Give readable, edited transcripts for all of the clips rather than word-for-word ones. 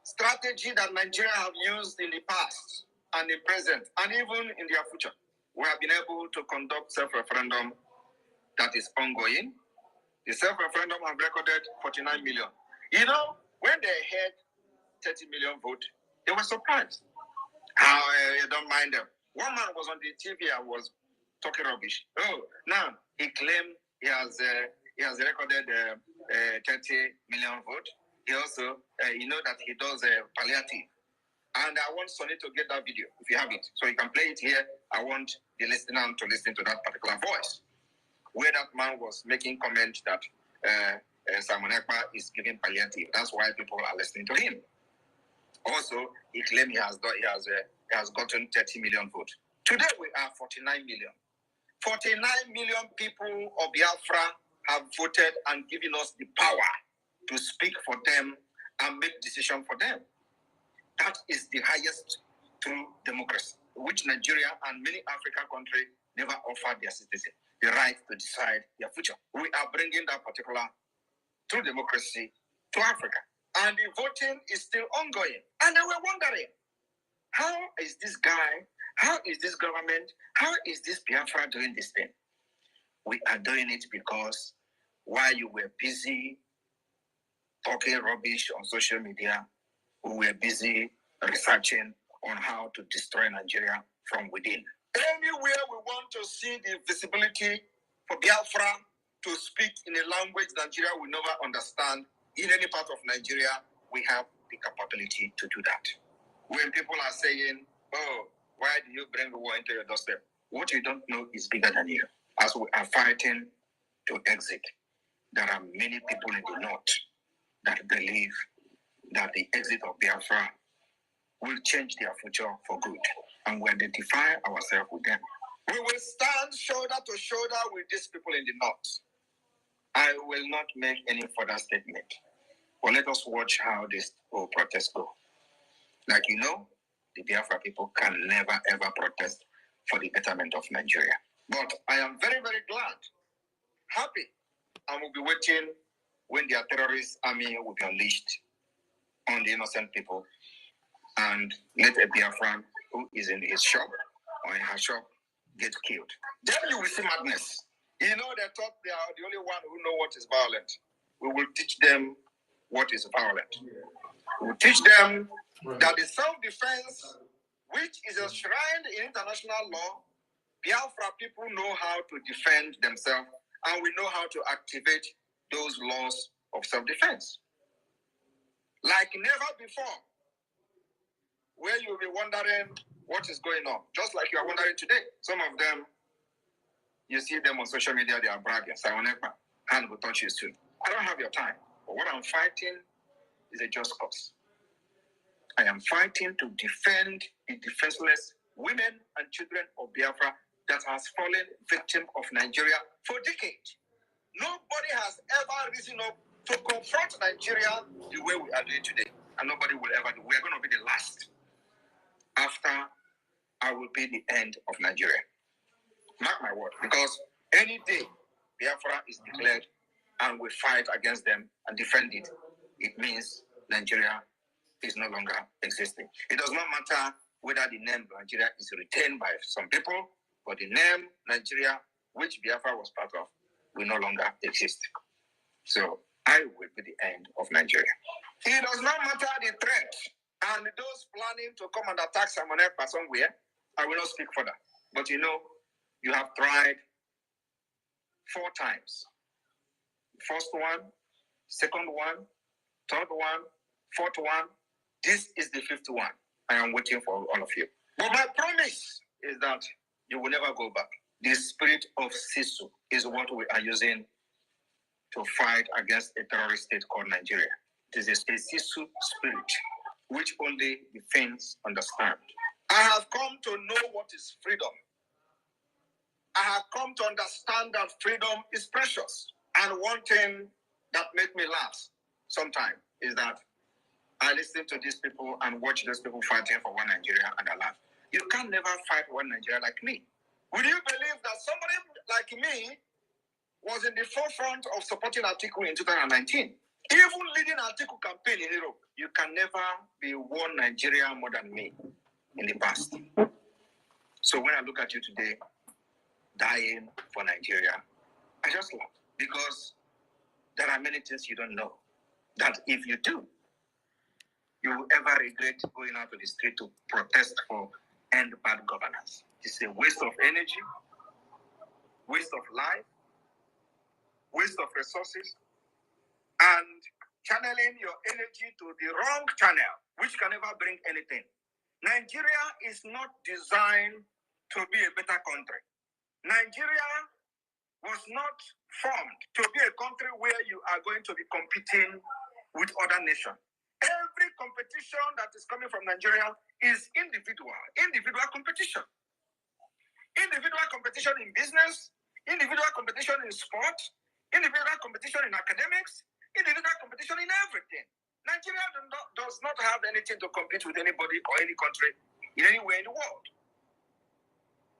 strategy that Nigeria have used in the past and the present, and even in their future. We have been able to conduct self-referendum that is ongoing. The self-referendum have recorded 49 million. You know, when they had 30 million vote, they were surprised. How you don't mind them. One man was on the TV and was talking rubbish. Oh, now he claimed he has recorded 30 million vote. He also, you know that he does palliative. And I want Sonny to get that video, if you have it. So you can play it here. I want the listener to listen to that particular voice, where that man was making comment that Simon Ekpa is giving palliative. That's why people are listening to him. Also, he claimed he has gotten 30 million votes. Today we are 49 million. 49 million people of Biafra have voted and given us the power to speak for them and make decisions for them. That is the highest true democracy, which Nigeria and many African countries never offered their citizens the right to decide their future. We are bringing that particular true democracy to Africa. And the voting is still ongoing. And they were wondering, how is this guy, how is this government, how is this Biafra doing this thing? We are doing it because while you were busy talking rubbish on social media, we were busy researching on how to destroy Nigeria from within. Anywhere we want to see the visibility for Biafra to speak in a language Nigeria will never understand, in any part of Nigeria, we have the capability to do that. When people are saying, oh, why do you bring war into your doorstep? What you don't know is bigger than you. As we are fighting to exit, there are many people in the north that believe that the exit of Biafra will change their future for good. And we identify ourselves with them. We will stand shoulder to shoulder with these people in the north. I will not make any further statement. But let us watch how this whole protest go. Like you know, the Biafra people can never ever protest for the betterment of Nigeria. But I am very, very glad, happy, and will be waiting when their terrorist army will be unleashed on the innocent people and let a Biafran who is in his shop or in her shop get killed. Then you will see madness. You know, they thought they are the only one who know what is violent. We will teach them what is violent. We will teach them that the self-defense, which is enshrined in international law, Biafra people know how to defend themselves, and we know how to activate those laws of self-defense. Like never before, where you'll be wondering what is going on, just like you are wondering today. Some of them, you see them on social media, they are bragging. Simon Ekpa, hand will touch you soon. I don't have your time, but what I'm fighting is a just cause. I am fighting to defend the defenseless women and children of Biafra that has fallen victim of Nigeria for decades. Nobody has ever risen up to confront Nigeria the way we are doing today. And nobody will ever do. We are going to be the last. After, I will be the end of Nigeria. Mark my word. Because any day Biafra is declared and we fight against them and defend it, it means Nigeria is no longer existing. It does not matter whether the name Nigeria is retained by some people, but the name Nigeria, which Biafra was part of, will no longer exist. So I will be the end of Nigeria. It does not matter the threat and those planning to come and attack Simon Ekpa somewhere. I will not speak for that. But you know, you have tried 4 times. First one, second one, third one, fourth one. This is the 5th one. I am waiting for all of you. But my promise is that you will never go back. The spirit of Sisu is what we are using to fight against a terrorist state called Nigeria. This is a Sisu spirit, which only the Finns understand. I have come to know what is freedom. I have come to understand that freedom is precious. And one thing that makes me laugh sometimes is that I listen to these people and watch those people fighting for one Nigeria and I laugh. You can never fight one Nigeria like me. Would you believe that somebody like me was in the forefront of supporting Atiku in 2019? Even leading Atiku campaign in Europe, you you can never be one Nigeria more than me in the past. So when I look at you today, dying for Nigeria, I just laugh because there are many things you don't know that if you do, you will ever regret going out to the street to protest for end bad governance. It's a waste of energy, waste of life, waste of resources, and channeling your energy to the wrong channel, which can never bring anything. Nigeria is not designed to be a better country. Nigeria was not formed to be a country where you are going to be competing with other nations. Every competition that is coming from Nigeria is individual competition. Individual competition in business, individual competition in sport, individual competition in academics, individual competition in everything. Nigeria does not have anything to compete with anybody or any country in anywhere in the world.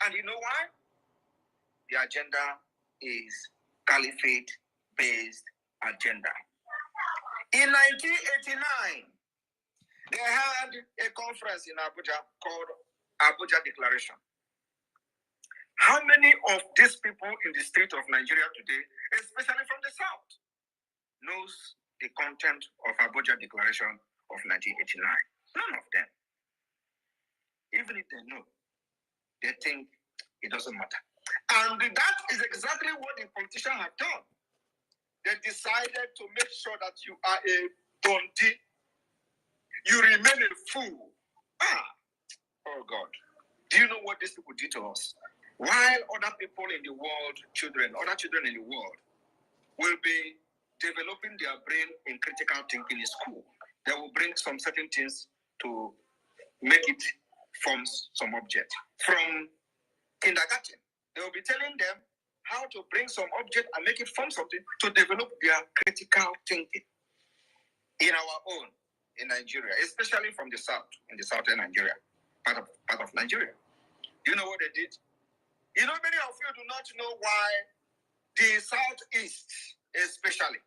And you know why? The agenda is caliphate-based agenda. In 1989, they had a conference in Abuja called Abuja Declaration. How many of these people in the street of Nigeria today, especially from the South, knows the content of Abuja Declaration of 1989? None of them. Even if they know, they think it doesn't matter. And that is exactly what the politicians have done. They decided to make sure that you are a dundee. You remain a fool. Oh God. Do you know what these people did to us? While other people in the world, other children in the world, will be developing their brain in critical thinking in school, they will bring some certain things to make it form some object. From kindergarten, they will be telling them how to bring some object and make it form something to develop their critical thinking. In our own, in Nigeria, especially from the South, in the southern Nigeria, part of Nigeria. You know what they did? You know, many of you do not know why the Southeast, especially,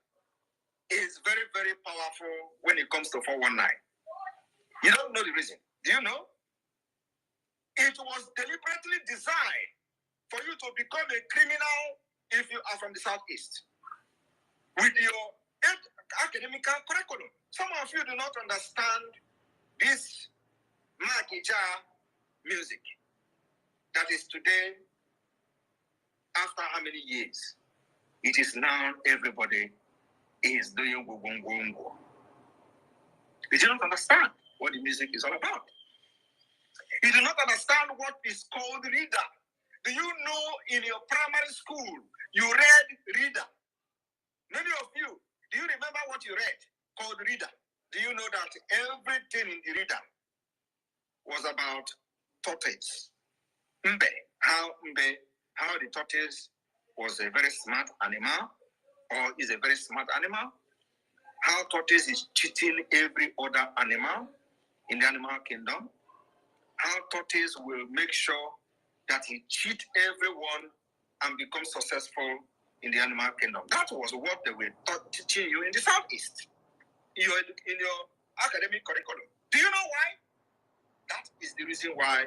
is very, very powerful when it comes to 419. You don't know the reason. Do you know? It was deliberately designed for you to become a criminal if you are from the Southeast. With your academic curriculum. Some of you do not understand this Makija music that is today, after how many years? It is now everybody is doing go. You do not understand what the music is all about. You do not understand what is called reader. Do you know in your primary school, you read reader? Many of you, do you remember what you read called reader? Do you know that everything in the reader was about tortoise? Mbe, how the tortoise was a very smart animal, or is a very smart animal. How tortoise is cheating every other animal in the animal kingdom. How tortoise will make sure that he cheats everyone and becomes successful in the animal kingdom. That was what they were teaching you in the Southeast, in your academic curriculum. Do you know why? That is the reason why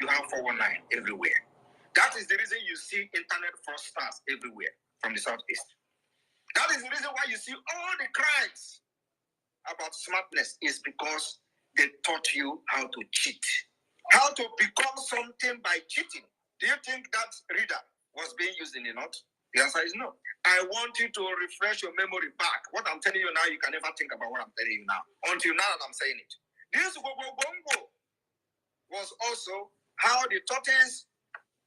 you have 419 everywhere. That is the reason you see internet fraudsters everywhere from the Southeast. That is the reason why you see all the crimes about smartness is because they taught you how to cheat. How to become something by cheating. Do you think that reader was being used in the North? The answer is no. I want you to refresh your memory back. What I'm telling you now, you can never think about what I'm telling you now. Until now that I'm saying it. This Bongo was also how the tortoise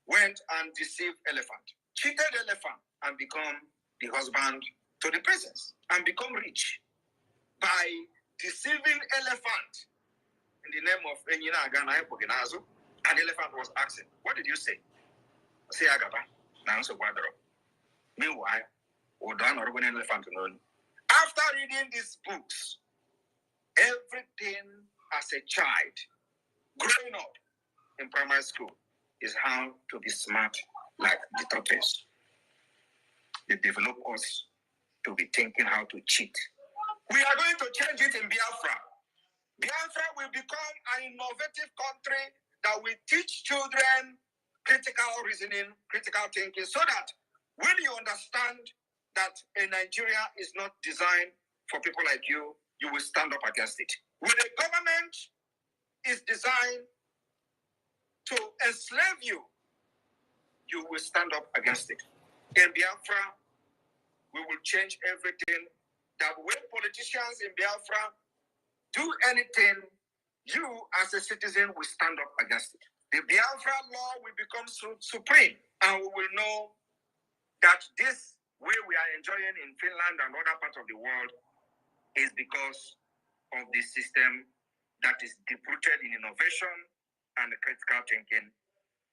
went and deceived elephant. Cheated elephant and become the husband to the princess. And become rich. By deceiving elephant in the name of Enyina Agana Epoginazo. And the elephant was asking, what did you say? Say Agaba. Now so Guadro. Meanwhile, after reading these books, everything as a child, growing up in primary school, is how to be smart like the tortoise. They develop us to be thinking how to cheat. We are going to change it in Biafra. Biafra will become an innovative country that will teach children critical reasoning, critical thinking, so that when you understand that a Nigeria is not designed for people like you, you will stand up against it. When a government is designed to enslave you, you will stand up against it. In Biafra, we will change everything. That when politicians in Biafra do anything, you as a citizen will stand up against it. The Biafra law will become supreme, and we will know that this way we are enjoying in Finland and other parts of the world is because of the system that is deep-rooted in innovation and critical thinking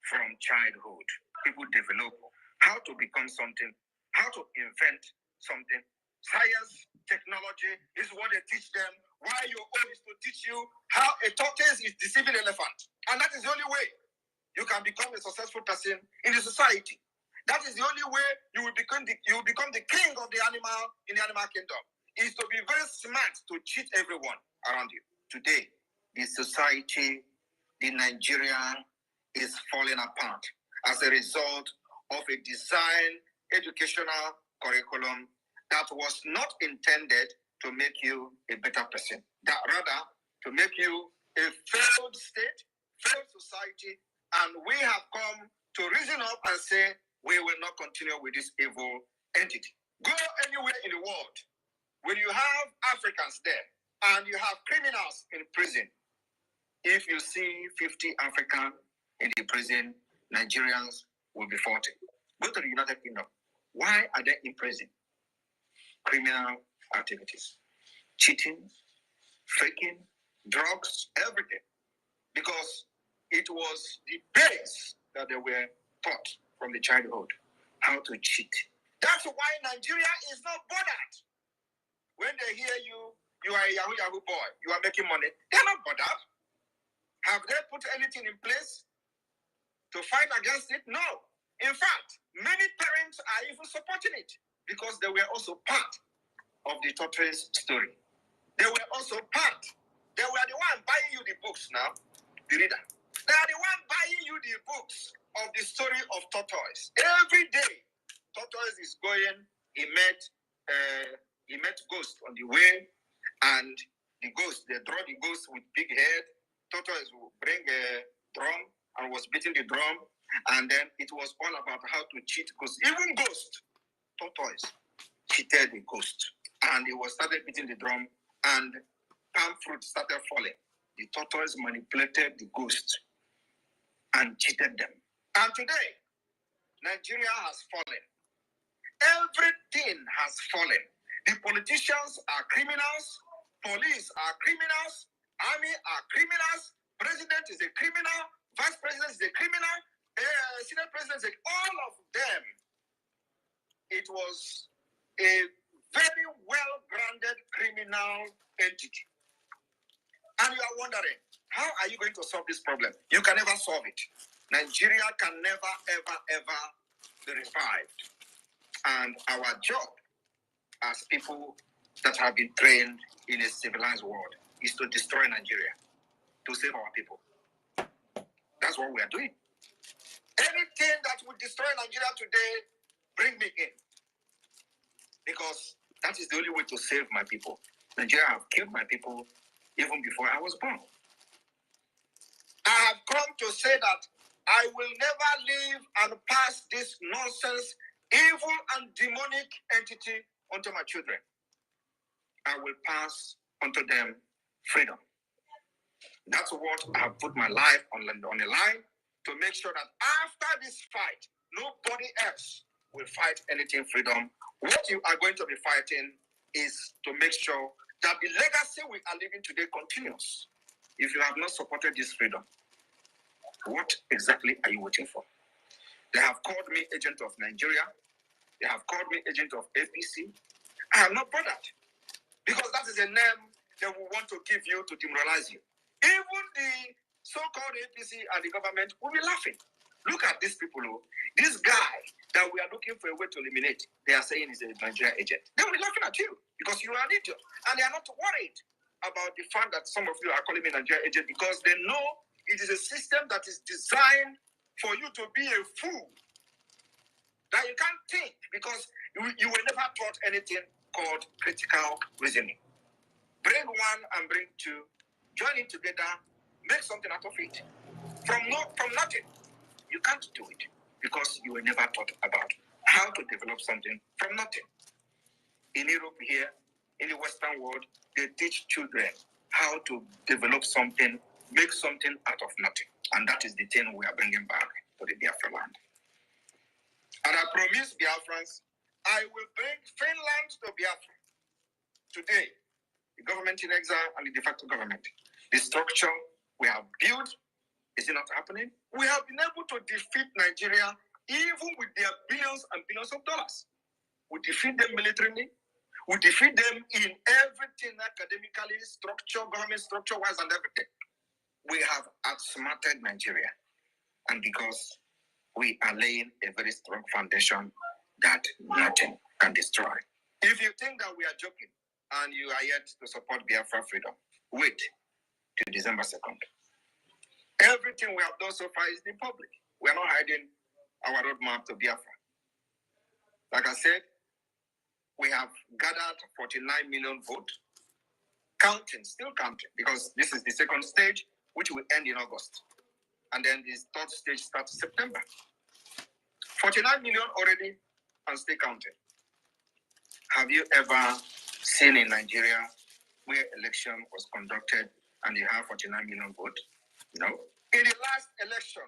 from childhood. People develop how to become something, how to invent something. Science, technology is what they teach them. Why your own is to teach you how a tortoise is deceiving an elephant. And that is the only way you can become a successful person in the society. That is the only way you will become the king of the animal in the animal kingdom. Is to be very smart to cheat everyone around you. Today, the society, the Nigeria is falling apart as a result of a design educational curriculum that was not intended to make you a better person, that rather to make you a failed state, failed society, and we have come to reason up and say we will not continue with this evil entity. Go anywhere in the world, when you have Africans there and you have criminals in prison, if you see 50 Africans in the prison, Nigerians will be 40. Go to the United Kingdom. Why are they in prison? Criminal activities, cheating, faking, drugs, everything. Because it was the base that they were taught from the childhood, how to cheat. That's why Nigeria is not bothered. When they hear you are a Yahoo boy, you are making money, they're not bothered. Have they put anything in place to fight against it? No. In fact, many parents are even supporting it because they were also part of the tortoise story. They were also part. They were the one buying you the books now, the reader. They are the one buying you the books of the story of tortoise. Every day, tortoise is going. He met ghost on the way, and the ghost, they draw the ghost with big head. Tortoise will bring a drum and was beating the drum, and then it was all about how to cheat ghost. Even ghost, tortoise cheated the ghost, and he was started beating the drum, and palm fruit started falling. The tortoise manipulated the ghost and cheated them. And today, Nigeria has fallen. Everything has fallen. The politicians are criminals, police are criminals, army are criminals, president is a criminal, vice president is a criminal, senate president is all of them. It was a very well-grounded criminal entity. And you are wondering, how are you going to solve this problem? You can never solve it. Nigeria can never, ever, ever be revived. And our job as people that have been trained in a civilized world is to destroy Nigeria, to save our people. That's what we are doing. Anything that would destroy Nigeria today, bring me in. Because that is the only way to save my people. Nigeria have killed my people even before I was born. I have come to say that I will never leave and pass this nonsense, evil and demonic entity onto my children. I will pass onto them freedom. That's what I have put my life on the line to make sure that after this fight, nobody else will fight anything freedom. What you are going to be fighting is to make sure that the legacy we are living today continues. If you have not supported this freedom, what exactly are you waiting for? They have called me agent of Nigeria. They have called me agent of APC. I am not bothered because that is a name they will want to give you to demoralize you. Even the so-called APC and the government will be laughing. Look at these people. This guy that we are looking for a way to eliminate, they are saying is a Nigerian agent. They will be laughing at you because you are an idiot. And they are not worried about the fact that some of you are calling me Nigerian agent because they know it is a system that is designed for you to be a fool. That you can't think because you were never taught anything called critical reasoning. Bring one and bring two, join it together, make something out of it. From nothing. You can't do it because you were never taught about how to develop something from nothing. In Europe here, in the Western world, they teach children how to develop something, make something out of nothing. And that is the thing we are bringing back to the Biafra land. And I promise Biafrans, I will bring Finland to Biafra. Today, the government in exile and the de facto government, the structure we have built, is it not happening? We have been able to defeat Nigeria even with their billions and billions of dollars. We defeat them militarily. We defeat them in everything academically, structure, government structure-wise and everything. We have outsmarted Nigeria. And because we are laying a very strong foundation that nothing can destroy. If you think that we are joking and you are yet to support Biafra freedom, wait till December 2nd. Everything we have done so far is in public. We are not hiding our roadmap to Biafra. Like I said, we have gathered 49 million votes, counting, still counting, because this is the second stage, which will end in August. And then the third stage starts September. 49 million already and still counting. Have you ever seen in Nigeria where election was conducted and you have 49 million votes? No. In the last election,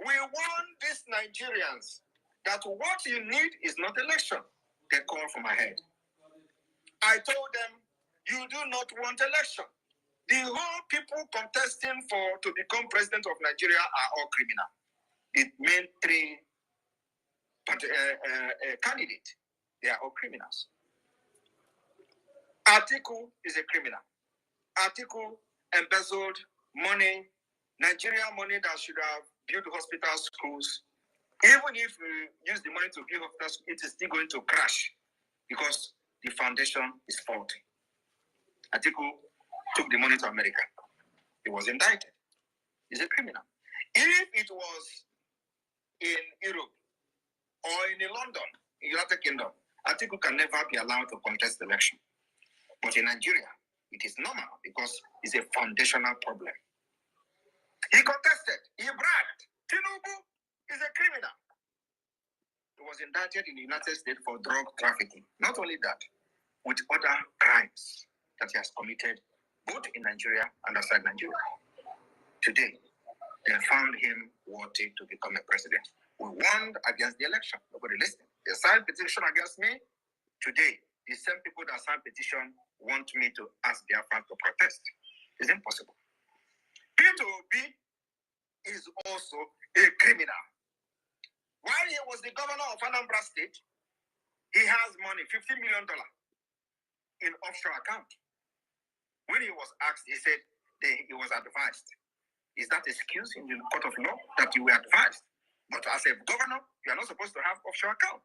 we warned these Nigerians that what you need is not election. They call from ahead. I told them, you do not want election. The whole people contesting to become president of Nigeria are all criminal. The main three candidates, they are all criminals. Atiku is a criminal. Atiku embezzled money, Nigeria money that should have built hospitals, schools. Even if we use the money to build hospitals, it is still going to crash because the foundation is faulty. Atiku took the money to America. He was indicted. He's a criminal. If it was in Europe or in London, in United Kingdom, Atiku can never be allowed to contest the election. But in Nigeria, it is normal because it's a foundational problem. He contested. He bragged. Tinubu is a criminal. He was indicted in the United States for drug trafficking. Not only that, with other crimes that he has committed both in Nigeria and outside Nigeria. Today, they found him worthy to become a president. We warned against the election. Nobody listened. They signed petition against me. Today, the same people that signed petition want me to ask their fans to protest. It's impossible. P2B is also a criminal. While he was the governor of Anambra State, he has money, $50 million in offshore account. When he was asked, he said he was advised. Is that excuse in the court of law that you were advised? But as a governor, you are not supposed to have offshore account.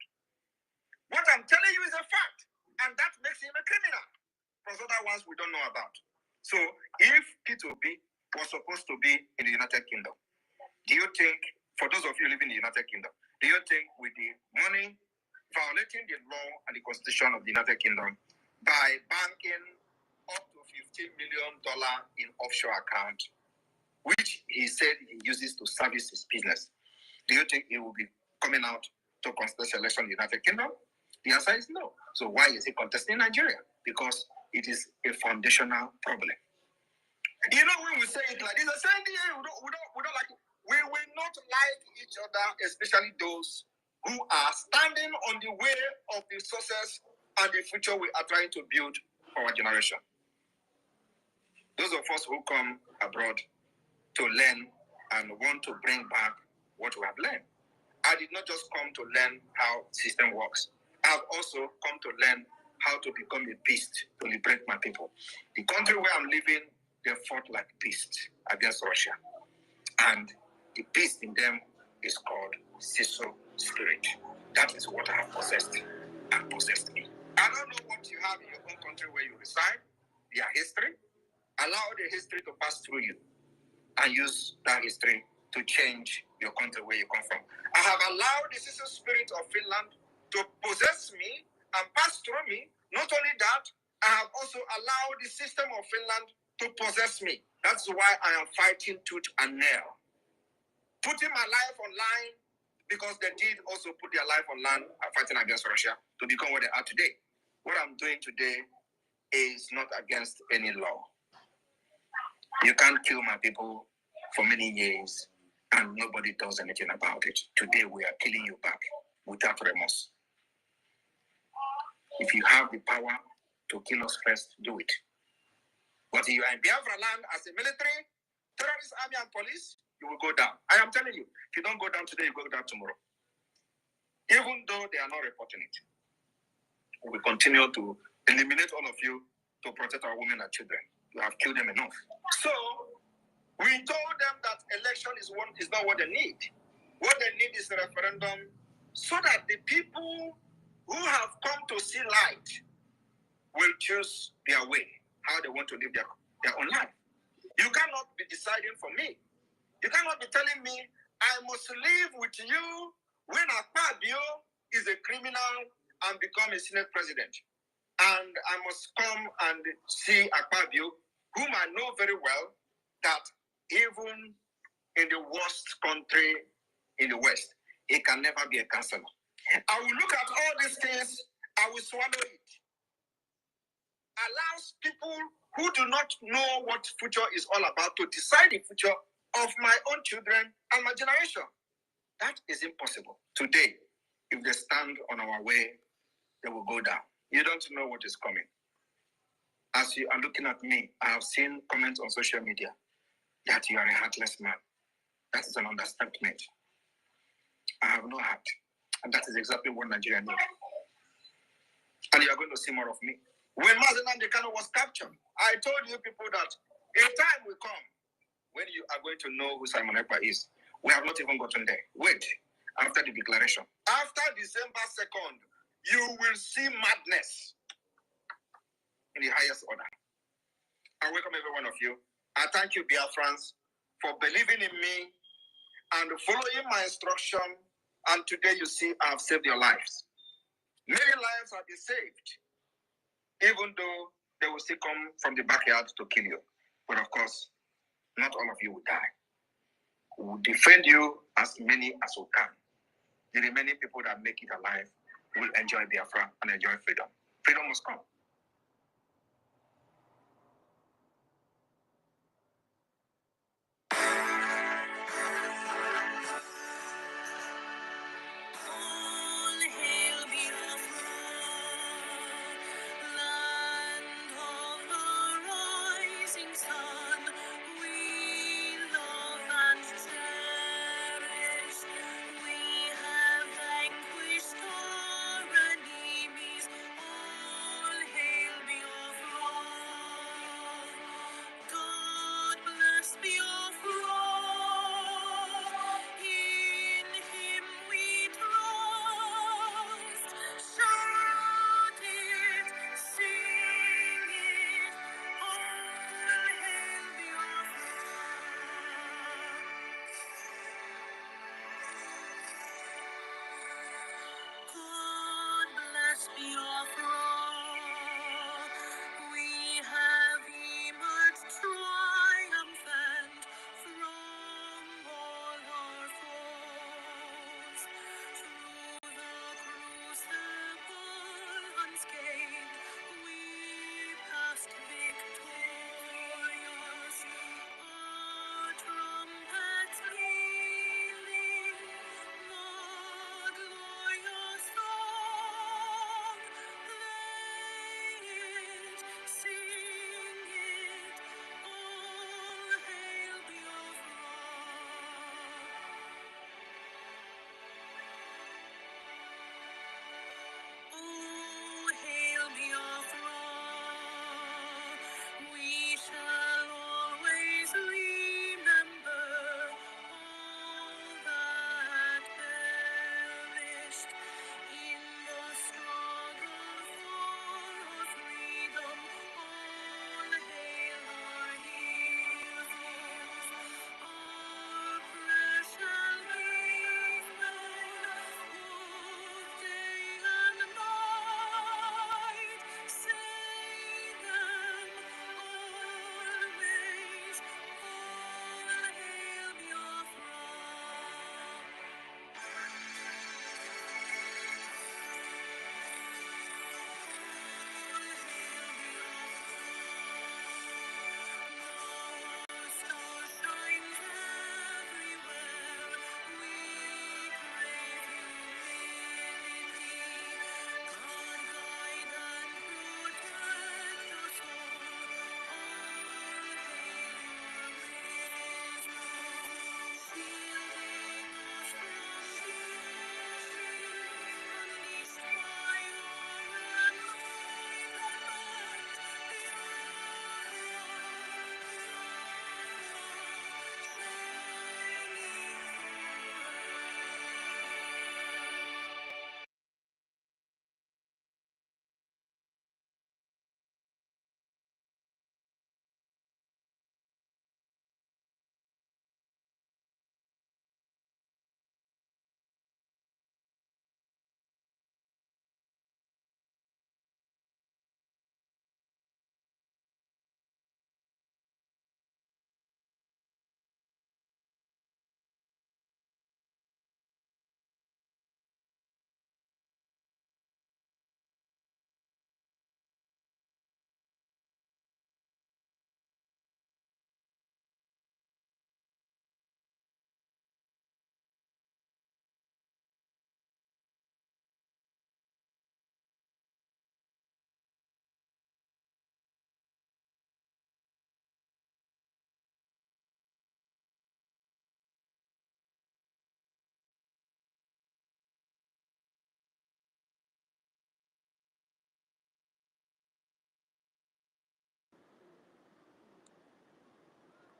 What I'm telling you is a fact, and that makes him a criminal. Plus other ones we don't know about. So if P2B was supposed to be in the United Kingdom, do you think, for those of you living in the United Kingdom, do you think with the money violating the law and the constitution of the United Kingdom by banking up to $15 million in offshore account, which he said he uses to service his business, do you think he will be coming out to contest election in the United Kingdom? The answer is no. So why is he contesting Nigeria? Because it is a foundational problem. You know, when we say it like this, we don't like it. We will not like each other, especially those who are standing on the way of the success and the future we are trying to build for our generation. Those of us who come abroad to learn and want to bring back what we have learned. I did not just come to learn how the system works. I have also come to learn how to become a beast to liberate my people. The country where I'm living, they fought like beasts against Russia. And the beast in them is called Siso spirit. That is what I have possessed and possessed me. I don't know what you have in your own country where you reside. their history, allow the history to pass through you, and use that history to change your country where you come from. I have allowed the citizen spirit of Finland to possess me and pass through me. Not only that, I have also allowed the system of Finland to possess me. That's why I am fighting tooth and nail. Putting my life on line because they did also put their life on line fighting against Russia to become what they are today. What I'm doing today is not against any law. You can't kill my people for many years and nobody does anything about it. Today we are killing you back without remorse. If you have the power to kill us first, do it. But if you are in Biafra land as a military, terrorist army and police, you will go down. I am telling you, if you don't go down today, you go down tomorrow. Even though they are not reporting it. We continue to eliminate all of you to protect our women and children. You have killed them enough. So, we told them that election is not what they need. What they need is a referendum so that the people who have come to see light will choose their way, how they want to live their own life. You cannot be deciding for me. You cannot be telling me, I must live with you when Akpabio is a criminal and become a Senate president. And I must come and see Akpabio, whom I know very well, that even in the worst country in the West, he can never be a counselor. I will look at all these things, I will swallow it. Allows people who do not know what future is all about to decide the future of my own children and my generation. That is impossible. Today, if they stand on our way, they will go down. You don't know what is coming. As you are looking at me, I have seen comments on social media that you are a heartless man. That is an understatement. I have no heart. And that is exactly what Nigeria needs. And you are going to see more of me. When Mazen Amdekano was captured, I told you people that a time will come when you are going to know who Simon Ekpa is. We have not even gotten there. Wait, after the declaration. After December 2nd, you will see madness in the highest order. I welcome every one of you. I thank you, Biafrans, for believing in me and following my instruction. And today you see I have saved your lives. Many lives have been saved, even though they will still come from the backyard to kill you. But of course, not all of you will die. We will defend you as many as we can. The remaining people that make it alive will enjoy Biafra and enjoy freedom. Freedom must come.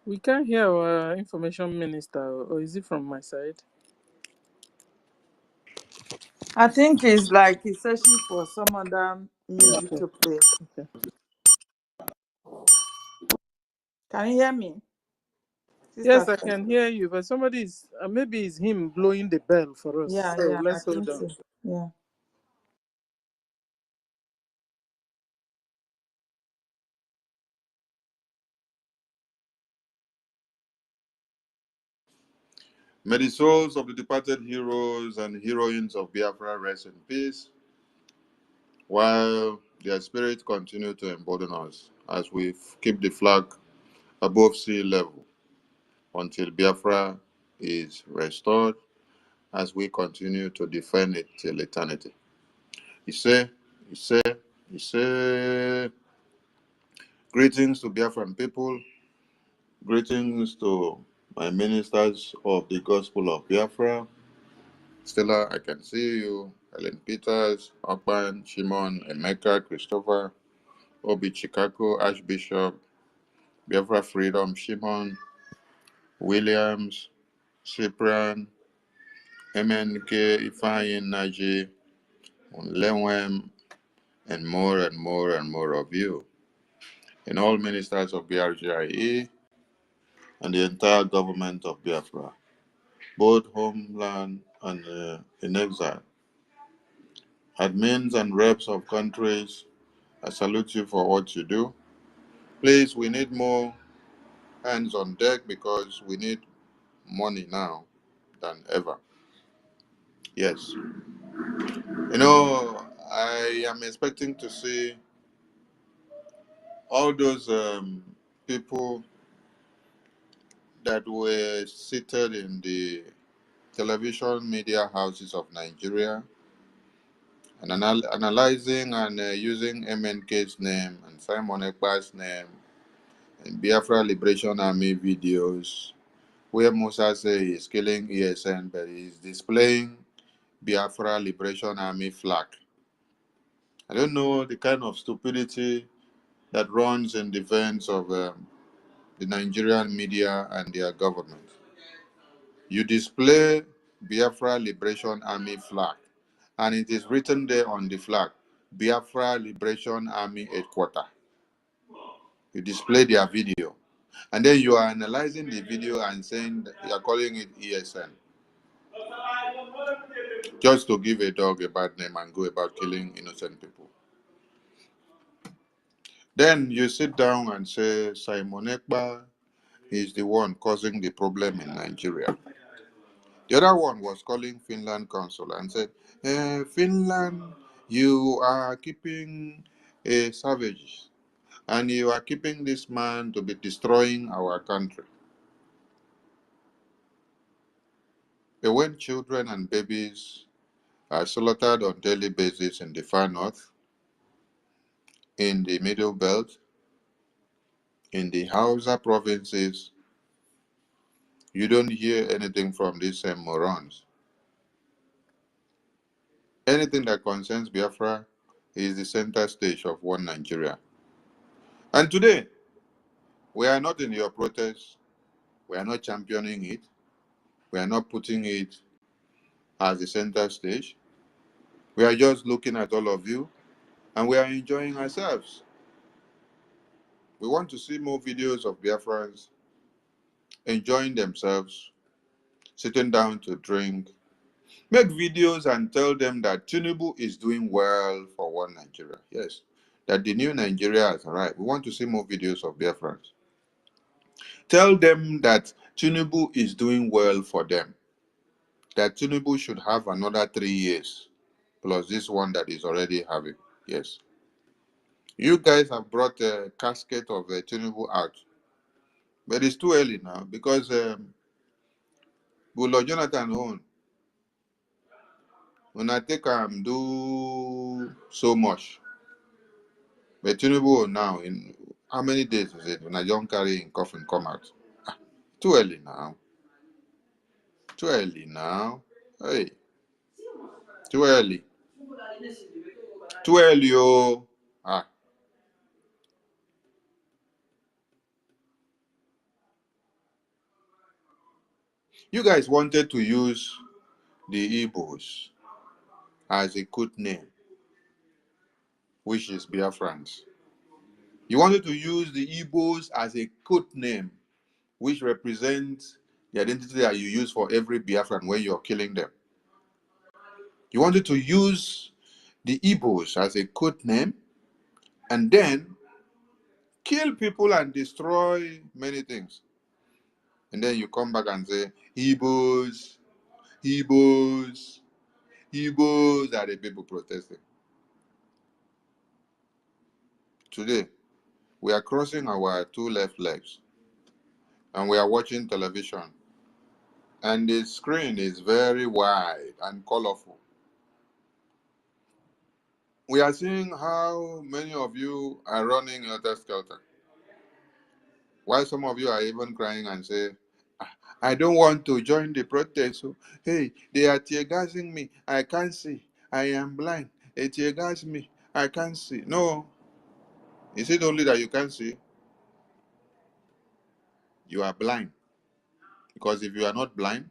We can't hear our information minister, or is it from my side? I think it's like he's searching for some other music Okay. to play. Okay. Can you hear me? Yes, Sister? I can hear you, but somebody is maybe it's him blowing the bell for us. Yeah, So yeah, I let's hold think on. so. Yeah. May the souls of the departed heroes and heroines of Biafra rest in peace, while their spirits continue to embolden us as we keep the flag above sea level until Biafra is restored, as we continue to defend it till eternity. He say, he say, he say, greetings to Biafran people, greetings to my ministers of the gospel of Biafra. Stella, I can see you. Helen Peters, Okban, Shimon, Emeka, Christopher, Obi Chikako, Archbishop, Biafra Freedom, Shimon, Williams, Cyprian, MNK, Ifeanyi Naji, Lewem, and more of you. And all ministers of BRGIE and the entire government of Biafra, both homeland and in exile. Admins and reps of countries, I salute you for what you do. Please, we need more hands on deck because we need money now than ever. Yes. You know, I am expecting to see all those people that were seated in the television media houses of Nigeria and analyzing and using MNK's name and Simon Ekpa's name and Biafra Liberation Army videos where Musa says he's killing ESN, but he's displaying Biafra Liberation Army flag. I don't know the kind of stupidity that runs in defense of the Nigerian media and their government. You display Biafra Liberation Army flag, and it is written there on the flag, Biafra Liberation Army Headquarters. You display their video, and then you are analyzing the video and saying that you are calling it ESN. Just to give a dog a bad name and go about killing innocent people. Then you sit down and say Simon Ekpa is the one causing the problem in Nigeria. The other one was calling Finland consul and said, Finland, you are keeping a savage and you are keeping this man to be destroying our country. But when children and babies are slaughtered on daily basis in the far north, in the middle belt, in the Hausa provinces, you don't hear anything from these same morons. Anything that concerns Biafra is the center stage of one Nigeria. And today, we are not in your protest. We are not championing it. We are not putting it as the center stage. We are just looking at all of you and we are enjoying ourselves. We want to see more videos of Biafrans enjoying themselves, sitting down to drink. Make videos and tell them that Tinubu is doing well for one Nigeria. Yes, that the new Nigeria has arrived. We want to see more videos of Biafrans. Tell them that Tinubu is doing well for them. That Tinubu should have another 3 years plus this one that is already having. Yes. You guys have brought a casket of Tinubu out. But it's too early now because Bulo Jonathan own. When I take do so much. But Tinubu now, in how many days is it when I don't carry in coffin come out? Too early now. Too early now. Hey, too early. Too early, oh. Ah. You guys wanted to use the Igbos as a code name, which is Biafrans. You wanted to use the Igbos as a code name, which represents the identity that you use for every Biafran when you're killing them. You wanted to use the Igbos as a code name and then kill people and destroy many things. And then you come back and say, Igbos, Igbos, Igbos are the people protesting. Today, we are crossing our two left legs and we are watching television. And the screen is very wide and colorful. We are seeing how many of you are running helter-skelter. While some of you are even crying and say, I don't want to join the protest. So, hey, they are tear gassing me. I can't see. I am blind. They tear gas me. I can't see. No. Is it only that you can't see? You are blind. Because if you are not blind,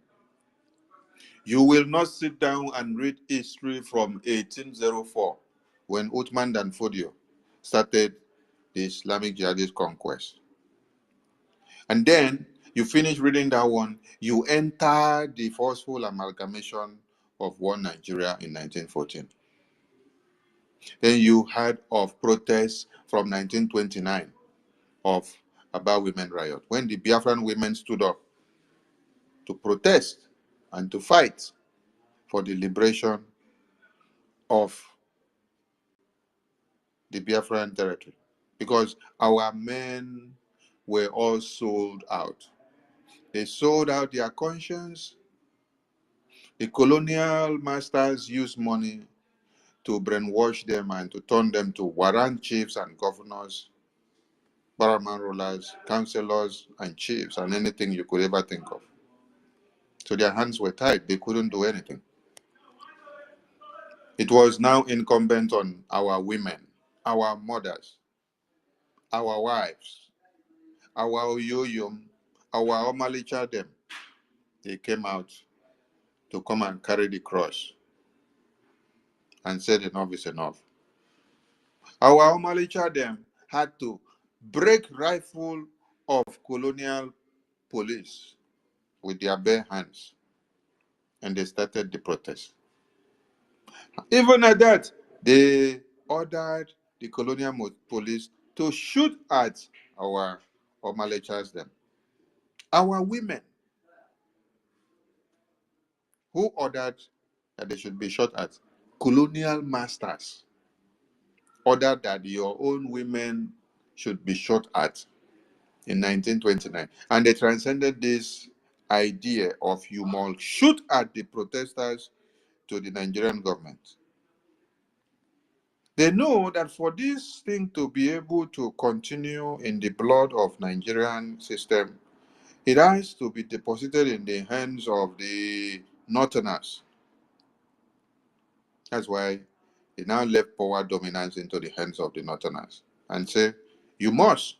you will not sit down and read history from 1804 when Uthman Dan Fodio started the Islamic Jihadist conquest. And then you finish reading that one, you enter the forceful amalgamation of one Nigeria in 1914. Then you heard of protests from 1929 of about women riot, when the Biafran women stood up to protest and to fight for the liberation of the Biafran territory. Because our men were all sold out. They sold out their conscience. The colonial masters used money to brainwash them and to turn them to warrant chiefs and governors, barraman rulers, councillors, and chiefs, and anything you could ever think of. So their hands were tied. They couldn't do anything. It was now incumbent on our women, our mothers, our wives, our oyoyom, our omalicha them. They came out to come and carry the cross and said enough is enough. Our omalicha them had to break rifle of colonial police with their bare hands, and they started the protest. Even at that, they ordered the colonial police to shoot at our Omalechas them. Our women, who ordered that they should be shot at? Colonial masters ordered that your own women should be shot at in 1929. And they transcended this idea of you must shoot at the protesters to the Nigerian government. They know that for this thing to be able to continue in the blood of Nigerian system, it has to be deposited in the hands of the Northerners. That's why they now left power dominance into the hands of the Northerners and say, you must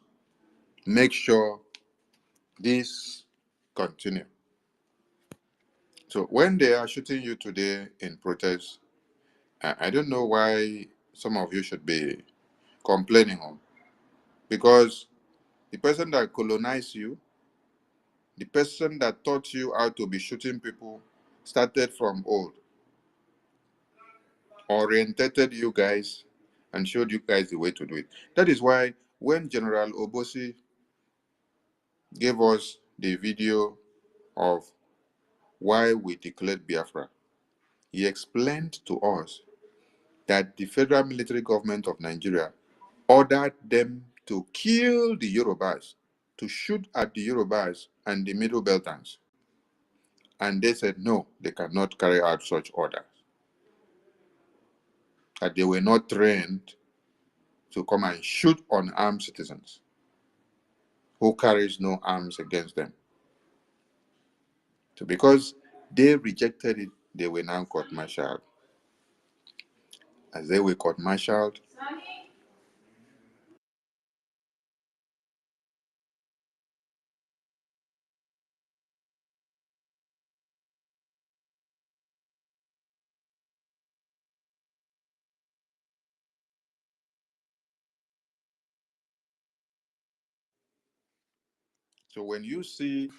make sure this continue. So when they are shooting you today in protest, I don't know why some of you should be complaining on, because the person that colonized you, the person that taught you how to be shooting people, started from old, orientated you guys, and showed you guys the way to do it. That is why when General Obosi gave us the video of why we declared Biafra, he explained to us that the federal military government of Nigeria ordered them to kill the Yorubas, to shoot at the Yorubas and the Middle Beltans. And they said, no, they cannot carry out such orders. That they were not trained to come and shoot unarmed citizens who carries no arms against them. So because they rejected it, they were now court-martialed. As they were court-martialed, So when you see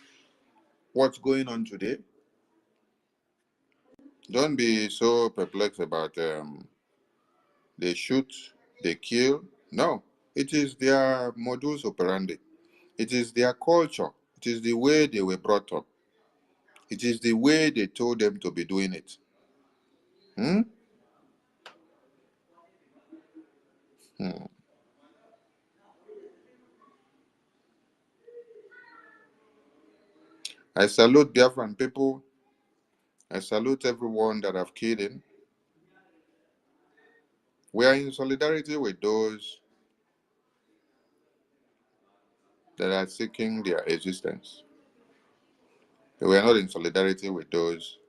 what's going on today, don't be so perplexed about they shoot, they kill. No, it is their modus operandi. It is their culture. It is the way they were brought up. It is the way they told them to be doing it. Hmm? Hmm. I salute Biafran people. I salute everyone that have killed him. We are in solidarity with those that are seeking their existence. We are not in solidarity with those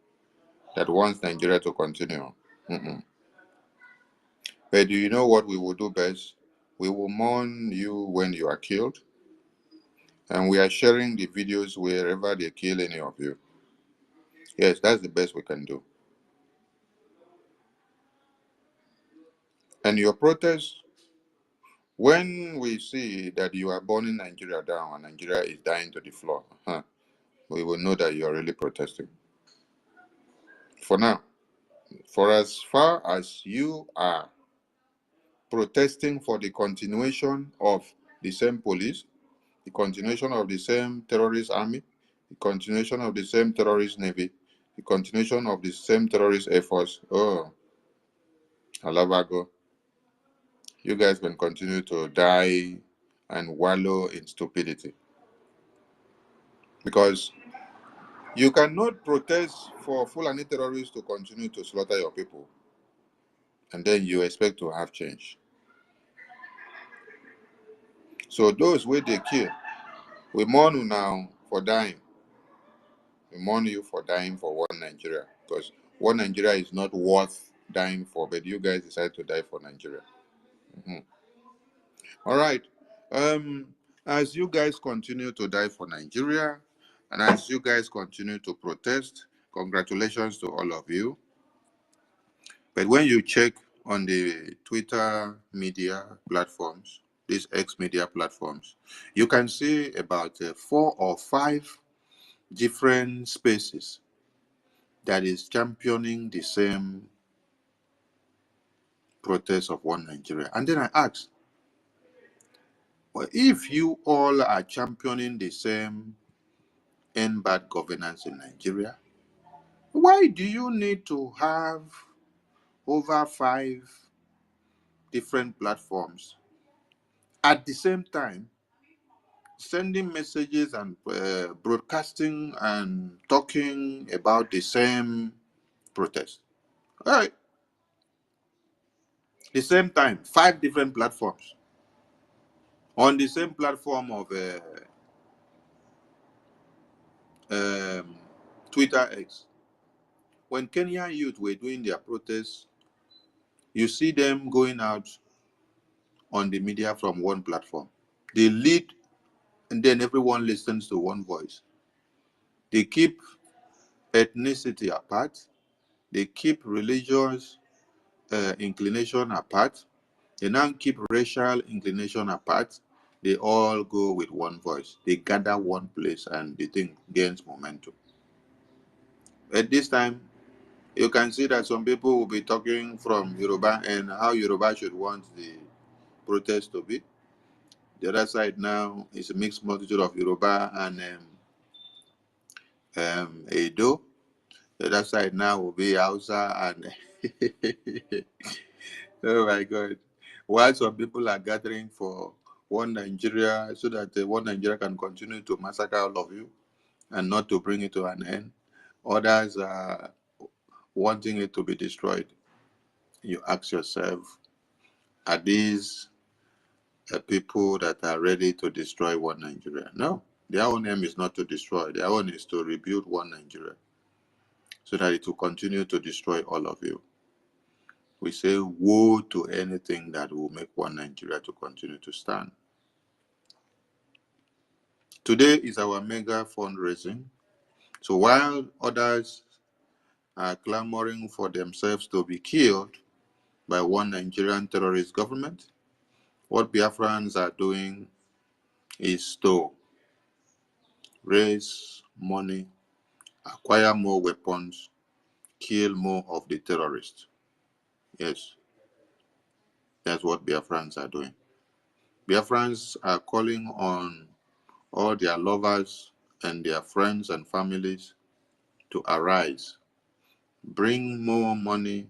that wants Nigeria to continue. Mm-mm. But do you know what we will do best? We will mourn you when you are killed, and we are sharing the videos wherever they kill any of you. Yes, that's the best we can do. And your protest, when we see that you are burning Nigeria down and Nigeria is dying to the floor, we will know that you are really protesting. For now, for as far as you are protesting for the continuation of the same police, the continuation of the same terrorist army, the continuation of the same terrorist navy, the continuation of the same terrorist air force, oh, Alabago, you guys can continue to die and wallow in stupidity. Because you cannot protest for Fulani terrorists to continue to slaughter your people, and then you expect to have change. So those where they kill, we mourn you now for dying. We mourn you for dying for one Nigeria, because one Nigeria is not worth dying for, but you guys decide to die for Nigeria. Mhm. All right. As you guys continue to die for Nigeria, and as you guys continue to protest, congratulations to all of you. But when you check on the Twitter media platforms, these X media platforms, you can see about 4 or 5 different spaces that is championing the same protest of one Nigeria. And then I asked, well, if you all are championing the same end bad governance in Nigeria, why do you need to have over 5 different platforms at the same time sending messages and broadcasting and talking about the same protest? All right, the same time, 5 different platforms on the same platform of Twitter X. When Kenyan youth were doing their protests, you see them going out on the media from one platform. They lead, and then everyone listens to one voice. They keep ethnicity apart. They keep religious inclination apart. They now keep racial inclination apart. They all go with one voice. They gather one place, and the thing gains momentum. At this time, you can see that some people will be talking from Yoruba and how Yoruba should want the protest to be. The other side now is a mixed multitude of Yoruba and Edo. The other side now will be Hausa and oh my God. While some people are gathering for one Nigeria so that one Nigeria can continue to massacre all of you and not to bring it to an end, others are wanting it to be destroyed. You ask yourself, are these people that are ready to destroy one Nigeria? No, their own aim is not to destroy. Their own is to rebuild one Nigeria so that it will continue to destroy all of you. We say woe to anything that will make one Nigeria to continue to stand. Today is our mega fundraising. So while others are clamoring for themselves to be killed by one Nigerian terrorist government, what Biafrans are doing is to raise money, acquire more weapons, kill more of the terrorists. Yes, that's what Biafrans are doing. Biafrans are calling on all their lovers and their friends and families to arise. Bring more money,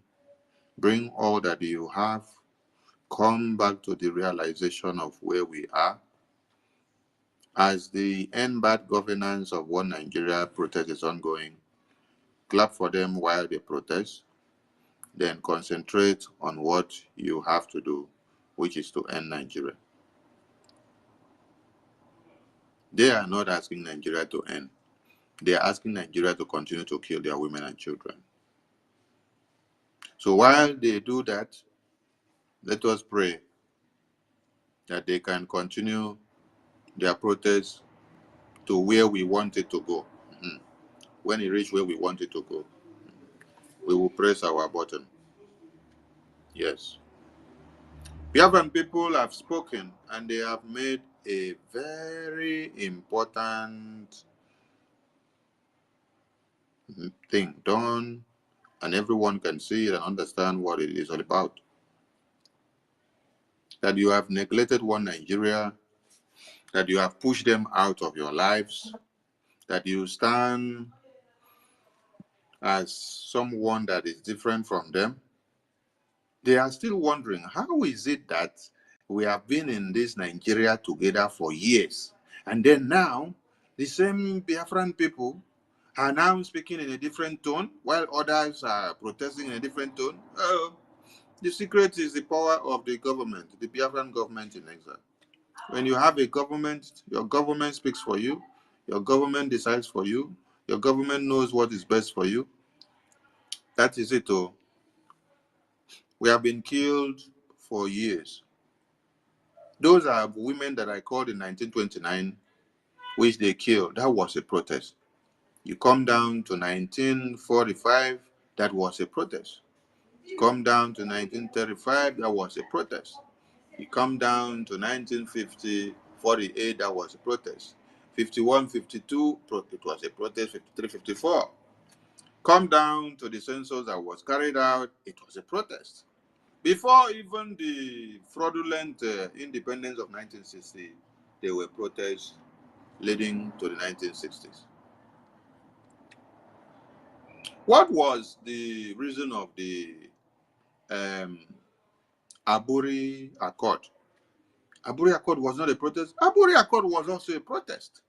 bring all that you have, come back to the realization of where we are. As the End Bad Governance of One Nigeria protest is ongoing, clap for them while they protest, then concentrate on what you have to do, which is to end Nigeria. They are not asking Nigeria to end. They are asking Nigeria to continue to kill their women and children. So while they do that, let us pray that they can continue their protest to where we want it to go. When it reaches where we want it to go, we will press our button. Yes. Biafran people have spoken and they have made a very important thing done, and everyone can see it and understand what it is all about. That you have neglected one Nigeria, that you have pushed them out of your lives, that you stand as someone that is different from them. They are still wondering, how is it that we have been in this Nigeria together for years, and then now the same Biafran people are now speaking in a different tone while others are protesting in a different tone? The secret is the power of the government, the Biafran government in exile. When you have a government, your government speaks for you, your government decides for you, your government knows what is best for you. That is it. Oh. We have been killed for years. Those are women that I called in 1929, which they killed. That was a protest. You come down to 1945, that was a protest. You come down to 1935, that was a protest. You come down to 1950, 48, that was a protest. 51, 52, it was a protest. 53, 54. Come down to the census that was carried out, it was a protest. Before even the fraudulent independence of 1960, there were protests leading to the 1960s. What was the reason of the Aburi Accord? Aburi Accord was not a protest. Aburi Accord was also a protest.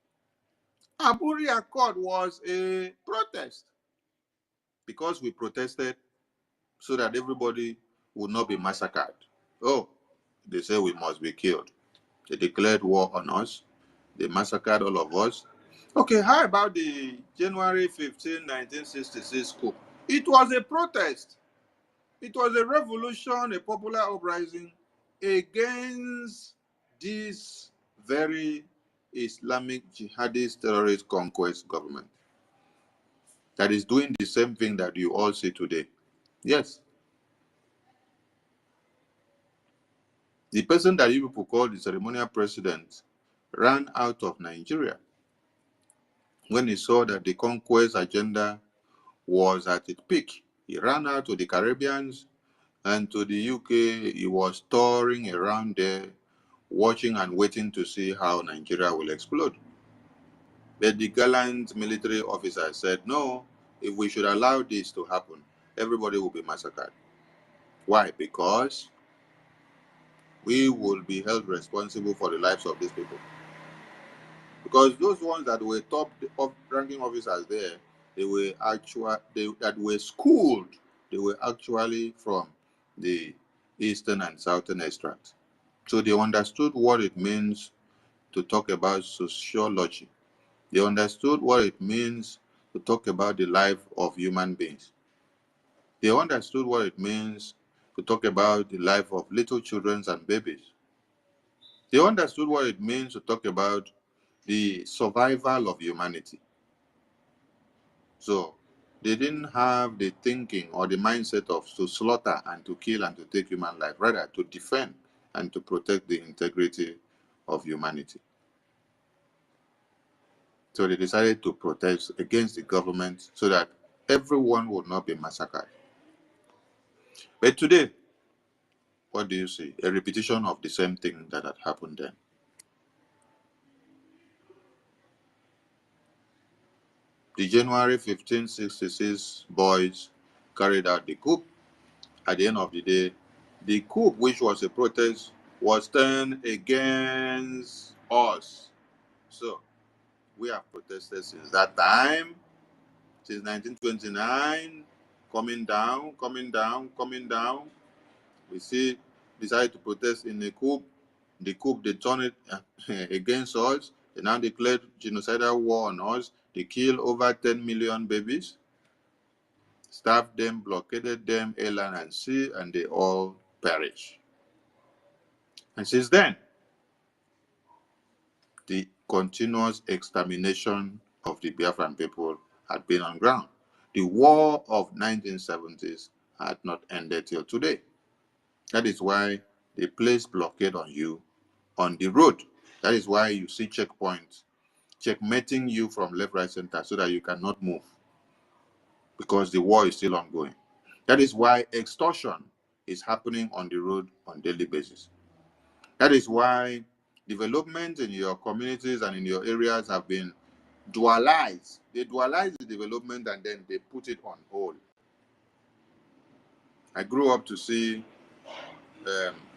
Aburi Accord was a protest because we protested so that everybody would not be massacred. Oh, they say we must be killed. They declared war on us. They massacred all of us. Okay, how about the January 15, 1966 coup? It was a protest. It was a revolution, a popular uprising against this very Islamic jihadist terrorist conquest government that is doing the same thing that you all see today. Yes. The person that you people call the ceremonial president ran out of Nigeria when he saw that the conquest agenda was at its peak. He ran out to the Caribbeans and to the UK. He was touring around there, watching and waiting to see how Nigeria will explode. But the gallant military officer said, no, if we should allow this to happen, everybody will be massacred. Why? Because we will be held responsible for the lives of these people. Because those ones that were top ranking officers there, they were that were schooled. They were actually from the eastern and southern extract. So they understood what it means to talk about sociology. They understood what it means to talk about the life of human beings. They understood what it means to talk about the life of little children and babies. They understood what it means to talk about the survival of humanity. So they didn't have the thinking or the mindset of to slaughter and to kill and to take human life, rather to defend and to protect the integrity of humanity. So they decided to protest against the government so that everyone would not be massacred. But today, what do you see? A repetition of the same thing that had happened then. The January 1566 boys carried out the coup. At the end of the day, the coup, which was a protest, was turned against us. So we have protested since that time, since 1929, coming down, coming down, coming down. We see, decided to protest in the coup. The coup, they turned it against us. They now declared genocidal war on us. They killed over 10 million babies, starved them, blockaded them, air, land, and sea, and they all perish. And since then, the continuous extermination of the Biafran people had been on ground. The war of 1970s had not ended till today. That is why they place blockade on you on the road. That is why you see checkpoints, checkmating you from left, right, center so that you cannot move because the war is still ongoing. That is why extortion is happening on the road on a daily basis. That is why development in your communities and in your areas have been dualized. They dualize the development and then they put it on hold. I grew up to see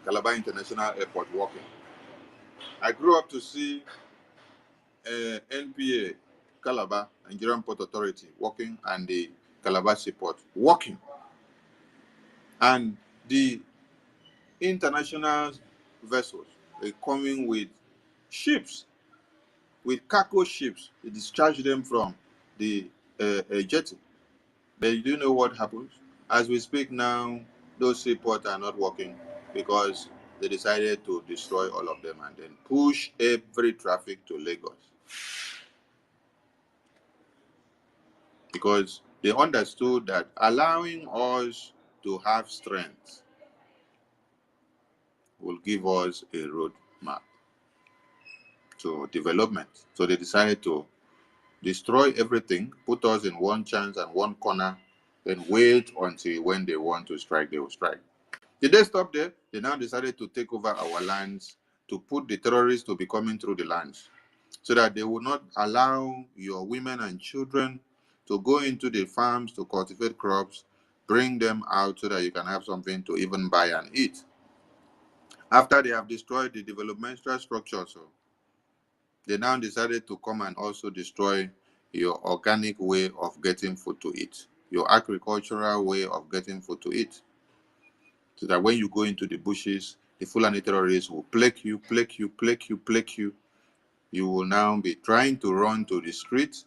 Calabar International Airport working. I grew up to see NPA, Calabar, Nigerian Port Authority, working, and the Calabar Seaport working. And the international vessels are coming with ships, with cargo ships. They discharge them from the jetty. But you do know what happens? As we speak now, those seaports are not working because they decided to destroy all of them and then push every traffic to Lagos. Because they understood that allowing us to have strength will give us a roadmap to development. So they decided to destroy everything, put us in one chance and one corner, then wait until when they want to strike, they will strike. Did they stop there? They now decided to take over our lands, to put the terrorists to be coming through the lands, so that they will not allow your women and children to go into the farms to cultivate crops, bring them out so that you can have something to even buy and eat. After they have destroyed the developmental structure, so they now decided to come and also destroy your organic way of getting food to eat, your agricultural way of getting food to eat. So that when you go into the bushes, the Fulani terrorists will plague you, plague you, plague you, plague you. You will now be trying to run to the streets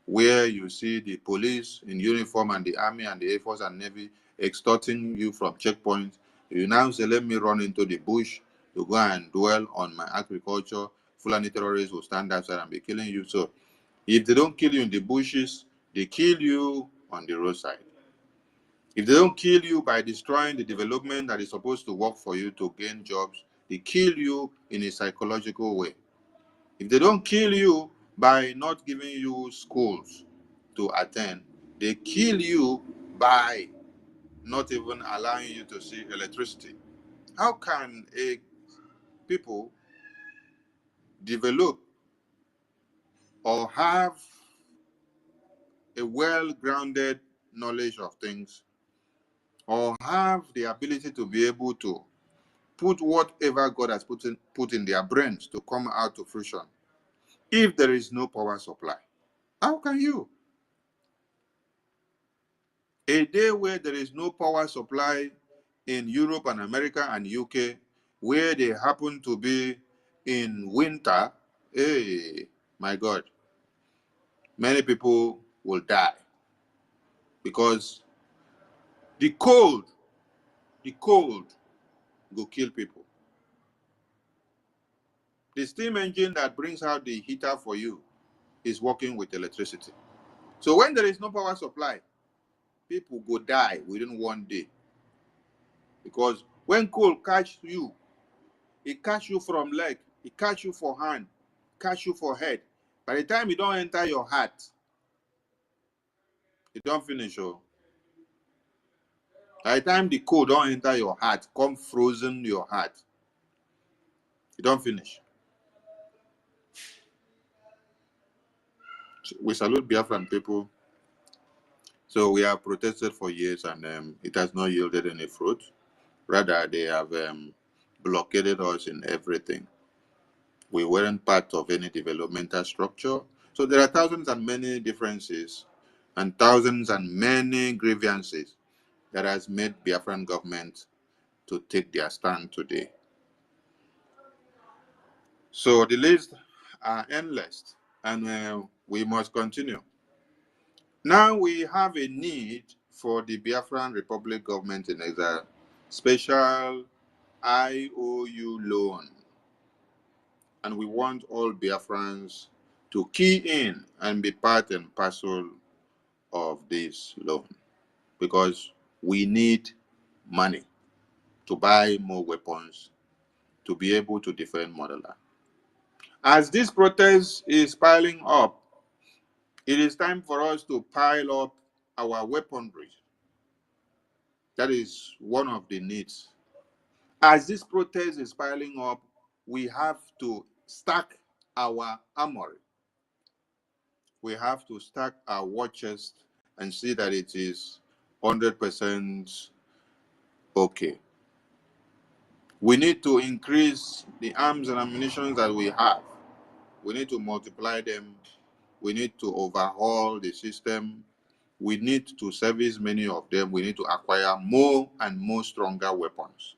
where you see the police in uniform and the army and the Air Force and Navy extorting you from checkpoints. You now say, let me run into the bush to go and dwell on my agriculture. Fulani terrorists will stand outside and be killing you. So if they don't kill you in the bushes, they kill you on the roadside. If they don't kill you by destroying the development that is supposed to work for you to gain jobs, they kill you in a psychological way. If they don't kill you by not giving you schools to attend, they kill you by not even allowing you to see electricity. How can a people develop or have a well-grounded knowledge of things or have the ability to be able to put whatever God has put in their brains to come out to fruition if there is no power supply? How can you? A day where there is no power supply in Europe and America and UK, where they happen to be in winter, hey, my God, many people will die because the cold will kill people. The steam engine that brings out the heater for you is working with electricity. So when there is no power supply, people go die within one day. Because when cold catch you, it catch you from leg, it catch you for hand, catch you for head. By the time it don't enter your heart, it don't finish. Oh. By the time the code don't enter your heart, come frozen your heart, it don't finish. We salute Biafran people. So we have protested for years, and it has not yielded any fruit. Rather, they have blockaded us in everything. We weren't part of any developmental structure. So there are thousands and many differences and thousands and many grievances that has made Biafran government to take their stand today. So the list are endless, and we must continue. Now we have a need for the Biafran Republic government in exile special IOU loan, and we want all Biafrans to key in and be part and parcel of this loan, because we need money to buy more weapons to be able to defend motherland. As this protest is piling up, it is time for us to pile up our weaponry. That is one of the needs. As this protest is piling up, we have to stack our armory. We have to stack our war chest and see that it is 100% okay. We need to increase the arms and ammunition that we have. We need to multiply them. We need to overhaul the system. We need to service many of them. We need to acquire more and more stronger weapons.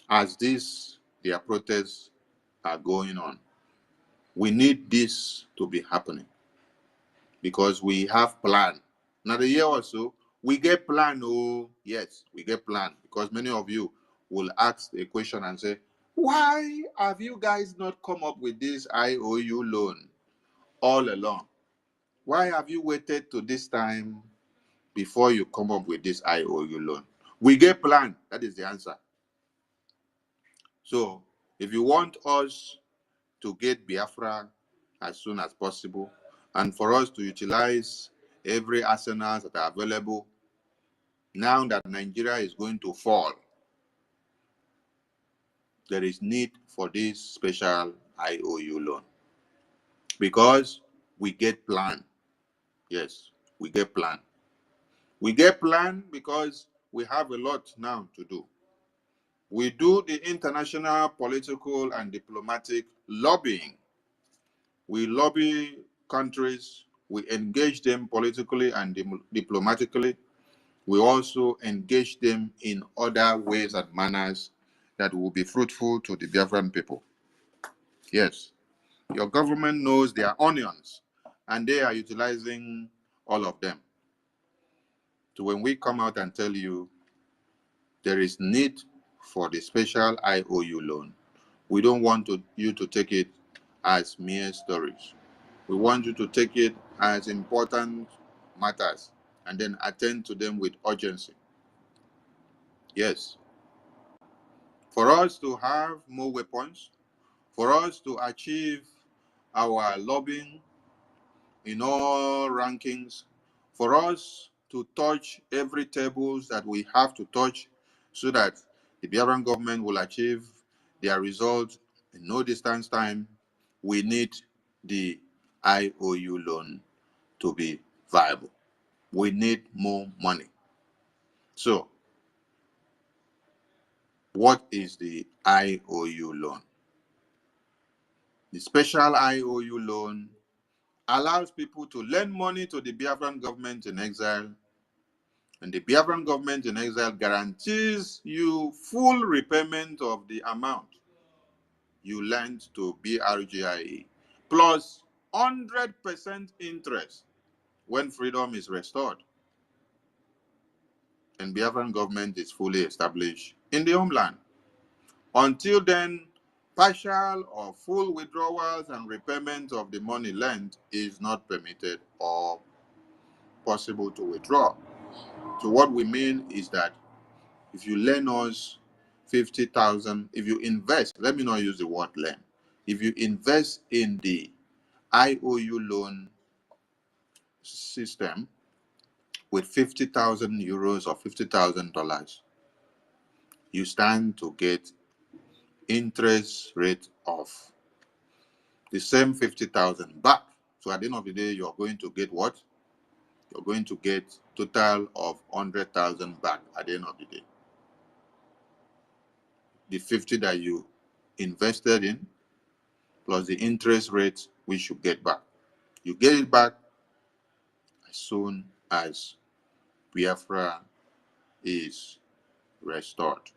As their protests are going on, we need this to be happening because we have plan. Now the year or so, we get plan. Oh, yes, we get plan, because many of you will ask a question and say, why have you guys not come up with this IOU loan all along? Why have you waited to this time before you come up with this IOU loan? We get plan. That is the answer. So if you want us to get Biafra as soon as possible, and for us to utilize every arsenal that are available, now that Nigeria is going to fall, there is need for this special IOU loan, because we get plan. Yes, we get plan. We get plan because we have a lot now to do. We do the international political and diplomatic lobbying. We lobby countries, we engage them politically and diplomatically. We also engage them in other ways and manners that will be fruitful to the Biafran people. Yes, your government knows their onions, and they are utilizing all of them. So when we come out and tell you there is need for the special IOU loan, we don't want you to take it as mere stories. We want you to take it as important matters and then attend to them with urgency. Yes. For us to have more weapons, for us to achieve our lobbying in all rankings, for us to touch every table that we have to touch so that the Biafran government will achieve their results in no distance time, we need the IOU loan to be viable. We need more money. So, what is the IOU loan? The special IOU loan allows people to lend money to the Biafran government in exile, and the Biafran government in exile guarantees you full repayment of the amount you lent to Brgie, plus 100% interest when freedom is restored and Biafran government is fully established in the homeland. Until then, partial or full withdrawals and repayment of the money lent is not permitted or possible to withdraw. So what we mean is that if you lend us 50,000, if you invest, let me not use the word lend. If you invest in the IOU loan system with 50,000 euros or $50,000, you stand to get interest rate of the same 50,000 back. So at the end of the day, you're going to get what? You're going to get total of 100,000 back at the end of the day. The 50 that you invested in plus the interest rate which you get back. You get it back as soon as Biafra is restored.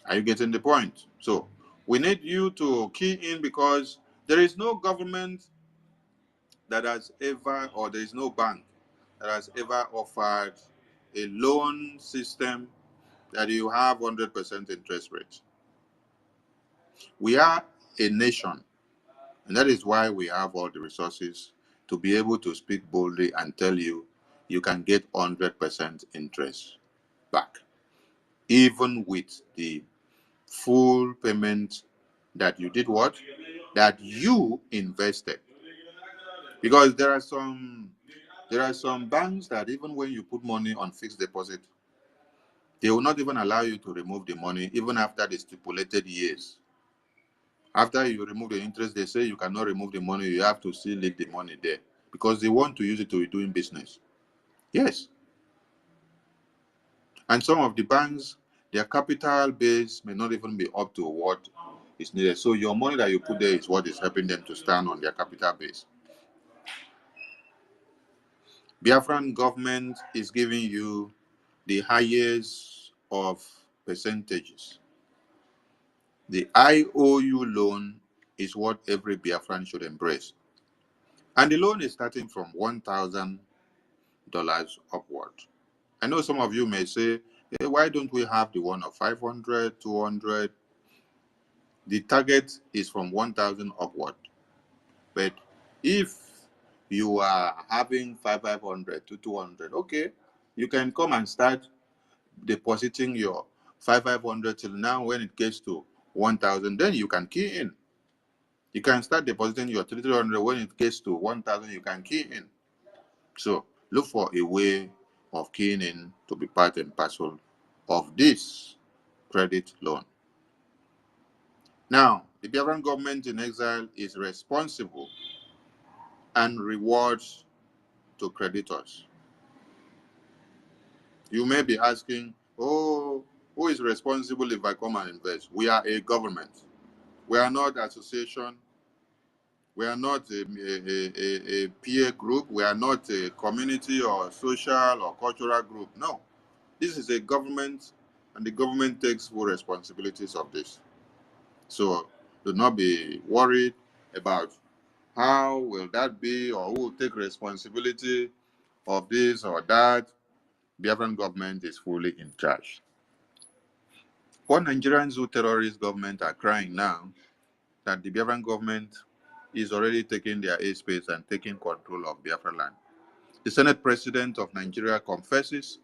Are you getting the point? So we need you to key in, because there is no government that has ever, or there is no bank that has ever offered a loan system that you have 100% interest rate. We are a nation, and that is why we have all the resources to be able to speak boldly and tell you you can get 100% interest back, even with the full payment that you did what? That you invested. Because there are some banks that even when you put money on fixed deposit, they will not even allow you to remove the money even after the stipulated years. After you remove the interest, they say you cannot remove the money, you have to still leave the money there because they want to use it to be doing business. Yes. And some of the banks, their capital base may not even be up to what is needed. So your money that you put there is what is helping them to stand on their capital base. Biafran government is giving you the highest of percentages. The IOU loan is what every Biafran should embrace. And the loan is starting from $1,000 upward. I know some of you may say, hey, why don't we have the one of 500, 200? The target is from 1,000 upward. But if you are having 500 to 200, okay, you can come and start depositing your 500 till now. When it gets to 1,000, then you can key in. You can start depositing your 300. When it gets to 1,000, you can key in. So look for a way of keying in to be part and parcel of this credit loan. Now, the Biafran government in exile is responsible and rewards to creditors. You may be asking, oh, who is responsible if I come and invest? We are a government. We are not association. We are not a peer group. We are not a community or social or cultural group. No. This is a government, and the government takes full responsibilities of this. So do not be worried about how will that be, or who will take responsibility of this or that. Biafran government is fully in charge. What Nigerians who terrorist government are crying now, that the Biafran government is already taking their airspace and taking control of Biafra land. The Senate President of Nigeria confesses.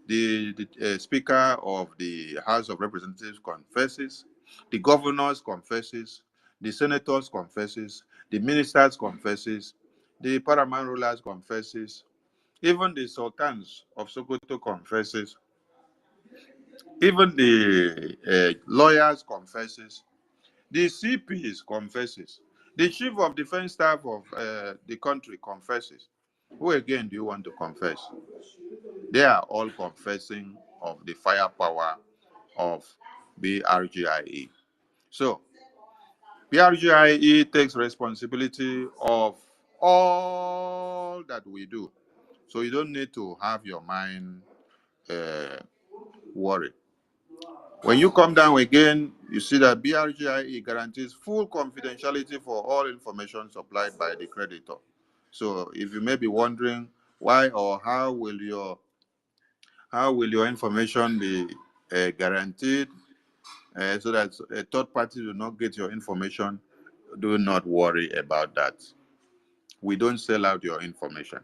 The Speaker of the House of Representatives confesses. The governors confesses. The senators confesses. The ministers confesses. The paramount rulers confesses. Even the sultans of Sokoto confesses. Even the lawyers confesses. The CPs confesses. The chief of defense staff of the country confesses. Who again do you want to confess? They are all confessing of the firepower of BRGIE. So, BRGIE takes responsibility of all that we do. So you don't need to have your mind worried. When you come down again, you see that BRGIE guarantees full confidentiality for all information supplied by the creditor. So if you may be wondering why or how will your information be guaranteed so that a third party will not get your information, do not worry about that. We don't sell out your information.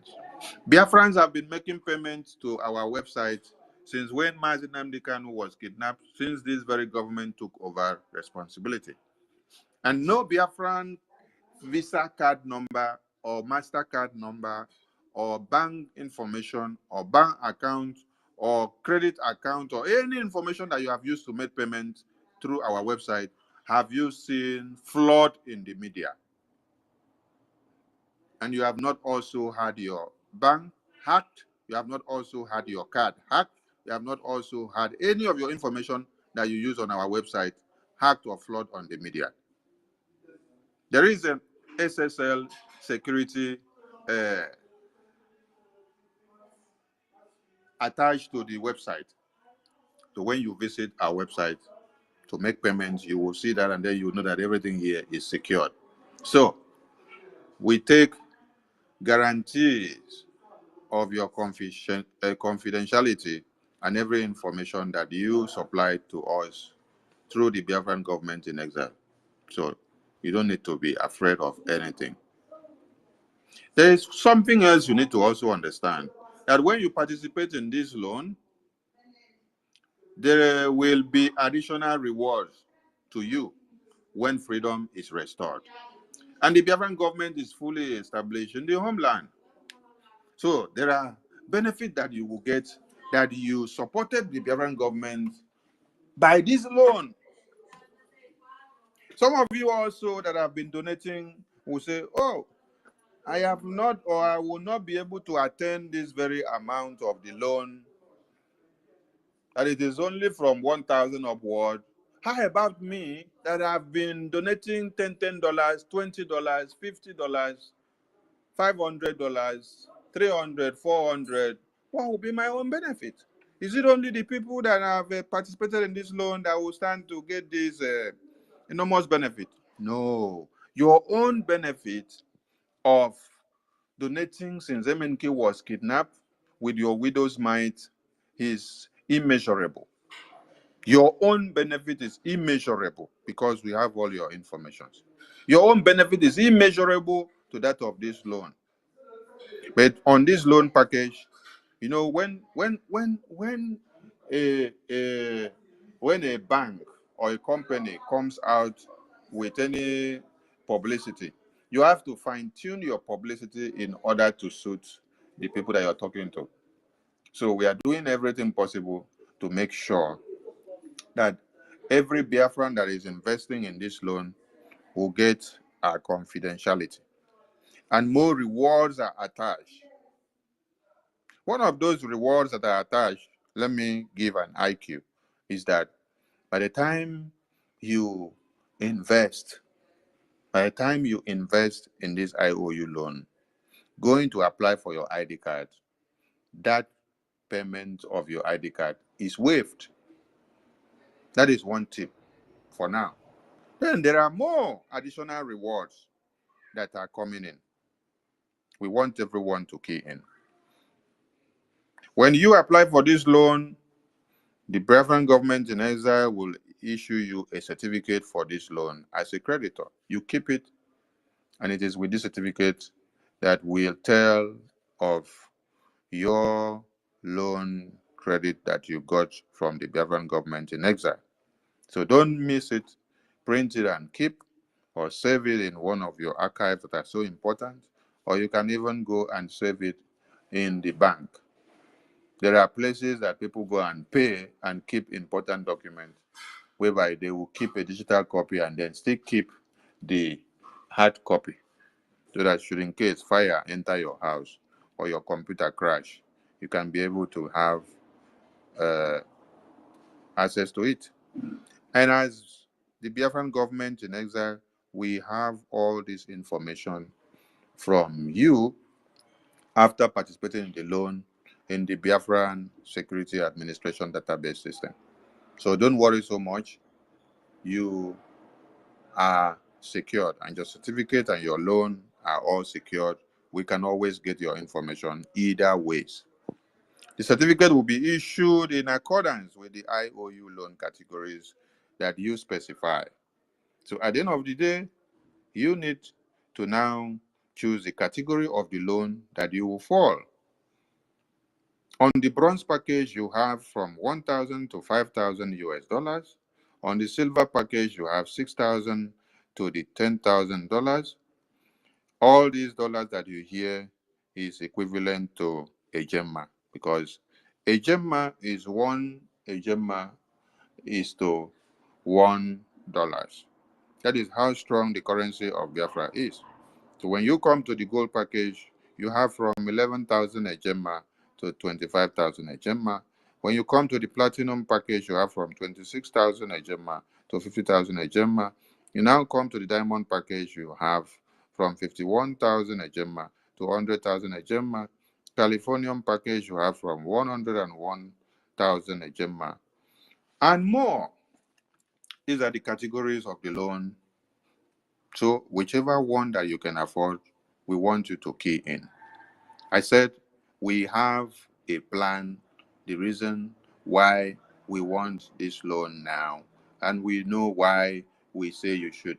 Biafrans have been making payments to our website since when Mazi Nnamdi Kanu was kidnapped, since this very government took over responsibility. And no Biafran Visa card number or MasterCard number or bank information or bank account or credit account or any information that you have used to make payments through our website have you seen flood in the media. And you have not also had your bank hacked, you have not also had your card hacked, you have not also had any of your information that you use on our website hacked or flood on the media. There is an SSL security attached to the website. So when you visit our website to make payments, you will see that, and then you know that everything here is secured. So we take guarantees of your confidentiality and every information that you supply to us through the Biafran government in exile. So you don't need to be afraid of anything. There is something else you need to also understand, that when you participate in this loan, there will be additional rewards to you when freedom is restored. And the Biafran government is fully established in the homeland. So there are benefits that you will get, that you supported the Biafran government by this loan. Some of you also that have been donating will say, oh, I have not, or I will not be able to attend this very amount of the loan, and it is only from 1,000 upward. How about me that have been donating $10, $20, $50, $500, $300, $400? What will be my own benefit? Is it only the people that have participated in this loan that will stand to get this enormous benefit? No. Your own benefit of donating since MNK was kidnapped with your widow's mite is immeasurable. Your own benefit is immeasurable because we have all your information. Your own benefit is immeasurable to that of this loan. But on this loan package, you know, when a bank or a company comes out with any publicity, you have to fine-tune your publicity in order to suit the people that you're talking to. So we are doing everything possible to make sure that every Biafran that is investing in this loan will get our confidentiality. And more rewards are attached. One of those rewards that are attached, let me give an IQ, is that by the time you invest, in this IOU loan, going to apply for your ID card, that payment of your ID card is waived. That is one tip for now. Then there are more additional rewards that are coming in. We want everyone to key in. When you apply for this loan, the Biafran government in exile will issue you a certificate for this loan as a creditor. You keep it, and it is with this certificate that we'll tell of your loan credit that you got from the Biafran government in exile. So don't miss it. Print it and keep, or save it in one of your archives that are so important, or you can even go and save it in the bank. There are places that people go and pay and keep important documents, whereby they will keep a digital copy and then still keep the hard copy, so that should in case fire enter your house or your computer crash, you can be able to have access to it. And as the Biafran government in exile, we have all this information from you after participating in the loan in the Biafran Security Administration database system. So don't worry so much. You are secured, and your certificate and your loan are all secured. We can always get your information either ways. The certificate will be issued in accordance with the IOU loan categories that you specify. So at the end of the day, you need to now choose the category of the loan that you will fall. On the bronze package, you have from 1,000 to 5,000 US dollars. On the silver package, you have 6,000 to the $10,000. All these dollars that you hear is equivalent to a gemma, because a gemma is to $1. That is how strong the currency of Biafra is. So when you come to the gold package, you have from 11,000 a gemma to 25,000 a gemma. When you come to the platinum package, you have from 26,000 a gemma to 50,000 a gemma. You now come to the diamond package, you have from 51,000 a gemma to 100,000 a gemma. Californium package, you have from 101,000 a gemma and more. These are the categories of the loan. So whichever one that you can afford, we want you to key in. I said we have a plan, the reason why we want this loan now, and we know why we say you should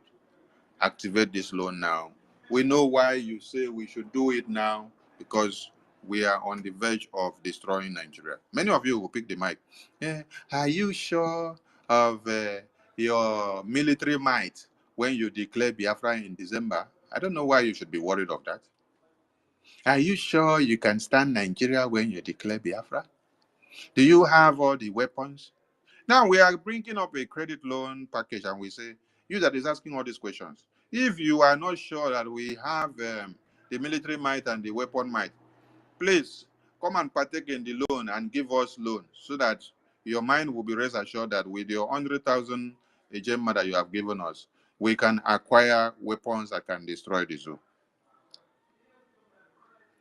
activate this loan now. We know why you say we should do it now, because we are on the verge of destroying Nigeria. Many of you will pick the mic. Are you sure of your military might when you declare Biafra in December? I don't know why you should be worried of that. Are you sure you can stand Nigeria when you declare Biafra? Do you have all the weapons? Now we are bringing up a credit loan package, and we say, you that is asking all these questions, if you are not sure that we have the military might and the weapon might, please come and partake in the loan and give us loan, so that your mind will be rest assured that with your 100,000 gemma that you have given us, we can acquire weapons that can destroy the zoo.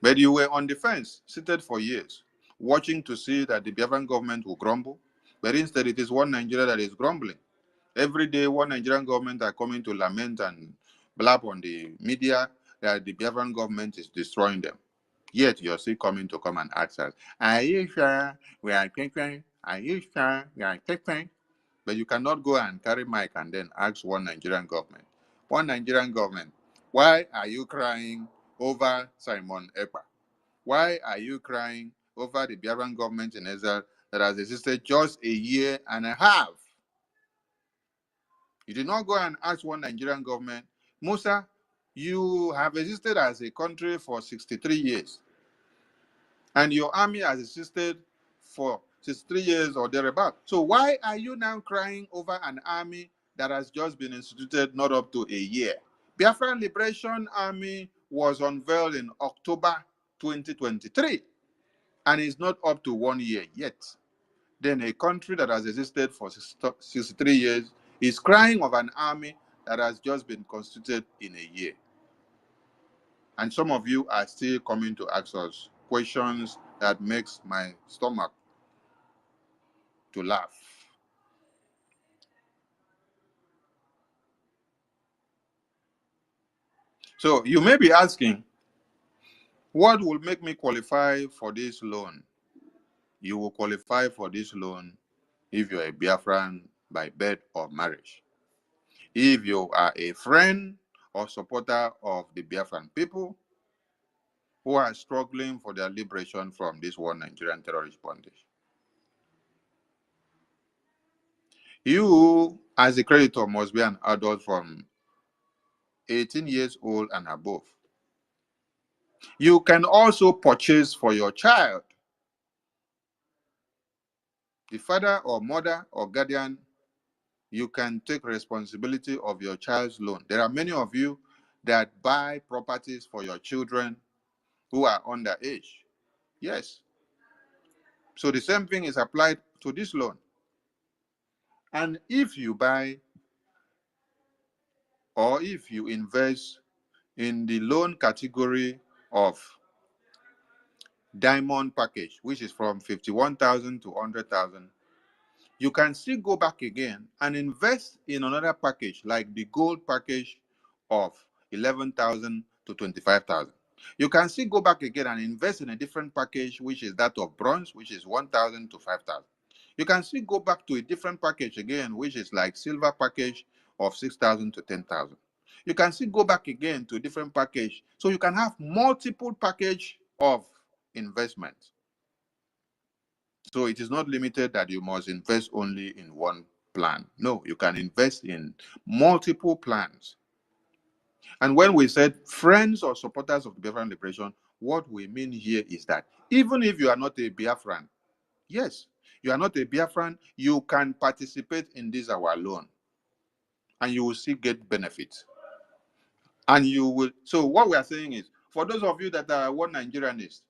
But you were on the fence, seated for years, watching to see that the Biafran government will crumble. But instead, it is one Nigeria that is grumbling. Every day, one Nigerian government are coming to lament and blab on the media that the Biafran government is destroying them. Yet, you're still coming to come and ask us, are you sure we are taking? Are you sure we are taking? But you cannot go and carry mic and then ask one Nigerian government. One Nigerian government, why are you crying over Simon Ekpa? Why are you crying over the Biafran government in Israel that has existed just a year and a half? You did not go and ask one Nigerian government, Musa, you have existed as a country for 63 years, and your army has existed for 63 years or thereabout. So why are you now crying over an army that has just been instituted not up to a year? Biafran Liberation Army was unveiled in October 2023 and is not up to 1 year yet. Then a country that has existed for 63 years is crying of an army that has just been constituted in a year. And some of you are still coming to ask us questions that makes my stomach to laugh. So you may be asking, what will make me qualify for this loan? You will qualify for this loan if you're a Biafran by birth or marriage. If you are a friend or supporter of the Biafran people who are struggling for their liberation from this one Nigerian terrorist bondage. You, as a creditor, must be an adult from 18 years old and above. You can also purchase for your child. The father or mother or guardian, you can take responsibility of your child's loan. There are many of you that buy properties for your children who are underage. Yes. So the same thing is applied to this loan. And if you buy or if you invest in the loan category of diamond package, which is from 51,000 to 100,000, you can still go back again and invest in another package like the gold package of 11,000 to 25,000. You can still go back again and invest in a different package, which is that of bronze, which is 1,000 to 5,000. You can still go back to a different package again, which is like silver package of 6,000 to 10,000. You can still go back again to a different package. So you can have multiple package of investment. So it is not limited that you must invest only in one plan. No, you can invest in multiple plans. And when we said friends or supporters of the Biafran liberation, what we mean here is that even if you are not a Biafran, yes, you are not a Biafran, you can participate in this our loan, and you will still get benefits. And you will. So what we are saying is, for those of you that are one Nigerianists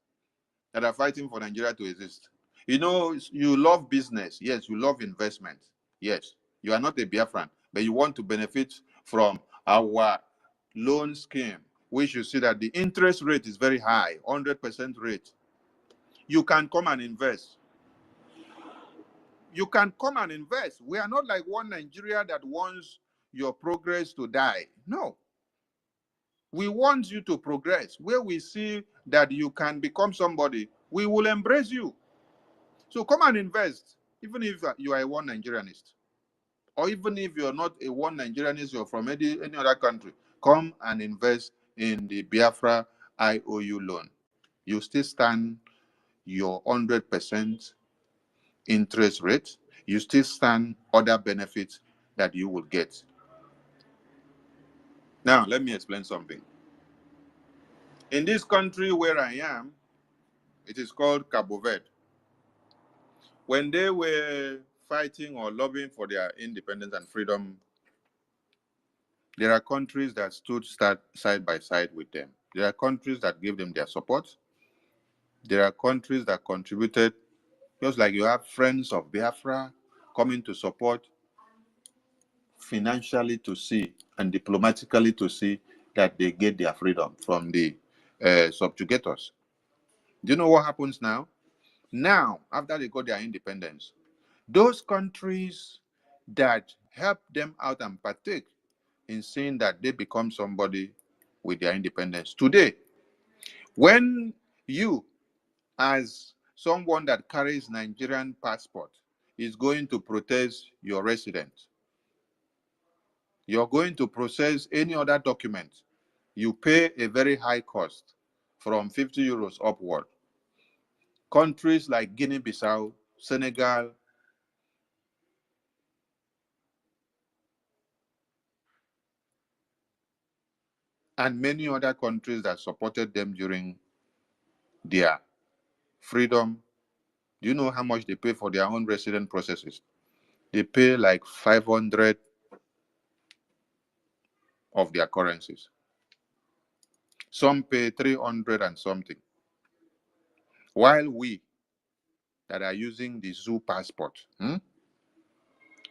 that are fighting for Nigeria to exist, you know, you love business, yes, you love investment, yes, you are not a Biafran, but you want to benefit from our loan scheme, which you see that the interest rate is very high, 100% rate. You can come and invest. You can come and invest. We are not like one Nigeria that wants your progress to die. No. We want you to progress. Where we see that you can become somebody, we will embrace you. So come and invest, even if you are a one Nigerianist, or even if you're not a one Nigerianist, you're from any other country. Come and invest in the Biafra IOU loan. You still stand your 100% interest rate. You still stand other benefits that you will get. Now, let me explain something. In this country where I am, it is called Cabo Verde. When they were fighting or lobbying for their independence and freedom, there are countries that stood side by side with them. There are countries that gave them their support. There are countries that contributed, just like you have friends of Biafra coming to support financially to see and diplomatically to see that they get their freedom from the subjugators. Do you know what happens now? Now, after they got their independence, those countries that help them out and partake in seeing that they become somebody with their independence. Today, when you, as someone that carries Nigerian passport, is going to protest your residence, you're going to process any other document, you pay a very high cost from 50 euros upward. Countries like Guinea-Bissau, Senegal, and many other countries that supported them during their freedom. Do you know how much they pay for their own resident processes? They pay like 500 of their currencies. Some pay 300 and something. While we that are using the zoo passport,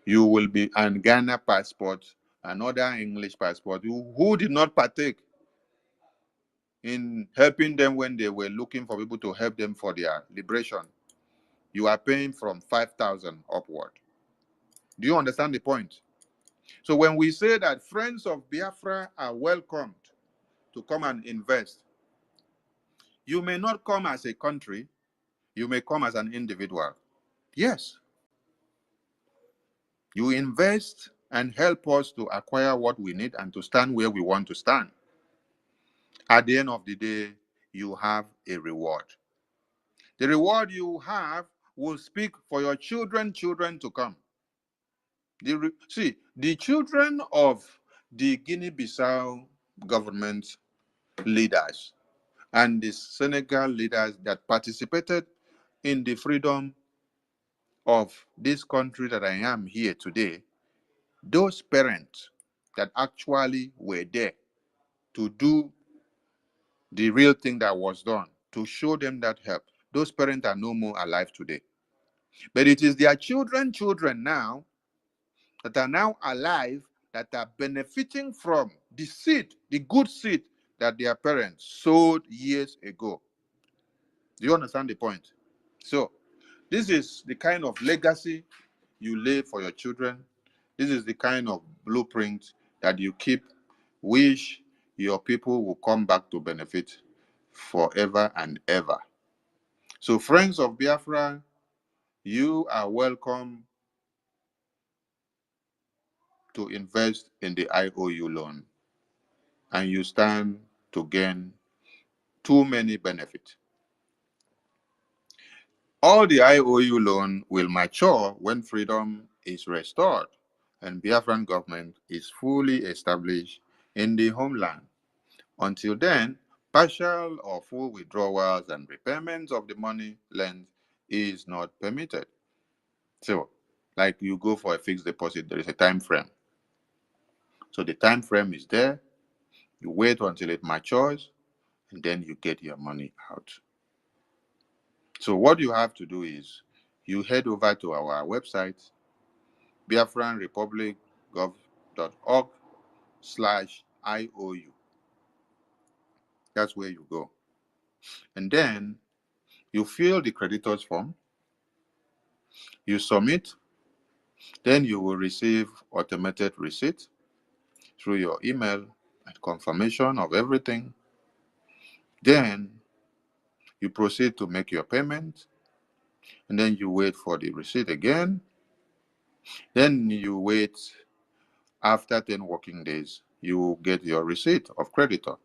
you will be an Ghana passport, another English passport, who did not partake in helping them when they were looking for people to help them for their liberation. You are paying from 5,000 upward. Do you understand the point? So when we say that friends of Biafra are welcomed to come and invest, you may not come as a country, you may come as an individual. Yes. You invest and help us to acquire what we need and to stand where we want to stand. At the end of the day, you have a reward. The reward you have will speak for your children to come. See, the children of the Guinea-Bissau government leaders and the Senegal leaders that participated in the freedom of this country that I am here today, those parents that actually were there to do the real thing that was done, to show them that help, those parents are no more alive today. But it is their children now that are now alive that are benefiting from the seed, the good seed that their parents sowed years ago. Do you understand the point? So, this is the kind of legacy you lay for your children. This is the kind of blueprint that you keep, wish your people will come back to benefit forever and ever. So, friends of Biafra, you are welcome to invest in the IOU loan, and you stand to gain too many benefits. All the IOU loan will mature when freedom is restored and Biafran government is fully established in the homeland. Until then, partial or full withdrawals and repayments of the money lent is not permitted. So, like you go for a fixed deposit, there is a time frame. So the time frame is there. You wait until it matures, and then you get your money out. So what you have to do is you head over to our website, biafranrepublicgov.org/IOU. That's where you go. And then you fill the creditors form, you submit, then you will receive automated receipt through your email and confirmation of everything. Then you proceed to make your payment, and then you wait for the receipt again. Then you wait after 10 working days, you will get your receipt of creditor.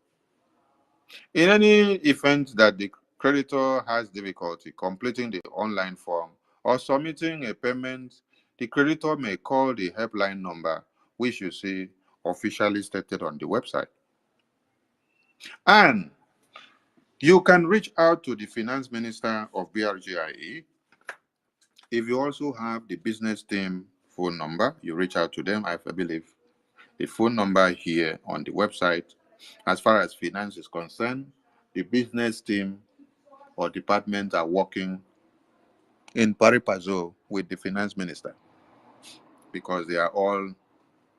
In any event that the creditor has difficulty completing the online form or submitting a payment, the creditor may call the helpline number which you see officially stated on the website. And you can reach out to the Finance Minister of BRGIE. If you also have the business team phone number, you reach out to them. I believe the phone number here on the website. As far as finance is concerned, the business team or department are working in pari passu with the finance minister because they are all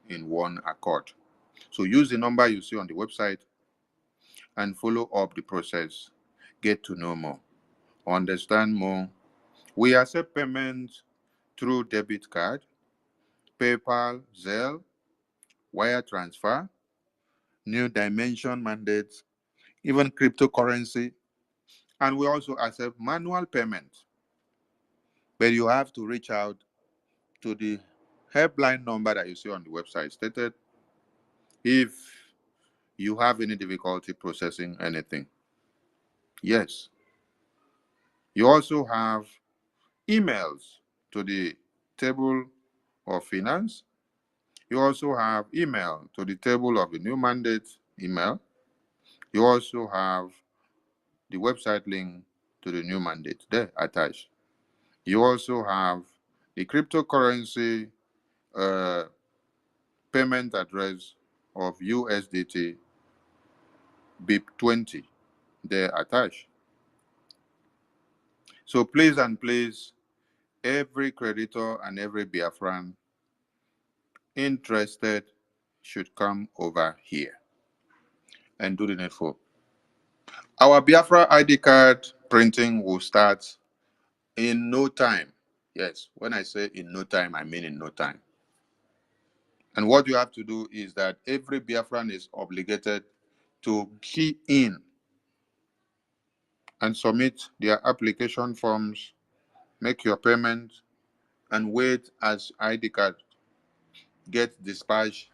in one accord. So use the number you see on the website and follow up the process. Get to know more, understand more. We accept payments through debit card, PayPal, Zelle, wire transfer, new dimension mandates, even cryptocurrency, and we also accept manual payment. But you have to reach out to the helpline number that you see on the website stated if you have any difficulty processing anything. Yes. You also have emails to the table of finance. You also have email to the table of the new mandate email. You also have the website link to the new mandate there attached. You also have the cryptocurrency payment address of USDT BIP20 there attached. So please and please, every creditor and every Biafran interested should come over here and do the needful. Our Biafra ID card printing will start in no time. Yes, when I say in no time, I mean in no time. And what you have to do is that every Biafran is obligated to key in and submit their application forms, make your payment, and wait as ID card gets dispatched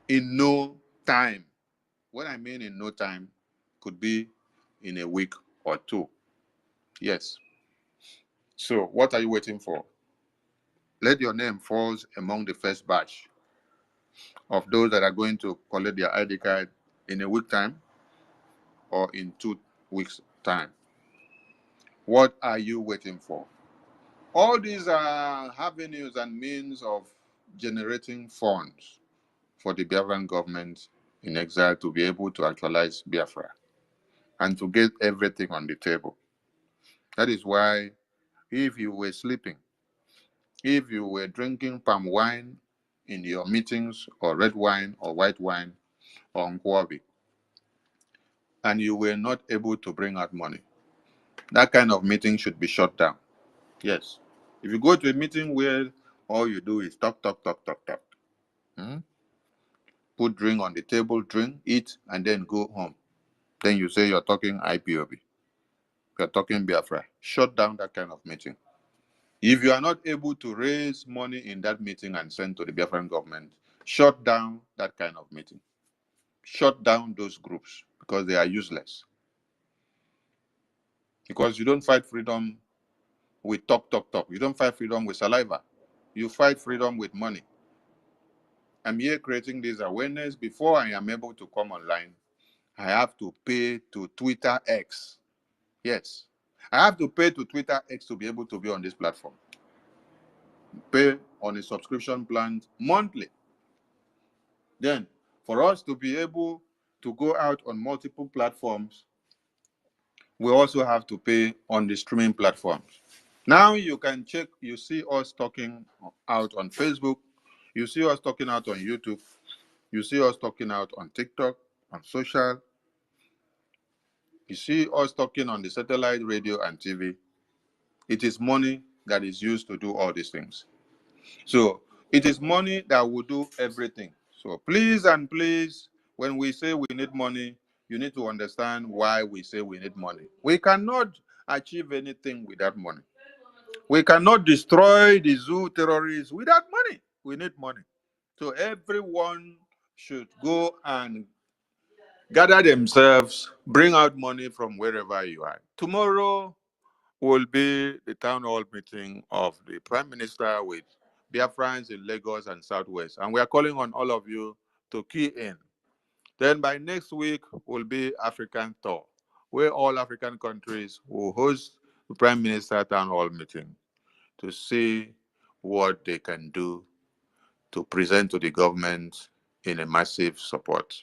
in no time. What I mean in no time could be in a week or two. Yes. So what are you waiting for? Let your name fall among the first batch of those that are going to collect their ID card in a week time or in 2 weeks time. What are you waiting for? All these are avenues and means of generating funds for the Biafran government in exile to be able to actualize Biafra and to get everything on the table. That is why if you were sleeping, if you were drinking palm wine in your meetings or red wine or white wine or nkwobi, and you were not able to bring out money, that kind of meeting should be shut down. Yes. If you go to a meeting where all you do is talk, put drink on the table, drink, eat, and then go home. Then you say you're talking IPOB. You're talking Biafra. Shut down that kind of meeting. If you are not able to raise money in that meeting and send to the Biafran government, shut down that kind of meeting. Shut down those groups because they are useless. Because you don't fight freedom with talk. You don't fight freedom with saliva. You fight freedom with money. I'm here creating this awareness. Before I am able to come online, I have to pay to Twitter X. Yes. I have to pay to Twitter X to be able to be on this platform. Pay on a subscription plan monthly. Then, for us to be able to go out on multiple platforms, we also have to pay on the streaming platforms. Now you can check, you see us talking out on Facebook, you see us talking out on YouTube, you see us talking out on TikTok, on social, you see us talking on the satellite radio and TV. It is money that is used to do all these things. So it is money that will do everything. So please and please, when we say we need money, you need to understand why we say we need money. We cannot achieve anything without money. We cannot destroy the zoo terrorists without money. We need money. So everyone should go and gather themselves, bring out money from wherever you are. Tomorrow will be the town hall meeting of the Prime Minister with Biafrans in Lagos and Southwest. And we are calling on all of you to key in. Then by next week will be African tour, where all African countries will host the Prime Minister town hall meeting to see what they can do to present to the government in a massive support.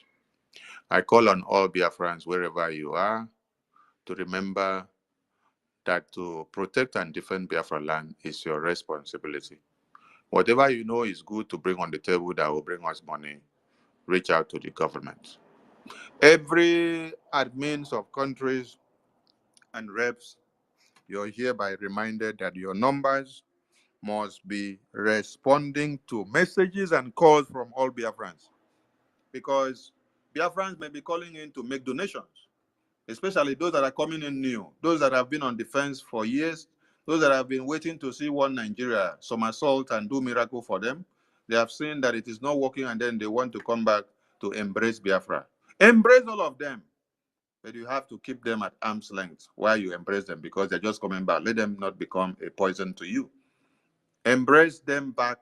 I call on all Biafrans, wherever you are, to remember that to protect and defend Biafra land is your responsibility. Whatever you know is good to bring on the table that will bring us money, reach out to the government. Every admins of countries and reps, you're hereby reminded that your numbers must be responding to messages and calls from all Biafrans, because Biafrans may be calling in to make donations, especially those that are coming in new, those that have been on the fence for years, those that have been waiting to see one Nigeria somersault and do miracle for them. They have seen that it is not working, and then they want to come back to embrace Biafra. Embrace all of them, but you have to keep them at arm's length while you embrace them, because they're just coming back. Let them not become a poison to you. Embrace them back,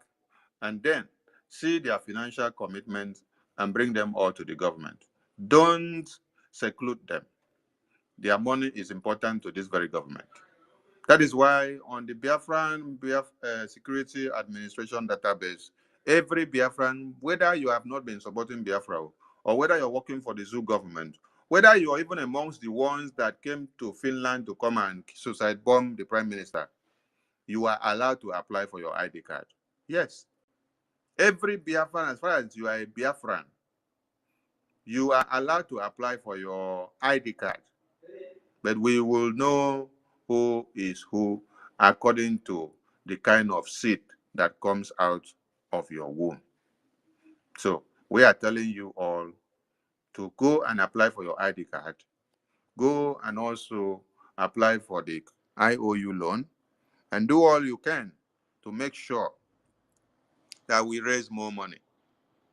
and then see their financial commitments and bring them all to the government. Don't seclude them. Their money is important to this very government. That is why on the Biafran Security Administration database, every Biafran, whether you have not been supporting Biafra or whether you're working for the zoo government, whether you're even amongst the ones that came to Finland to come and suicide bomb the prime minister, you are allowed to apply for your ID card. Yes. Every Biafran, as far as you are a Biafran, you are allowed to apply for your ID card. But we will know who is who according to the kind of seed that comes out of your womb. So we are telling you all to go and apply for your ID card. Go and also apply for the IOU loan, and do all you can to make sure that we raise more money,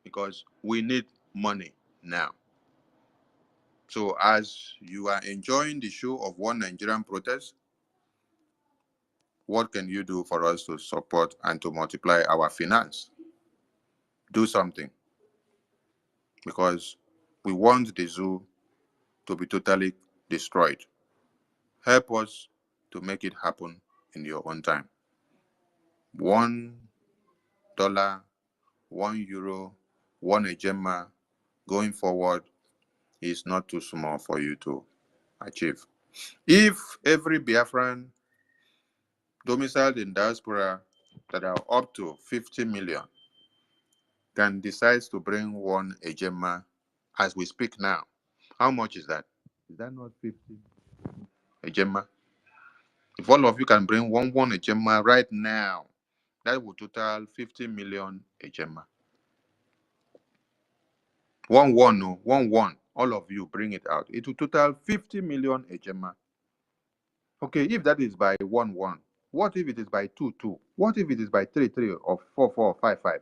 because we need money now. So as you are enjoying the show of One Nigerian Protest, what can you do for us to support and to multiply our finance? Do something, because we want the zoo to be totally destroyed. Help us to make it happen in your own time. $1, €1, one ejema going forward is not too small for you to achieve. If every Biafran domiciled in diaspora that are up to 50 million can decide to bring one ejema as we speak now, how much is that? Is that not 50 ejema? If all of you can bring one ejema right now, that would total 50 million ejema. One, all of you bring it out. It will total 50 million ejema. Okay, if that is by 1, what if it is by 2, 2? What if it is by 3, 3, or 4, 4, 5, 5?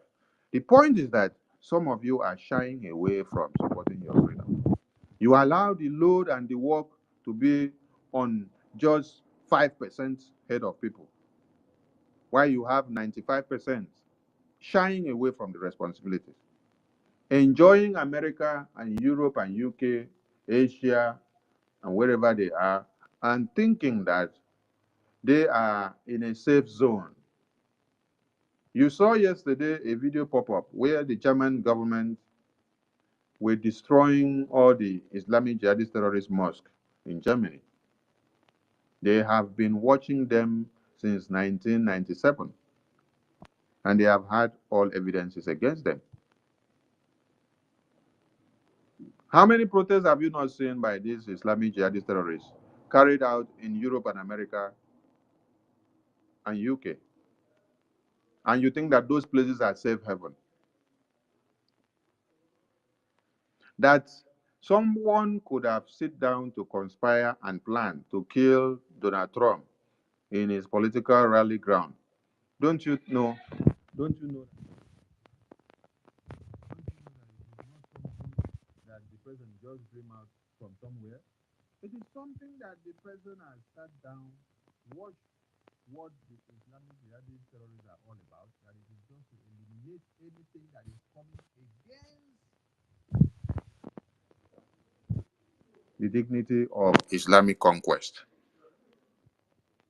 The point is that some of you are shying away from supporting your freedom. You allow the load and the work to be on just 5% head of people, while you have 95% shying away from the responsibilities. enjoying America and Europe and UK, Asia, and wherever they are, and thinking that they are in a safe zone. You saw yesterday a video pop up where the German government were destroying all the Islamic jihadist terrorist mosques in Germany. They have been watching them since 1997, and they have had all evidences against them. How many protests have you not seen by these Islamic jihadist terrorists carried out in Europe and America and UK? And you think that those places are safe haven? That someone could have sit down to conspire and plan to kill Donald Trump in his political rally ground. Don't you know? Don't you know that the president just dream out from somewhere? It is something that the president has sat down, watched what the Islamic jihadist terrorists are all about, that it is just to eliminate anything that is coming against the dignity of Islamic conquest.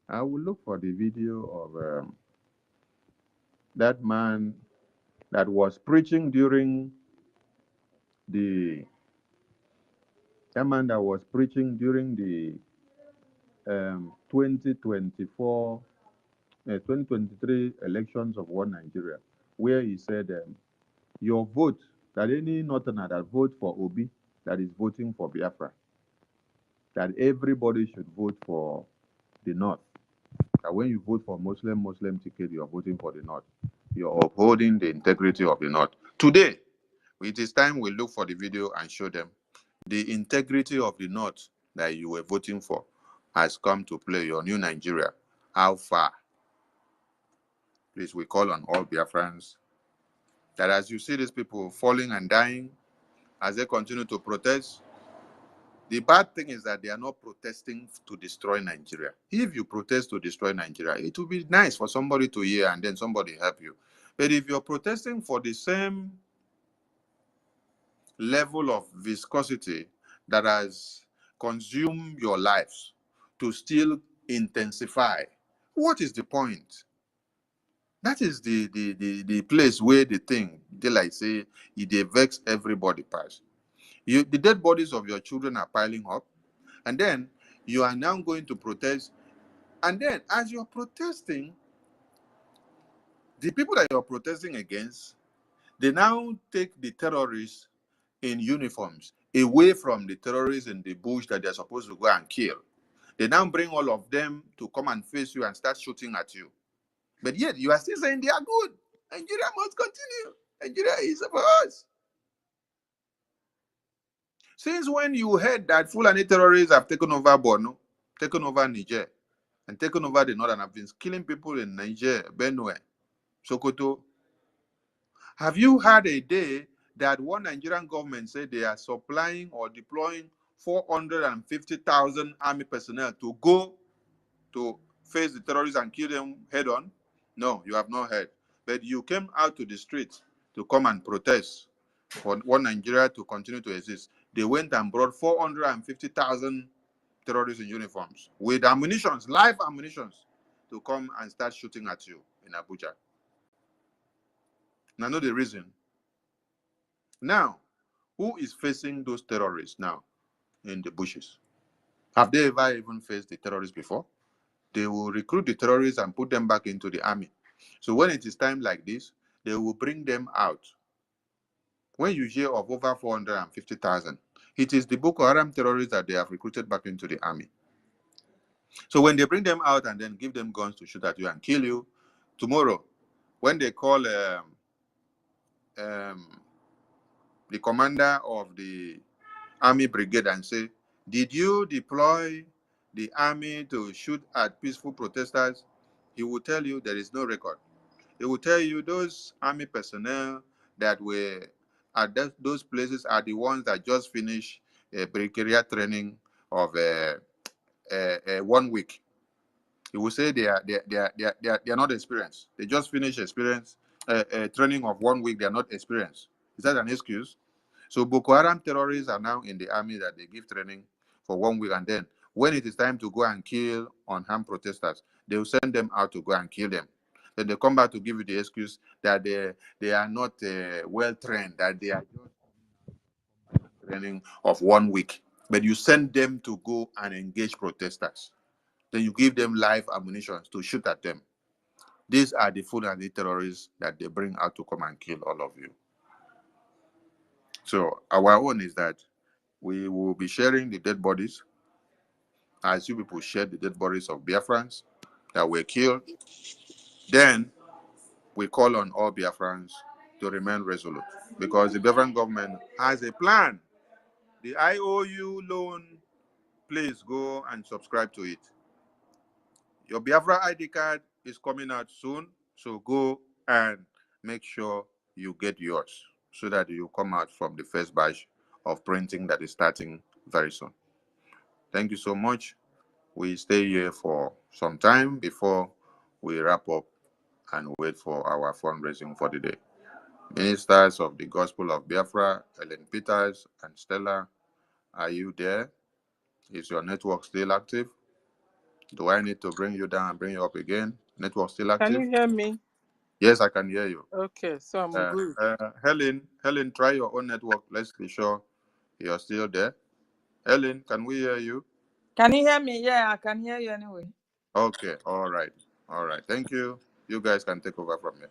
I will look for the video of that man that was preaching during the 2024 2023 elections of One Nigeria, where he said, your vote, that any northerner that vote for Obi, that is voting for Biafra, that everybody should vote for the North. That when you vote for Muslim ticket, you are voting for the North. You are upholding the integrity of the North. Today, it is time we look for the video and show them the integrity of the North that you were voting for has come to play your new Nigeria. How far? Please, we call on all Biafrans that as you see these people falling and dying, as they continue to protest, the bad thing is that they are not protesting to destroy Nigeria. If you protest to destroy Nigeria, it would be nice for somebody to hear and then somebody help you. But if you're protesting for the same level of viscosity that has consumed your lives to still intensify, what is the point? That is the place where the thing, they like say, it vex everybody pass. The dead bodies of your children are piling up, and then you are now going to protest. And then as you're protesting, the people that you're protesting against, they now take the terrorists in uniforms away from the terrorists in the bush that they're supposed to go and kill. They now bring all of them to come and face you and start shooting at you. But yet you are still saying they are good. Nigeria must continue. Nigeria is for us. Since when you heard that Fulani terrorists have taken over Borno, taken over Niger, and taken over the northern, have been killing people in Niger, Benue, Sokoto? Have you had a day that one Nigerian government said they are supplying or deploying 450,000 army personnel to go to face the terrorists and kill them head on? No, you have not heard. But you came out to the streets to come and protest for one Nigeria to continue to exist. They went and brought 450,000 terrorists in uniforms with ammunitions, live ammunitions, to come and start shooting at you in Abuja. Now, know the reason. Now, who is facing those terrorists now in the bushes? Have they ever even faced the terrorists before? They will recruit the terrorists and put them back into the army. So when it is time like this, they will bring them out. When you hear of over 450,000, it is the Boko Haram terrorists that they have recruited back into the army. So when they bring them out and then give them guns to shoot at you and kill you, tomorrow, when they call the commander of the army brigade and say, did you deploy the army to shoot at peaceful protesters? He will tell you there is no record. He will tell you those army personnel that were at those places are the ones that just finished a brigadier training of 1 week. He will say they are not experienced. They just finished training of 1 week. They are not experienced. Is that an excuse? So Boko Haram terrorists are now in the army that they give training for 1 week, and then when it is time to go and kill unarmed protesters, they will send them out to go and kill them. Then they come back to give you the excuse that they are not well trained, that they are just training of 1 week. But you send them to go and engage protesters. Then you give them live ammunition to shoot at them. These are the Fulani terrorists that they bring out to come and kill all of you. So our own is that we will be sharing the dead bodies as you people share the dead bodies of Biafrans that were killed. Then we call on all Biafrans to remain resolute because the Biafran government has a plan. The IOU loan, please go and subscribe to it. Your Biafra ID card is coming out soon, so go and make sure you get yours so that you come out from the first batch of printing that is starting very soon. Thank you so much. We stay here for some time before we wrap up and wait for our fundraising for the day. Ministers of the Gospel of Biafra, Ellen Peters and Stella, are you there? Is your network still active? Do I need to bring you down and bring you up again? Network still Can active? you hear me? Yes, I can hear you. Okay, so I'm good. Helen, try your own network. Let's be sure you're still there. Helen, can we hear you? Can you hear me? Yeah, I can hear you anyway. Okay, all right. All right, thank you. You guys can take over from here.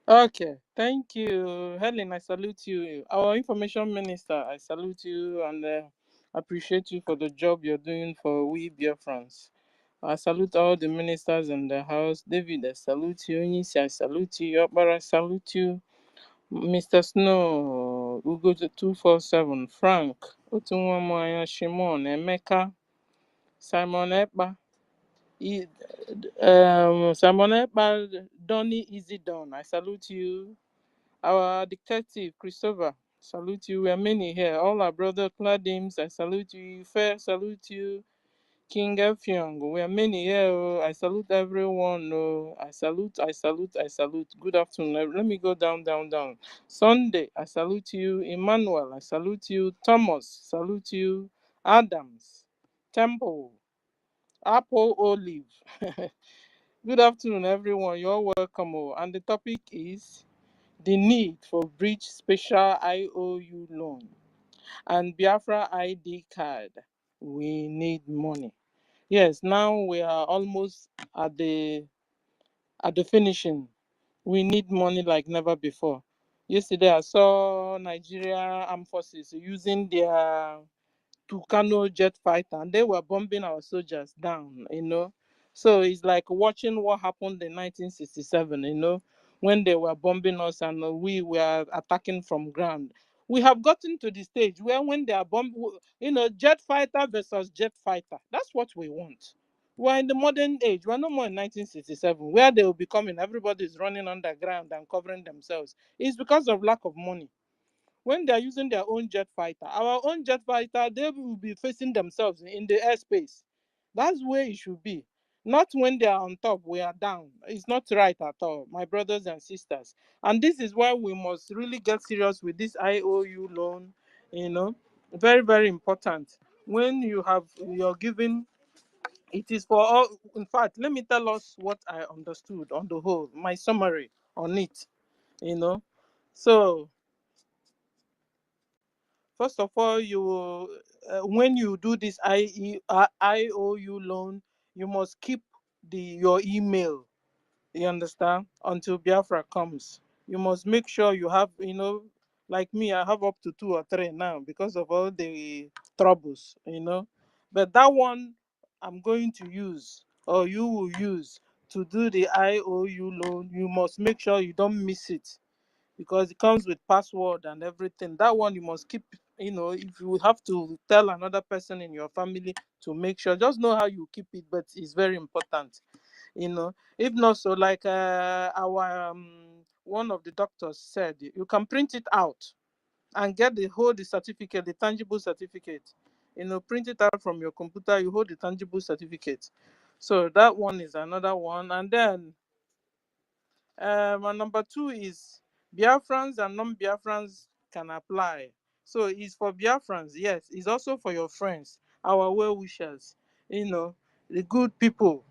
Okay, thank you, Helen. I salute you. Our information minister, I salute you and appreciate you for the job you're doing for we Biafrans. I salute all the ministers in the house. David, I salute you. Onisi, I salute you. Yokbara, I salute you. Mr. Snow, Ugoja 247, Frank, Otunwamaya, Shimon, Emeka, Simon Ekpa, Simon Ekpa, Donny Easy Don, I salute you. Our detective, Christopher, salute you. We are many here. All our brother Cladims, I salute you. Fair, salute you. King Effiong, we are many here. Oh. I salute everyone. Oh. I salute, I salute, I salute. Good afternoon. Let me go down, down, down. Sunday, I salute you. Emmanuel, I salute you. Thomas, salute you. Adams, Temple, Apple Olive. Good afternoon, everyone. You're welcome. Oh. And the topic is the need for Bridge Special IOU loan and Biafra ID card. We need money. Yes, now we are almost at the finishing. We need money like never before. Yesterday I saw Nigeria Armed Forces using their Tucano jet fighter and they were bombing our soldiers down. So it's like watching what happened in 1967, when they were bombing us and we were attacking from ground. We have gotten to the stage where when they are jet fighter versus jet fighter. That's what we want. We're in the modern age. We're no more in 1967 where they will be coming. Everybody is running underground and covering themselves. It's because of lack of money. When they're using their own jet fighter, our own jet fighter, they will be facing themselves in the airspace. That's where it should be. Not when they are on top, we are down. It's not right at all, my brothers and sisters. And this is why we must really get serious with this IOU loan. Very, very important. When you're giving, it is for all. In fact, let me tell us what I understood on the whole, my summary on it. So, first of all, when you do this IOU loan, you must keep your email. You understand? Until Biafra comes, you must make sure you have, like me, I have up to 2 or 3 now because of all the troubles. But that one I'm going to use, or you will use to do the IOU loan. You must make sure you don't miss it because it comes with password and everything. That one you must keep. If you have to tell another person in your family to make sure, just know how you keep it, but it's very important. If not, so like our one of the doctors said, you can print it out and get the certificate, the tangible certificate. Print it out from your computer, you hold the tangible certificate. So that one is another one. And then and number two is Biafrans and non-Biafrans can apply. So it's for Biafrans, yes. It's also for your friends, our well-wishers, the good people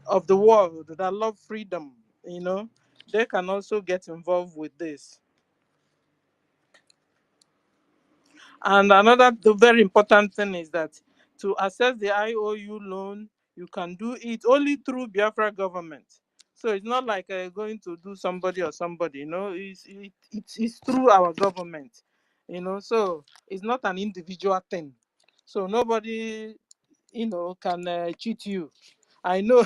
of the world that love freedom, they can also get involved with this. And the very important thing is that to access the IOU loan, you can do it only through Biafra government. So it's not like going to do somebody or somebody, it's through our government, so it's not an individual thing. So nobody, can cheat you. I know,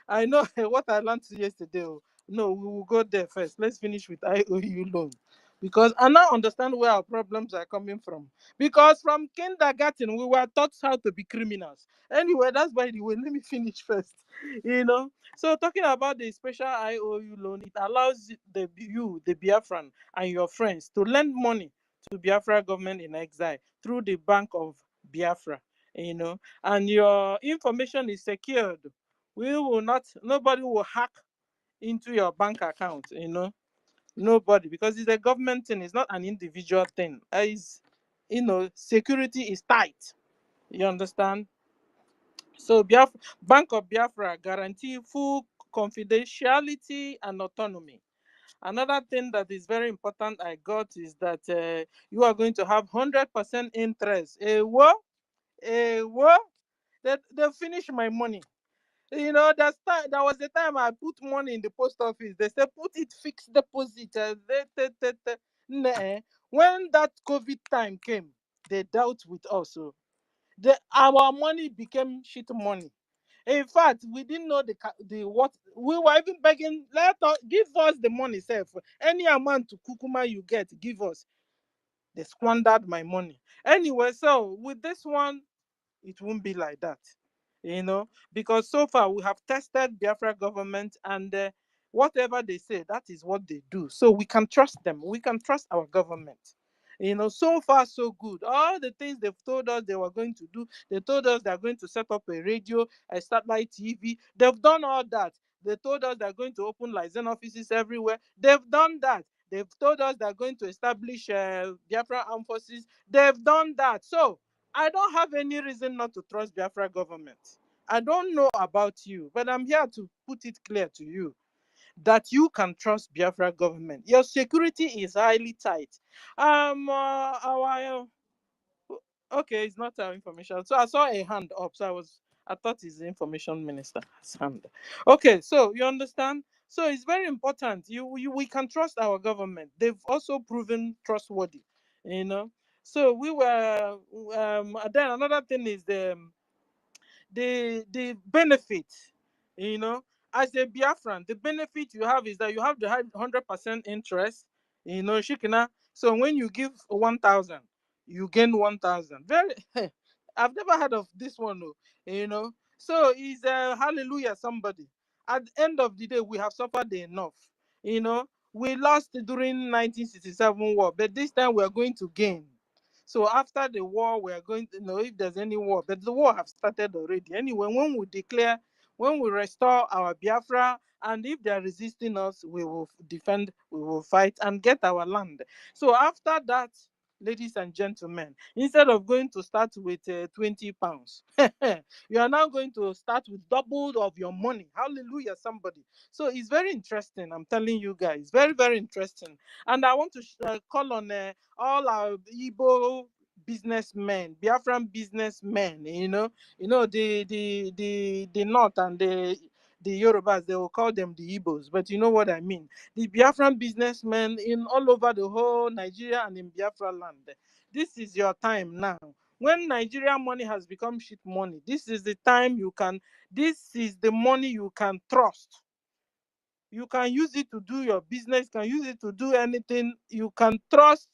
I know what I learned yesterday. No, we will go there first. Let's finish with IOU loan. Because I now understand where our problems are coming from. Because from kindergarten, we were taught how to be criminals. Anyway, that's by the way. Let me finish first. So talking about the special IOU loan, it allows the Biafran, and your friends to lend money to Biafra government in exile through the Bank of Biafra. And your information is secured. Nobody will hack into your bank account. Nobody, because it's a government thing. It's not an individual thing. Security is tight. You understand? So Bank of Biafra guarantee full confidentiality and autonomy. Another thing that is very important I got is that you are going to have 100% interest. What? What? They finish my money. There was the time I put money in the post office. They said put it fixed deposit. Nah. When that COVID time came, they dealt with us. So our money became shit money. In fact, we didn't know the what we were even begging. Give us the money, self. Any amount to kukuma you get, give us. They squandered my money. Anyway, so with this one, it won't be like that, because so far we have tested Biafra government, and whatever they say, that is what they do. So we can trust them. We can trust our government. So far so good. All the things they've told us they were going to do, they told us they're going to set up a radio, a satellite TV. They've done all that. They told us they're going to open Lizen offices everywhere. They've done that. They've told us they're going to establish Biafra armed forces. They've done that. So I don't have any reason not to trust Biafra government. I don't know about you, but I'm here to put it clear to you that you can trust Biafra government. Your security is highly tight. Okay, it's not our information. So I saw a hand up, so I thought it's the information minister's hand. Okay, so you understand? So it's very important. We can trust our government. They've also proven trustworthy. So we were. Then another thing is the benefit, you know as a Biafran, the benefit you have is that you have the 100% interest, shikina. So when you give 1,000, you gain 1,000. Very I've never heard of this one, oh, so it's hallelujah somebody. At the end of the day, we have suffered enough. We lost during 1967 war, but this time we are going to gain. So after the war, we are going to know if there's any war, but the war have started already. Anyway, when we restore our Biafra, and if they are resisting us, we will defend, we will fight and get our land. So after that, ladies and gentlemen, instead of going to start with 20 pounds, you are now going to start with double of your money. Hallelujah, somebody. So it's very interesting. I'm telling you guys, very, very interesting. And I want to call on all our Igbo businessmen, Biafran businessmen, the North and the Yorubas, they will call them the Igbos, but you know what I mean. The Biafran businessmen in all over the whole Nigeria and in Biafra land. This is your time now. When Nigeria money has become shit money, this is the time this is the money you can trust. You can use it to do your business, you can use it to do anything. You can trust.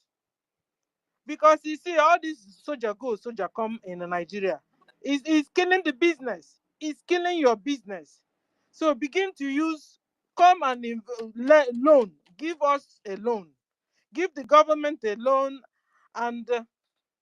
Because you see, all this soldier go, soldier come in Nigeria. It's killing the business. It's killing your business. So begin to come and loan. Give us a loan. Give the government a loan, and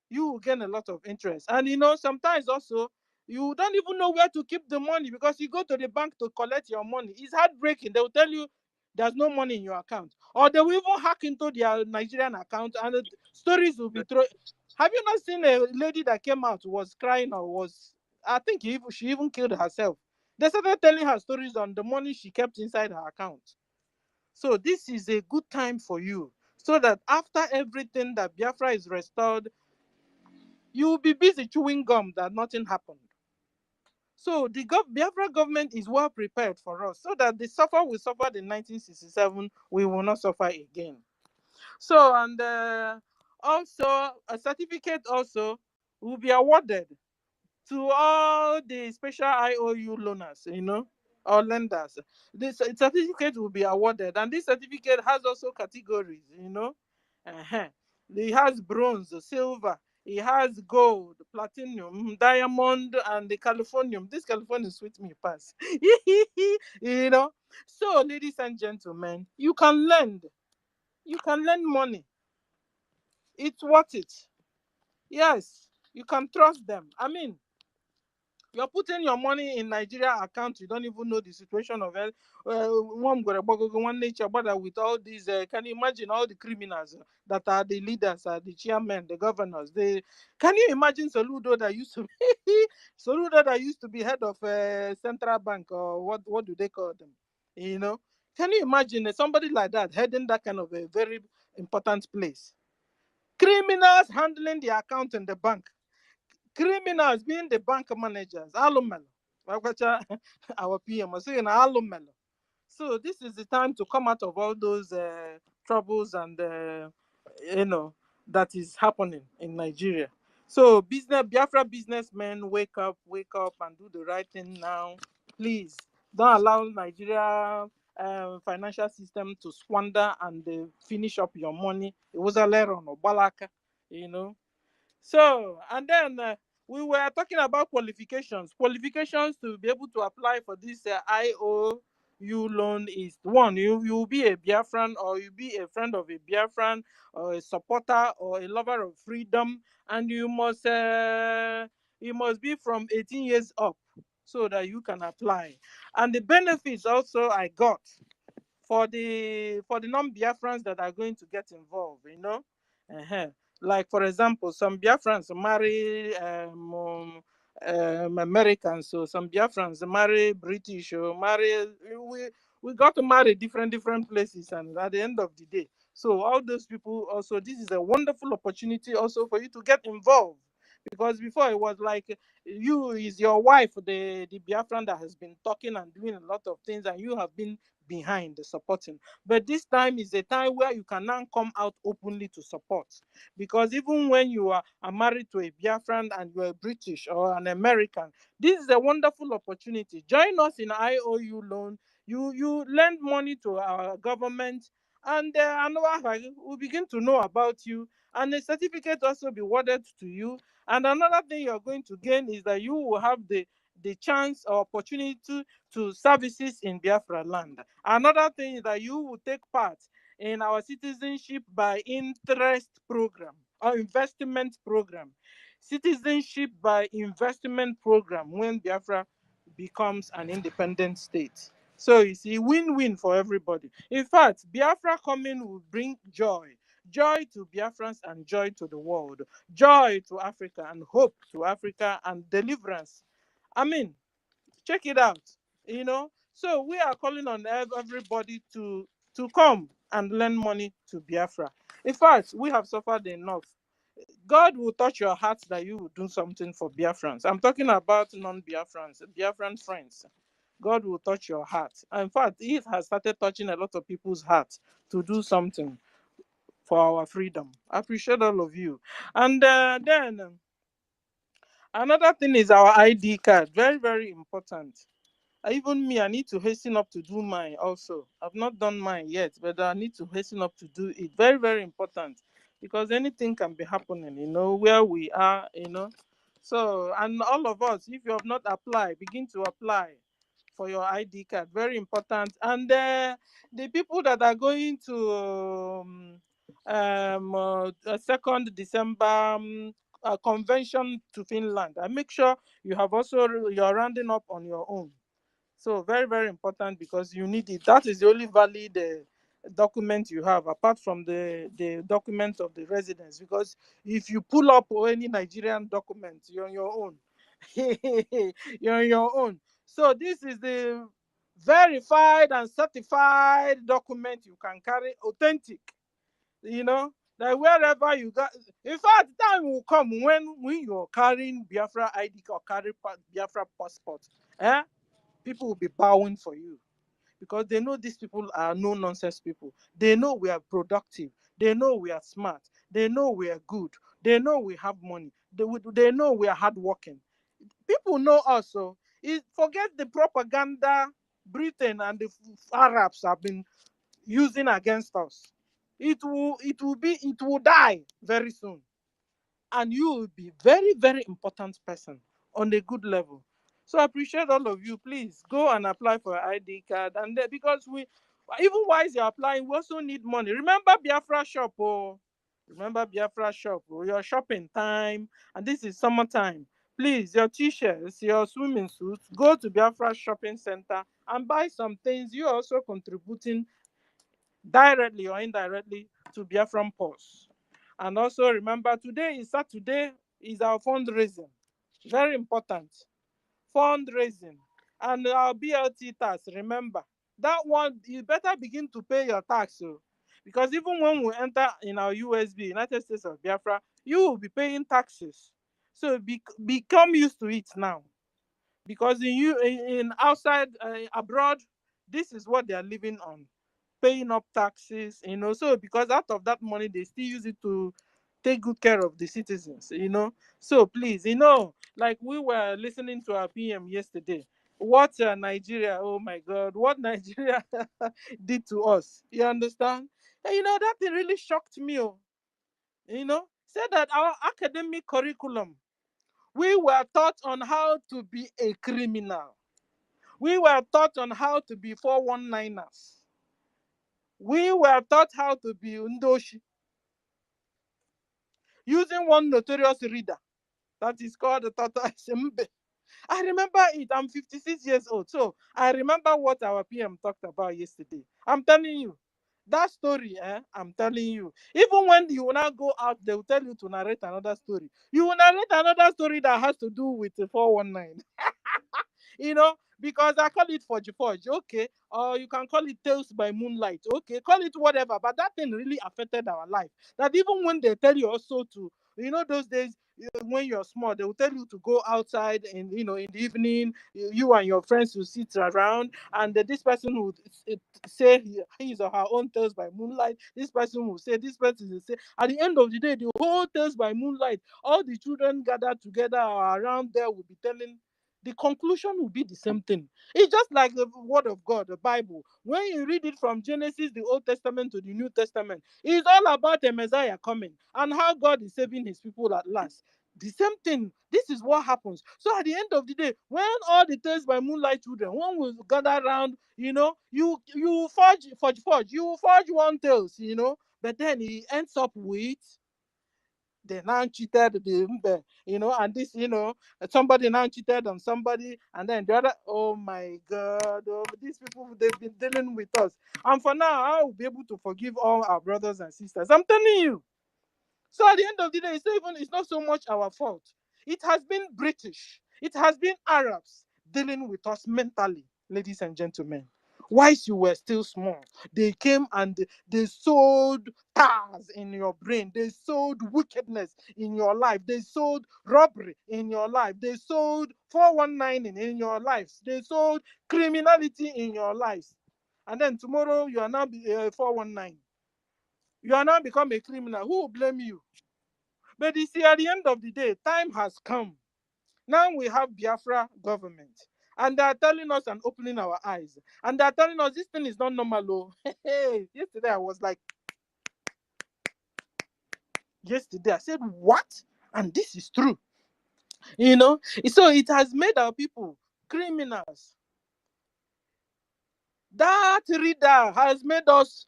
you will gain a lot of interest. And sometimes also, You don't even know where to keep the money because you go to the bank to collect your money. It's heartbreaking. They will tell you there's no money in your account, or they will even hack into their Nigerian account, and the stories will be thrown. Have you not seen a lady that came out, was crying, or was, I think she even killed herself? They started telling her stories on the money she kept inside her account. So this is a good time for you, so that after everything that Biafra is restored, you will be busy chewing gum that nothing happened. So the Biafra government is well prepared for us, so that the suffer we suffered in 1967, we will not suffer again. So, and also a certificate also will be awarded to all the special IOU loaners, or lenders. This certificate will be awarded, and this certificate has also categories, Uh-huh. It has bronze, silver, it has gold, platinum, diamond, and the Californium. This Californium sweet me pass. So, ladies and gentlemen, you can lend. You can lend money. It's worth it. Yes, you can trust them. I mean, you're putting your money in Nigeria account. You don't even know the situation of it. One nature, but with all these, can you imagine all the criminals that are the leaders, the chairmen, the governors? Can you imagine Soludo that used to be Soludo that used to be head of central bank, or what do they call them? Can you imagine somebody like that heading that kind of a very important place? Criminals handling the account in the bank. Criminals being the bank managers. Alumelo. Our PM was saying Alumelo. So this is the time to come out of all those troubles and that is happening in Nigeria. So Biafra businessmen, wake up and do the right thing now. Please don't allow Nigeria financial system to squander and finish up your money. It was a leron or balaka, So, and then we were talking about qualifications. Qualifications to be able to apply for this IOU loan is one, you be a Biafran, or you be a friend of a Biafran, or a supporter, or a lover of freedom, and you must be from 18 years up, so that you can apply. And the benefits also I got for the non-Biafrans that are going to get involved, Uh-huh. Like, for example, some Biafrans marry Americans, so some Biafrans marry British, or we got to marry different places, and at the end of the day, so all those people also, this is a wonderful opportunity also for you to get involved, because before it was like you is your wife, the Biafran that has been talking and doing a lot of things, and you have been behind the supporting. But this time is a time where you can now come out openly to support, because even when you are married to a Biafran and you're a British or an American, this is a wonderful opportunity. Join us in IOU loan. You lend money to our government, and we begin to know about you, and a certificate also be awarded to you. And another thing you're going to gain is that you will have the chance or opportunity to services in Biafra land. Another thing is that you will take part in our citizenship by interest program or investment program. Citizenship by investment program when Biafra becomes an independent state. So you see, win-win for everybody. In fact, Biafra coming will bring joy. Joy to Biafrans and joy to the world. Joy to Africa and hope to Africa and deliverance. I mean, check it out. So we are calling on everybody to come and lend money to Biafra. In fact, we have suffered enough. God will touch your heart that you will do something for Biafrans. I'm talking about non-Biafrans, Biafran friends. God will touch your heart. In fact, it has started touching a lot of people's hearts to do something for our freedom. I appreciate all of you. And then another thing is our ID card. Very, very important. Even me, I need to hasten up to do mine also. I've not done mine yet, but I need to hasten up to do it. Very, very important, because anything can be happening, where we are, So, and all of us, if you have not applied, begin to apply for your ID card. Very important. And the people that are going to 2nd December convention to Finland. And make sure you have also, you're rounding up on your own. So very, very important, because you need it. That is the only valid document you have, apart from the document of the residence. Because if you pull up any Nigerian document, you're on your own. You're on your own. So this is the verified and certified document you can carry, authentic. That wherever you got, in fact, time will come when you're carrying Biafra ID or carry Biafra passport, people will be bowing for you, because they know these people are no nonsense people. They know we are productive. They know we are smart. They know we are good. They know we have money. They know we are hardworking. People know us. So forget the propaganda Britain and the Arabs have been using against us. It will die very soon. And you will be very, very important person on a good level. So I appreciate all of you. Please go and apply for an ID card. And because even while you're applying, we also need money. Remember Biafra shop, remember Biafra shop, your shopping time. And this is summertime. Please, your t-shirts, your swimming suits, go to Biafra shopping center and buy some things. You're also contributing directly or indirectly to Biafran Pulse. And also remember, today is Saturday, is our fundraising. Very important. Fundraising. And our BLT tax, remember. That one, you better begin to pay your tax. Because even when we enter in our USB, United States of Biafra, you will be paying taxes. So become used to it now. Because in outside, abroad, this is what they are living on, paying up taxes, so because out of that money they still use it to take good care of the citizens. So please, like we were listening to our PM yesterday, what Nigeria, oh my God, what Nigeria did to us, you understand? And, that thing really shocked me. Said that our academic curriculum, we were taught on how to be a criminal. We were taught on how to be 419ers. We were taught how to be Ndoshi, using one notorious reader that is called the Tata Sembe. I remember it. I'm 56 years old. So I remember what our PM talked about yesterday. I'm telling you. That story, I'm telling you. Even when you will now go out, they will tell you to narrate another story. You will narrate another story that has to do with the 419. Because I call it Forge, okay, or you can call it Tales by Moonlight, okay, call it whatever, but that thing really affected our life. That even when they tell you also to, those days when you're small, they will tell you to go outside and, in the evening, you and your friends will sit around, and this person would say his or her own Tales by Moonlight. This person will say, this person will say. At the end of the day, the whole Tales by Moonlight, all the children gathered together around there will be telling. The conclusion will be the same thing. It's just like the word of God, the Bible. When you read it from Genesis, the Old Testament, to the New Testament, it's all about a Messiah coming and how God is saving his people at last. The same thing. This is what happens. So at the end of the day, when all the Tales by Moonlight children, when we gather around, you forge, you forge one tales, but then he ends up with they now cheated the and this, somebody now cheated on somebody, and then the other, oh my God, these people, they've been dealing with us. And for now, I will be able to forgive all our brothers and sisters. I'm telling you. So at the end of the day, it's not so much our fault. It has been British. It has been Arabs dealing with us mentally, ladies and gentlemen. Whilst you were still small, they came and they sowed tares in your brain. They sowed wickedness in your life. They sowed robbery in your life. They sowed 419 in your lives. They sowed criminality in your lives. And then tomorrow you are now 419. You are now become a criminal. Who will blame you? But you see, at the end of the day, time has come. Now we have Biafra government. And they are telling us and opening our eyes. And they are telling us this thing is not normal. Yesterday I was like, yesterday I said, what? And this is true. So it has made our people criminals. That reader has made us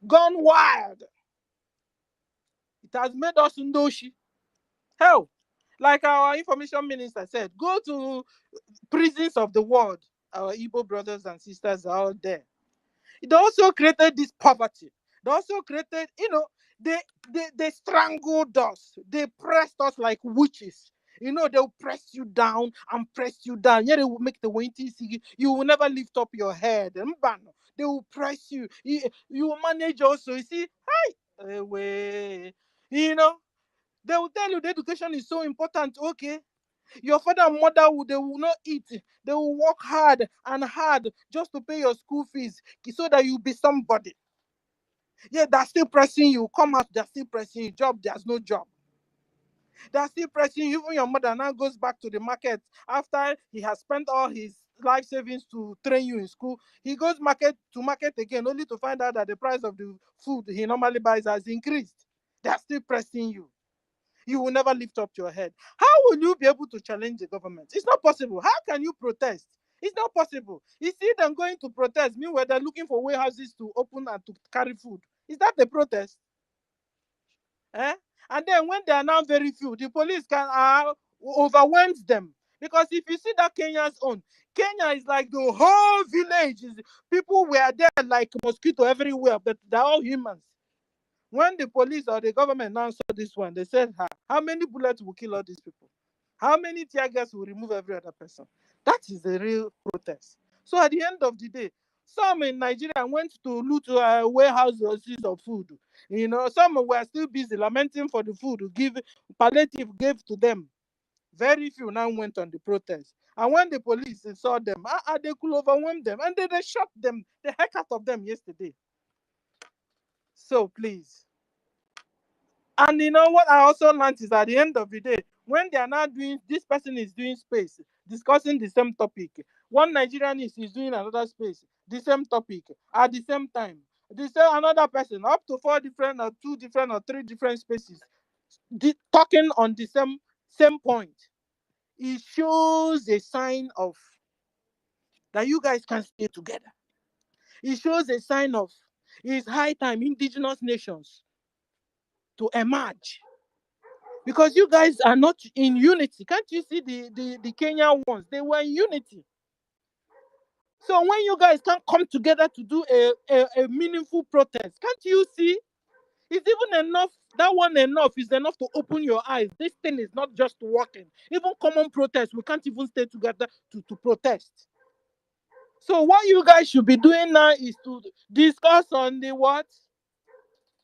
gone wild. It has made us ndoshi. Hell, Like our information minister said, go to prisons of the world. Our Igbo brothers and sisters are out there. They also created this poverty. They also created, they strangled us. They pressed us like witches. They'll press you down and press you down. Yeah, they will make the windy see you will never lift up your head. They will press you. You will manage also. You see, hi, way. They will tell you the education is so important. Okay. Your father and mother they will not eat. They will work hard and hard just to pay your school fees so that you'll be somebody. Yeah, they're still pressing you. Come out, they're still pressing you. Job, there's no job. They're still pressing you. Even your mother now goes back to the market after he has spent all his life savings to train you in school. He goes to market again only to find out that the price of the food he normally buys has increased. They're still pressing you. You will never lift up your head. How will you be able to challenge the government? It's not possible. How can you protest? It's not possible. You see them going to protest, meanwhile they're looking for warehouses to open and to carry food. Is that the protest? And then when they are now very few, the police can overwhelm them. Because if you see that Kenya's own, Kenya is like the whole village. People were there like mosquito everywhere, but they're all humans. When the police or the government now saw this one, they said, how many bullets will kill all these people? How many tear gas will remove every other person? That is the real protest. So at the end of the day, some in Nigeria went to loot warehouses of food. Some were still busy lamenting for the food palliative gave to them. Very few now went on the protest. And when the police saw them, they could overwhelm them. And they shot them, the heck out of them yesterday. So please. And what I also learned is at the end of the day, when they are now doing, this person is doing space, discussing the same topic. One Nigerian is doing another space, the same topic, at the same time. Another person, up to 4 different or 2 different or 3 different spaces, talking on the same point. It shows a sign of that you guys can stay together. It shows a sign of it's high time indigenous nations to emerge. Because you guys are not in unity. Can't you see the Kenyan ones? They were in unity. So when you guys can't come together to do a meaningful protest, can't you see? It's even enough. That one enough is enough to open your eyes. This thing is not just working. Even common protest, we can't even stay together to protest. So what you guys should be doing now is to discuss on the what?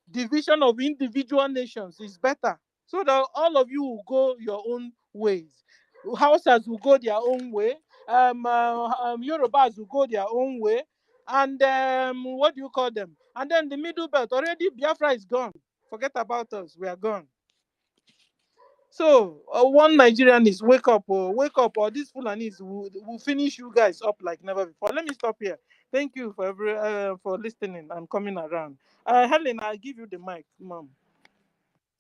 Division of individual nations is better. So that all of you will go your own ways. Hausas will go their own way. Yorubas will go their own way. And what do you call them? And then the middle belt, already Biafra is gone. Forget about us. We are gone. So one Nigerian is wake up, or these Fulanis will finish you guys up like never before. Let me stop here. Thank you for listening and coming around. Helen, I'll give you the mic, Mom.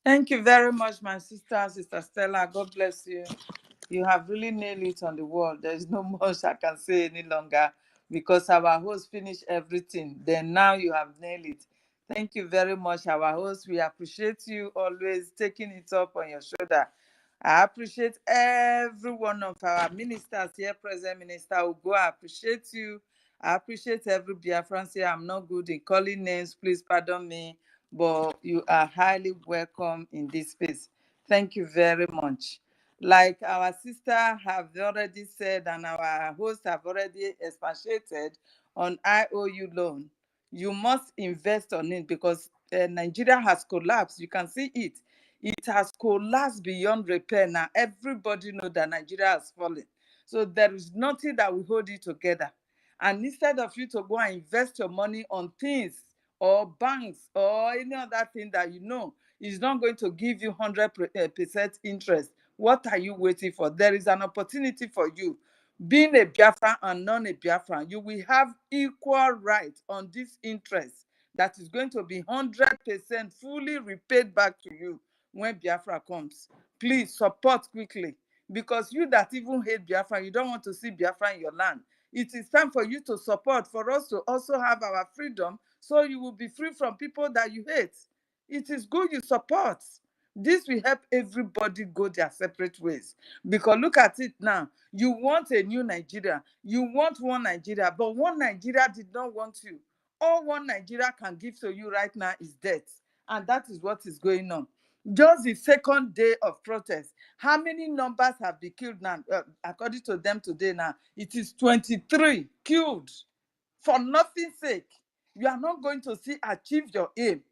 Thank you very much, my sister Stella. God bless you. You have really nailed it on the wall. There is no much I can say any longer because our host finished everything. Then now you have nailed it. Thank you very much, our host. We appreciate you always taking it up on your shoulder. I appreciate every one of our ministers here, present Minister Ugo. I appreciate you. I appreciate every Biafran here. I'm not good in calling names. Please pardon me, but you are highly welcome in this space. Thank you very much. Like our sister have already said and our hosts have already expatiated on IOU loan, you must invest on it because Nigeria has collapsed. You can see it. It has collapsed beyond repair now. Everybody knows that Nigeria has fallen. So there is nothing that will hold you together. And instead of you to go and invest your money on things or banks or any other thing that you know is not going to give you 100% interest, what are you waiting for? There is an opportunity for you. Being a Biafran and non a Biafran, you will have equal rights on this interest that is going to be 100% fully repaid back to you when Biafra comes. Please support quickly because you that even hate Biafra, you don't want to see Biafra in your land. It is time for you to support, for us to also have our freedom so you will be free from people that you hate. It is good you support. This will help everybody go their separate ways. Because look at it now. You want a new Nigeria. You want one Nigeria, but one Nigeria did not want you. All one Nigeria can give to you right now is death. And that is what is going on. Just the second day of protest, how many numbers have been killed now? According to them today now, it is 23 killed for nothing's sake. You are not going to see achieve your aim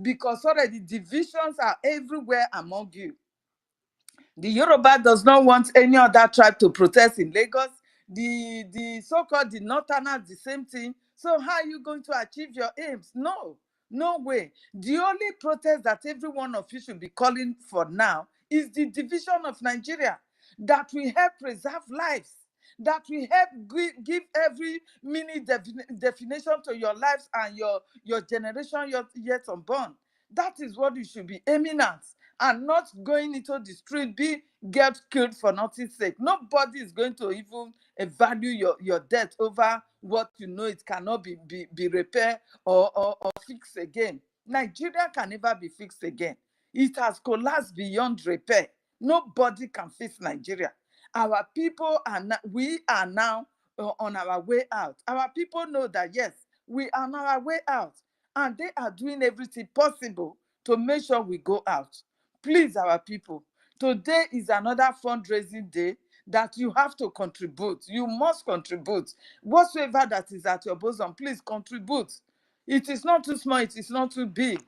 because already divisions are everywhere among you. The Yoruba does not want any other tribe to protest in Lagos. The so-called the Northerners, the same thing. So how are you going to achieve your aims? No, no way. The only protest that every one of you should be calling for now is the division of Nigeria that will help preserve lives, that will help give every mini definition to your lives and your generation yet unborn. That is what you should be aiming at, and not going into the street, get killed for nothing's sake. Nobody is going to even value your death over what you know it cannot be repaired or fixed again. Nigeria can never be fixed again. It has collapsed beyond repair. Nobody can fix Nigeria. Our people we are now on our way out. Our people know that, yes, we are on our way out, and they are doing everything possible to make sure we go out. Please, our people, today is another fundraising day that you have to contribute. You must contribute. Whatsoever that is at your bosom, please contribute. It is not too small, it is not too big.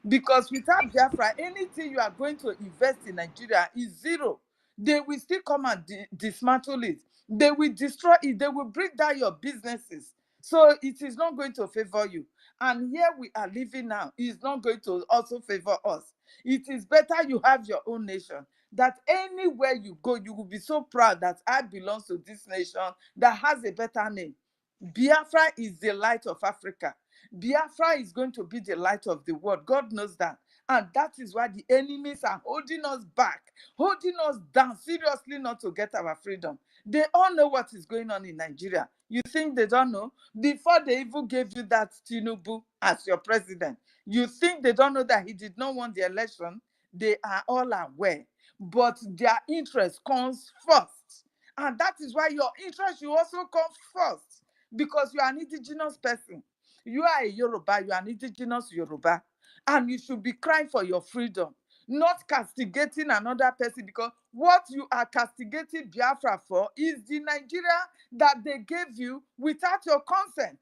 Because without Biafra, anything you are going to invest in Nigeria is zero. They will still come and dismantle it. They will destroy it. They will break down your businesses. So it is not going to favor you. And here we are living now is not going to also favor us. It is better you have your own nation, that anywhere you go, you will be so proud that I belong to this nation that has a better name. Biafra is the light of Africa. Biafra is going to be the light of the world. God knows that. And that is why the enemies are holding us back, holding us down, seriously not to get our freedom. They all know what is going on in Nigeria. You think they don't know? Before they even gave you that Tinubu as your president, you think they don't know that he did not want the election? They are all aware. But their interest comes first. And that is why your interest should also come first. Because you are an indigenous person. You are a Yoruba, you are an indigenous Yoruba. And you should be crying for your freedom, not castigating another person, because what you are castigating Biafra for is the Nigeria that they gave you without your consent.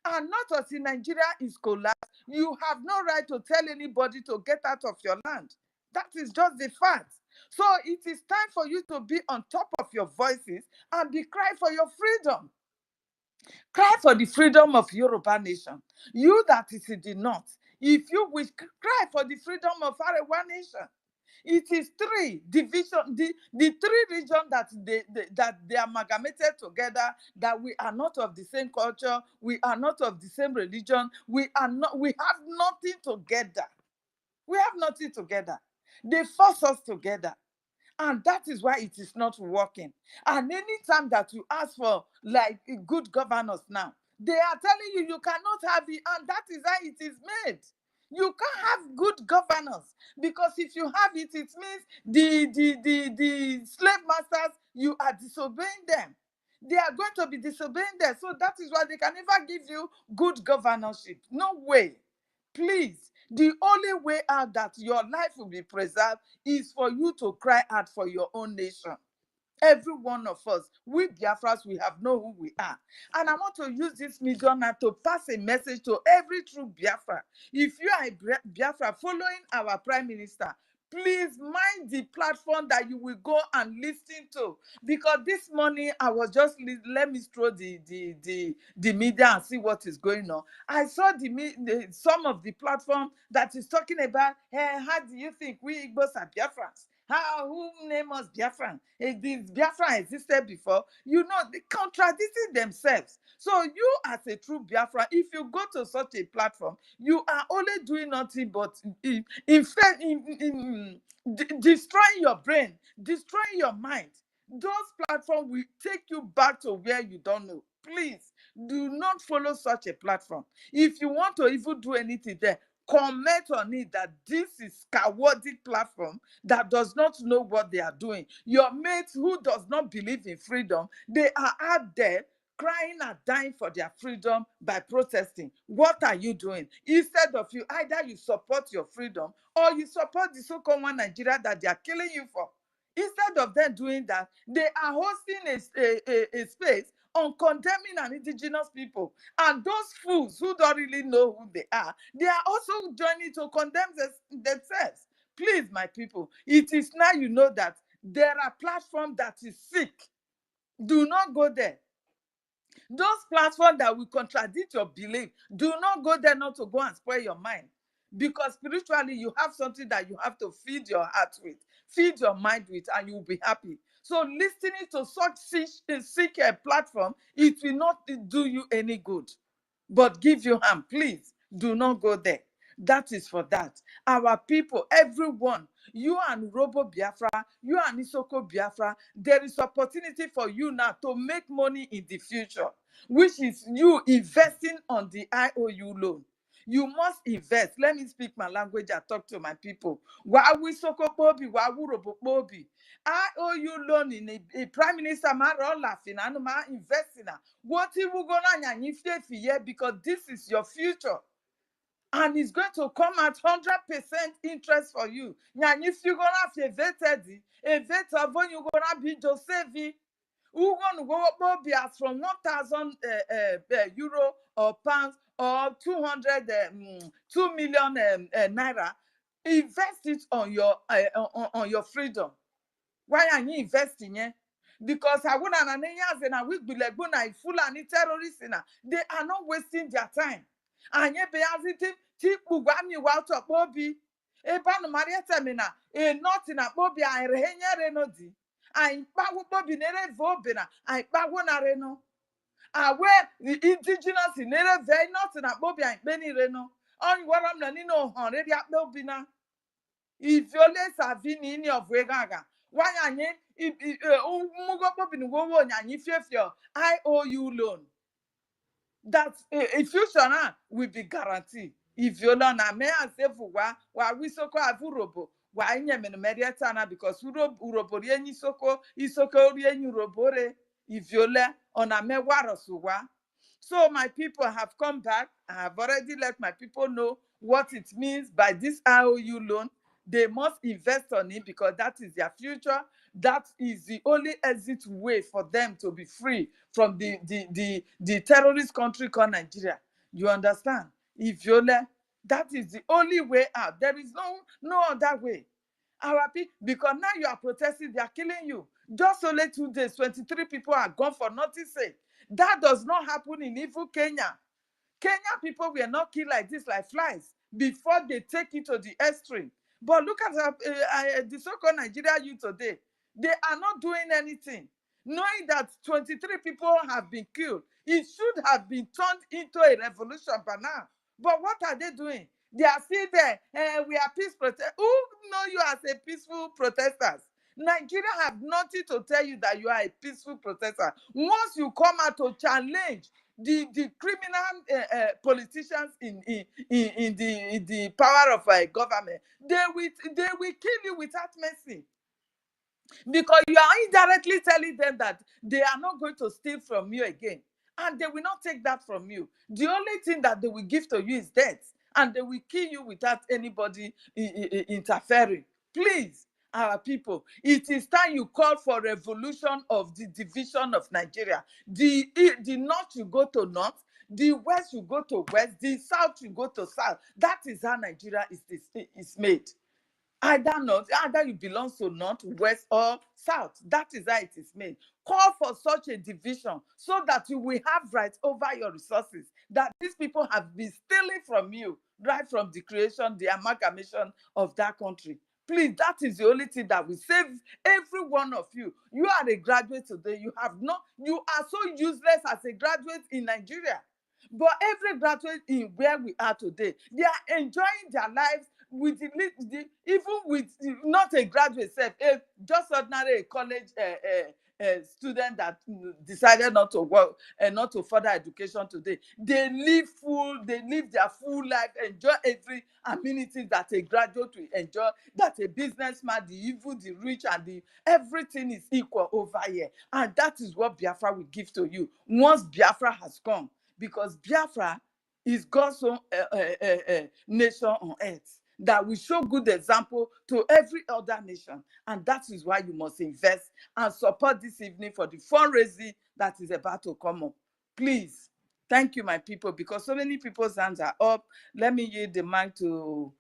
And not as in Nigeria is collapsed, you have no right to tell anybody to get out of your land. That is just the fact. So it is time for you to be on top of your voices and be crying for your freedom. Cry for the freedom of Yoruba nation. You that is in the north, if you wish, cry for the freedom of Arewa nation. It is three division, the three regions that they amalgamated together, that we are not of the same culture, we are not of the same religion, we have nothing together. We have nothing together. They force us together. And that is why it is not working. And anytime that you ask for like good governance now, they are telling you you cannot have it, and that is how it is made. You can't have good governance, because if you have it, it means the slave masters, you are disobeying them. They are going to be disobeying them. So that is why they can never give you good governorship. No way. Please, the only way out that your life will be preserved is for you to cry out for your own nation. Every one of us, we Biafras, we have know who we are. And I want to use this medium now to pass a message to every true Biafra. If you are a Biafra following our Prime Minister, please mind the platform that you will go and listen to. Because this morning I was just, let me stroll the media and see what is going on. I saw some of the platform that is talking about, hey, how do you think we Igbos are Biafrans? Who name us Biafran? This Biafran existed before. You know, they contradicting themselves. So you as a true Biafran, if you go to such a platform, you are only doing nothing but destroying your brain, destroying your mind. Those platforms will take you back to where you don't know. Please do not follow such a platform. If you want to even do anything there, comment on it that this is cowardly platform that does not know what they are doing. Your mates who does not believe in freedom, they are out there crying and dying for their freedom by protesting. What are you doing? Instead of you, either you support your freedom or you support the so-called one Nigeria that they are killing you for. Instead of them doing that, they are hosting a space on condemning an indigenous people. And those fools who don't really know who they are also joining to condemn themselves. Please, my people, it is now you know that there are platforms that is sick. Do not go there. Those platforms that will contradict your belief, do not go there not to go and spoil your mind. Because spiritually, you have something that you have to feed your heart with, feed your mind with, and you'll be happy. So listening to such sick platform, it will not do you any good, but give you harm. Please, do not go there. That is for that. Our people, everyone, you and Robo Biafra, you and Isoko Biafra, there is opportunity for you now to make money in the future, which is you investing on the IOU loan. You must invest. Let me speak my language and talk to my people. Wawu Isoko Bobi, Wawu Robo Bobi. IOU loan in a Prime Minister Maro laughing and investing. What he will go on and because this is your future. And it's going to come at 100% interest for you. And if you're going to have a vet when you're going to be Josevi, who's going to go up as from 1,000 euro or pounds or 2 million naira, invest it on your freedom. Why are you investing? Because I want and we be like full and terrorists. They are not wasting their time. And ye be as tipu gwami wauto bobi. Ebanu marieta mina not in a bobi I rehenya renodi. I pago bobi nere vobina. I pago na reno. Where the indigenous in nere very not in a bobi I beni reno. On what I'm nanino on ready at bobina. If you less have been in your vegaga, why are you mugo bobi no wo nya if your IOU loan? That a future will be guaranteed. If you learn a me and say for why we so called robo, why in mediatana because urobo any soko isoko any robore. If you learn on a me warosuwa. So my people have come back. I have already let my people know what it means by this IOU loan. They must invest on it because that is their future. That is the only exit way for them to be free from the terrorist country called Nigeria. You understand? If you let, that is the only way out. There is no other way. Our people, because now you are protesting, they are killing you. Just only 2 days, 23 people are gone for nothing's sake. That does not happen in evil Kenya. Kenya people were not killed like this, like flies, before they take it to the extreme. But look at the so-called Nigeria youth today. They are not doing anything. Knowing that 23 people have been killed, it should have been turned into a revolution by now. But what are they doing? They are still there. We are peace protesters. Who know you as a peaceful protesters? Nigeria have nothing to tell you that you are a peaceful protester. Once you come out to challenge the criminal politicians in the power of government, they will kill you without mercy. Because you are indirectly telling them that they are not going to steal from you again. And they will not take that from you. The only thing that they will give to you is death. And they will kill you without anybody interfering. Please, our people, it is time you call for revolution of the division of Nigeria. The north you go to north, the west you go to west, the south you go to south. That is how Nigeria is made. Either you belong to north, west, or south. That is how it is made. Call for such a division so that you will have rights over your resources that these people have been stealing from you right from the creation, the amalgamation of that country. Please, that is the only thing that will save every one of you. You are a graduate today. You are so useless as a graduate in Nigeria. But every graduate in where we are today, they are enjoying their lives with even with not a graduate self, just ordinary college students that decided not to work and not to further education today. They live their full life, enjoy every amenity that a graduate will enjoy, that a businessman, the evil, the rich, and the everything is equal over here. And that is what Biafra will give to you once Biafra has come, because Biafra is God's own nation on earth that will show good example to every other nation. And that is why you must invest and support this evening for the fundraising that is about to come up. Please, thank you, my people, because so many people's hands are up. Let me yield the mic to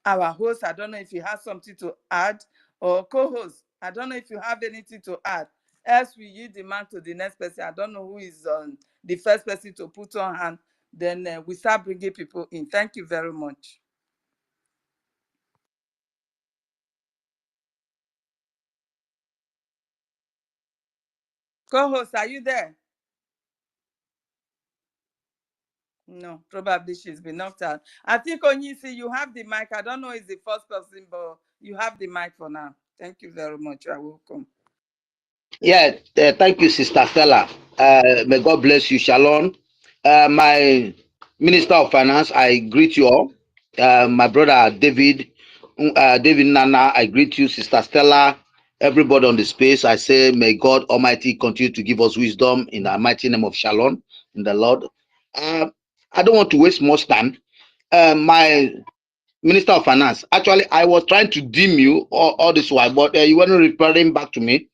our host. I don't know if you have something to add, or co-host. I don't know if you have anything to add. Else we yield the mic to the next person. I don't know who is on the first person to put on hand. Then we start bringing people in. Thank you very much. Co-host, are you there? No, probably she's been knocked out. I think Onyisi, you have the mic. I don't know if it's the first person, but you have the mic for now. Thank you very much. You are welcome. Yeah, thank you, Sister Stella. May God bless you. Shalom. My Minister of Finance, I greet you all. My brother David, David Nana, I greet you, Sister Stella. Everybody on the space, I say, may God Almighty continue to give us wisdom in the mighty name of Shalom, in the Lord. I don't want to waste much time. My Minister of Finance, actually, I was trying to dim you all this while, but you weren't referring back to me.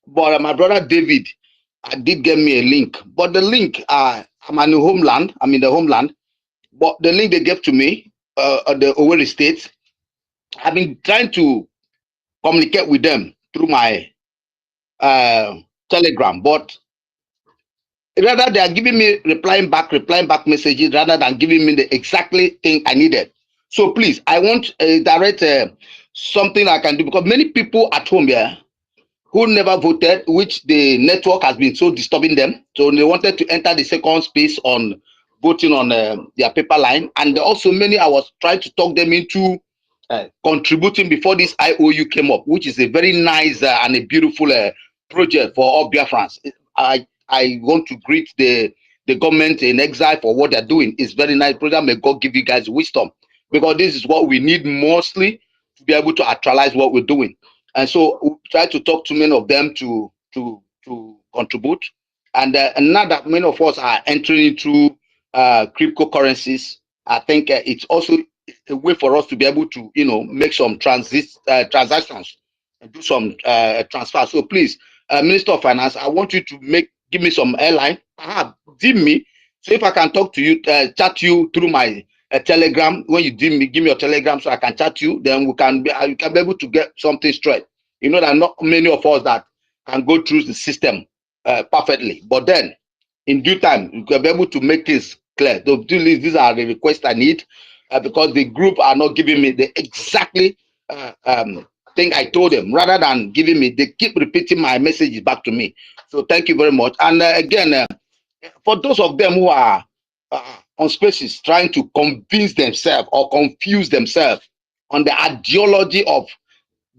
But my brother David did get me a link. But the link, I'm in the homeland. But the link they gave to me, the Owerri State, I've been trying to communicate with them through my Telegram. But rather they are giving me replying back messages rather than giving me the exactly thing I needed. So please, I want direct something I can do, because many people at home here who never voted, which the network has been so disturbing them. So they wanted to enter the second space on voting on their paper line. And also many, I was trying to talk them into contributing before this IOU came up, which is a very nice and a beautiful project for all Biafrans. I want to greet the government in exile for what they're doing. It's very nice project. May God give you guys wisdom, because this is what we need mostly to be able to actualize what we're doing. And so we try to talk to many of them to contribute. And now that many of us are entering into cryptocurrencies, I think it's also a way for us to be able to, make some transactions and do some transfer. So please, Minister of Finance, I want you to give me some airline, DM me. So if I can talk to you, chat you through my Telegram, when you DM me, give me your Telegram so I can chat you, then you can be able to get something straight. You know, there are not many of us that can go through the system perfectly. But then, in due time, you can be able to make this clear. These are the requests I need, because the group are not giving me the exactly thing I told them. Rather than giving me, they keep repeating my messages back to me. So thank you very much. And again, for those of them who are on spaces trying to convince themselves or confuse themselves on the ideology of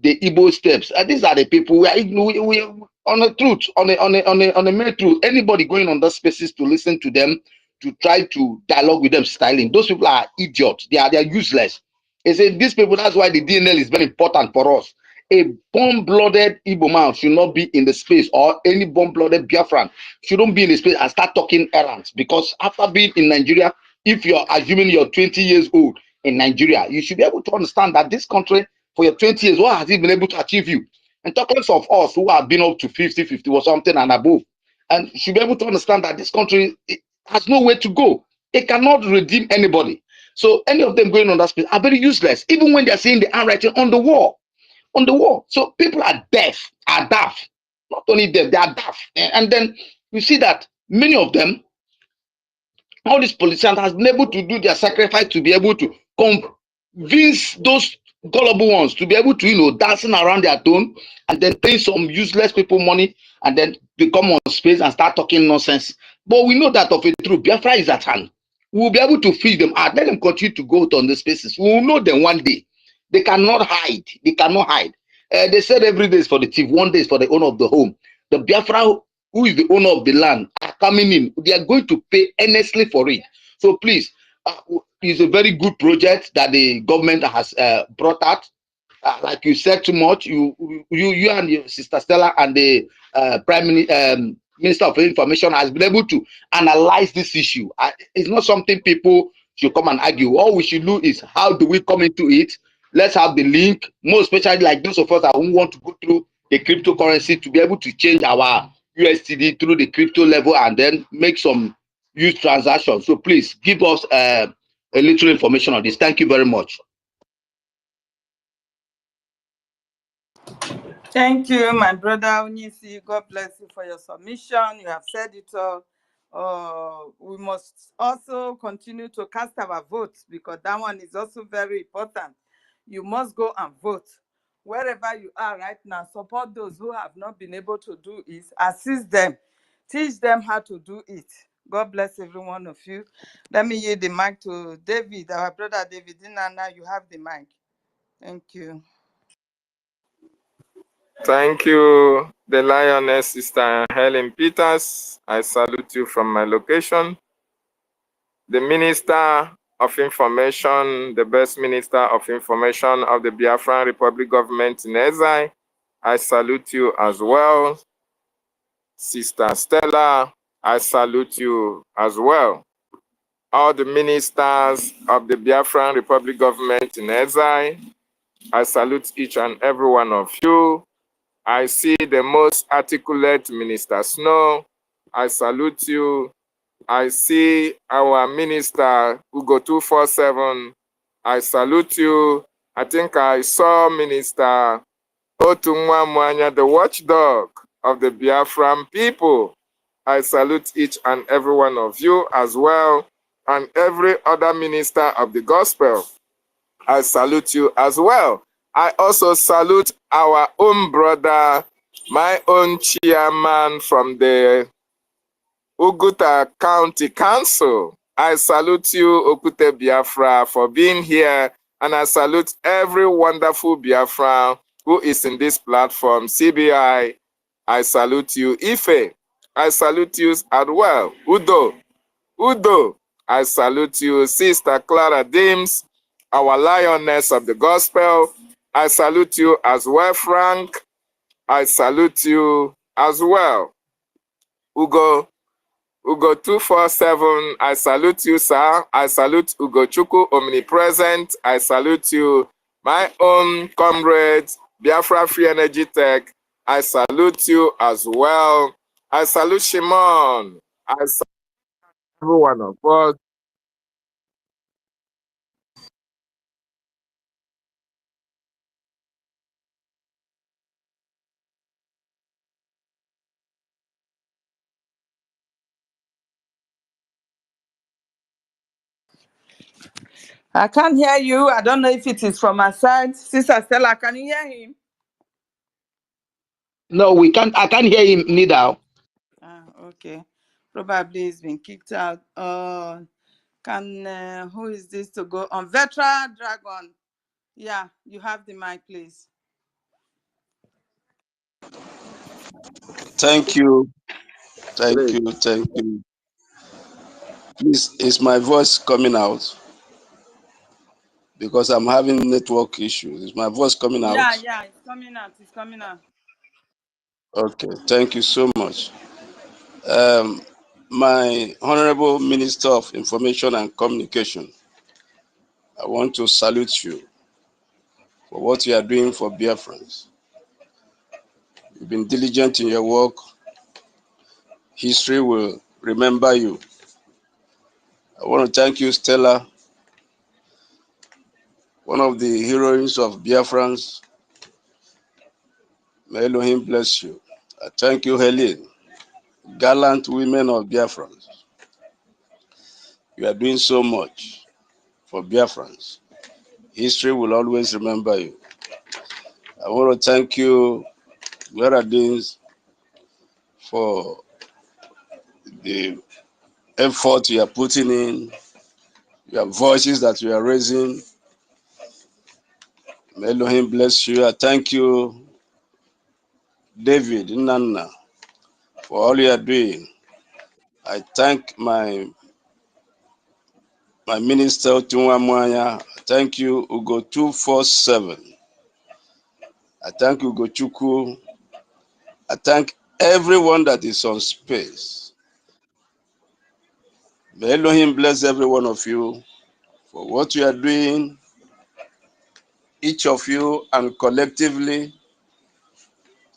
the Igbo steps, these are the people we on the truth, on the main truth. Anybody going on those spaces to listen to them, to try to dialogue with them, styling, those people are idiots. They are useless. They say these people. That's why the DNL is very important for us. A bomb-blooded Igbo man should not be in the space, or any bomb-blooded Biafran shouldn't be in the space and start talking errands. Because after being in Nigeria, if you're assuming you're 20 years old in Nigeria, you should be able to understand that this country, for your 20 years, what has it been able to achieve you? And talk less of us who have been up to 50 or something and above. And you should be able to understand that this country has no way to go. It cannot redeem anybody. So any of them going on that space are very useless, even when they're seeing the handwriting on the wall. So people are daft. Not only deaf, they are daft. And then you see that many of them, all these politicians, has been able to do their sacrifice to be able to convince those gullible ones to be able to, dancing around their tone, and then paying some useless people money, and then they come on space and start talking nonsense. But we know that of a truth, Biafra is at hand. We will be able to feed them out. Let them continue to go on the spaces. We will know them one day. They cannot hide. They said every day is for the thief, one day is for the owner of the home. the Biafra who is the owner of the land are coming in. They are going to pay earnestly for it. So please, it's a very good project that the government has brought out. Like you said too much, you and your sister Stella and the Minister of Information has been able to analyze this issue. It's not something people should come and argue. All we should do is how do we come into it? Let's have the link, more especially like those of us that want to go through the cryptocurrency to be able to change our USDD through the crypto level and then make some huge transactions. So please give us a little information on this. Thank you very much. Thank you, my brother Onyisi. God bless you for your submission. You have said it all. We must also continue to cast our votes because that one is also very important. You must go and vote. Wherever you are right now, support those who have not been able to do it. Assist them. Teach them how to do it. God bless every one of you. Let me yield the mic to David, our brother David. Nana, you have the mic. Thank you. Thank you, the Lioness, Sister Helen Peters. I salute you from my location. The Minister of Information, the best Minister of Information of the Biafran Republic Government in exile, I salute you as well. Sister Stella, I salute you as well. All the ministers of the Biafran Republic Government in exile, I salute each and every one of you. I see the most articulate Minister Snow. I salute you. I see our Minister Ugo 247. I salute you. I think I saw Minister Otunwa Mwanya, the watchdog of the Biafran people. I salute each and every one of you as well, and every other minister of the gospel. I salute you as well. I also salute our own brother, my own chairman from the Uguta County Council. I salute you, Okute Biafra, for being here, and I salute every wonderful Biafra who is in this platform. CBI, I salute you. Ife, I salute you as well. Udo, I salute you. Sister Clara Dims, our lioness of the gospel, I salute you as well. Frank, I salute you as well. Ugo 247, I salute you, sir. I salute Ugo Chuku, omnipresent. I salute you, my own comrades, Biafra Free Energy Tech. I salute you as well. I salute Shimon. I salute every one of us. I can't hear you. I don't know if it is from my side. Sister Stella, can you hear him? No, we can't. I can't hear him neither. Okay. Probably he's been kicked out. Who is this to go on? Vetra Dragon. Yeah, you have the mic, please. Thank you. Thank you. Thank you. Please, is my voice coming out? Because I'm having network issues. Is my voice coming out? Yeah, it's coming out. It's coming out. Okay, thank you so much. My Honorable Minister of Information and Communication, I want to salute you for what you are doing for Biafrans. You've been diligent in your work. History will remember you. I want to thank you, Stella, one of the heroines of Biafrans. May Elohim bless you. I thank you, Helen, gallant women of Biafrans. You are doing so much for Biafrans. History will always remember you. I want to thank you, Gladys, for the effort you are putting in, your voices that you are raising. May Elohim bless you. I thank you, David Nana, for all you are doing. I thank my minister, Tunwa Mwanya. I thank you, Ugo 247. I thank Ugo Chuku. I thank everyone that is on space. May Elohim bless every one of you for what you are doing, each of you and collectively,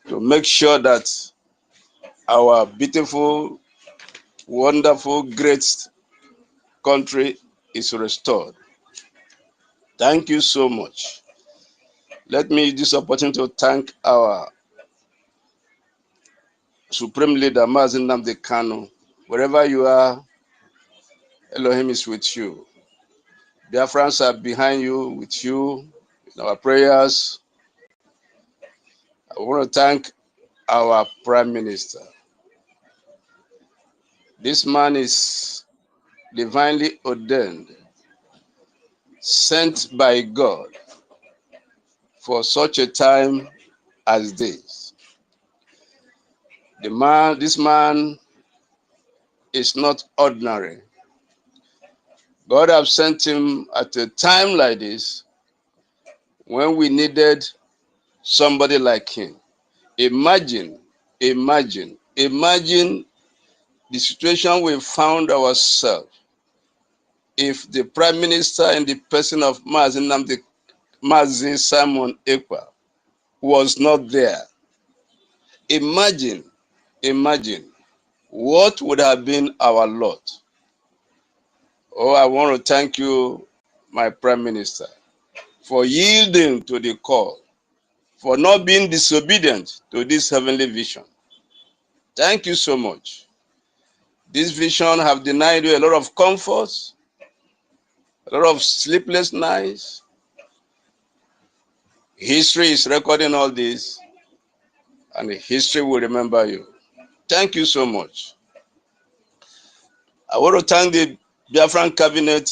to make sure that our beautiful, wonderful, great country is restored. Thank you so much. Let me use this opportunity to thank our Supreme Leader, Mazi Nnamdi Kanu. Wherever you are, Elohim is with you. Biafrans are behind you, with you, in our prayers. I want to thank our Prime Minister. This man is divinely ordained, sent by God for such a time as this. This man is not ordinary. God has sent him at a time like this when we needed somebody like him. Imagine the situation we found ourselves if the Prime Minister in the person of Mazi Simon Ekpa was not there. Imagine what would have been our lot. Oh, I want to thank you, my Prime Minister, for yielding to the call, for not being disobedient to this heavenly vision. Thank you so much. This vision have denied you a lot of comforts, a lot of sleepless nights. History is recording all this, and history will remember you. Thank you so much. I want to thank the Biafran cabinet,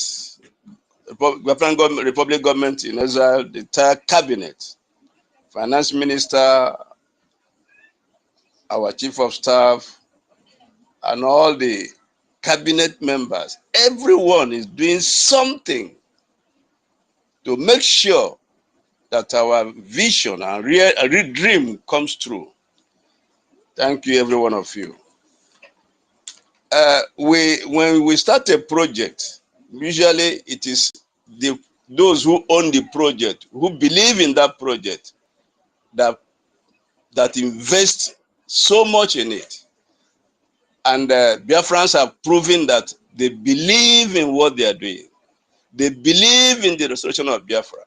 Biafran Republic government in Israel, the entire cabinet, finance minister, our chief of staff, and all the cabinet members. Everyone is doing something to make sure that our vision and real dream comes true. Thank you, every one of you. When we start a project, usually it is those who own the project, who believe in that project, that invest so much in it. And Biafrans have proven that they believe in what they are doing. They believe in the restoration of Biafra.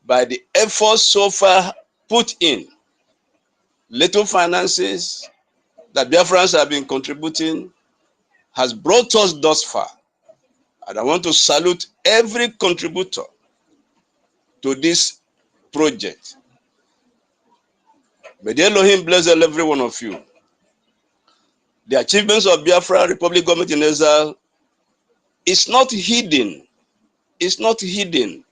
By the efforts so far put in, little finances that Biafrans have been contributing has brought us thus far. And I want to salute every contributor to this project. May the Elohim bless every one of you. The achievements of Biafra Republic government in Israel is not hidden. It's not hidden.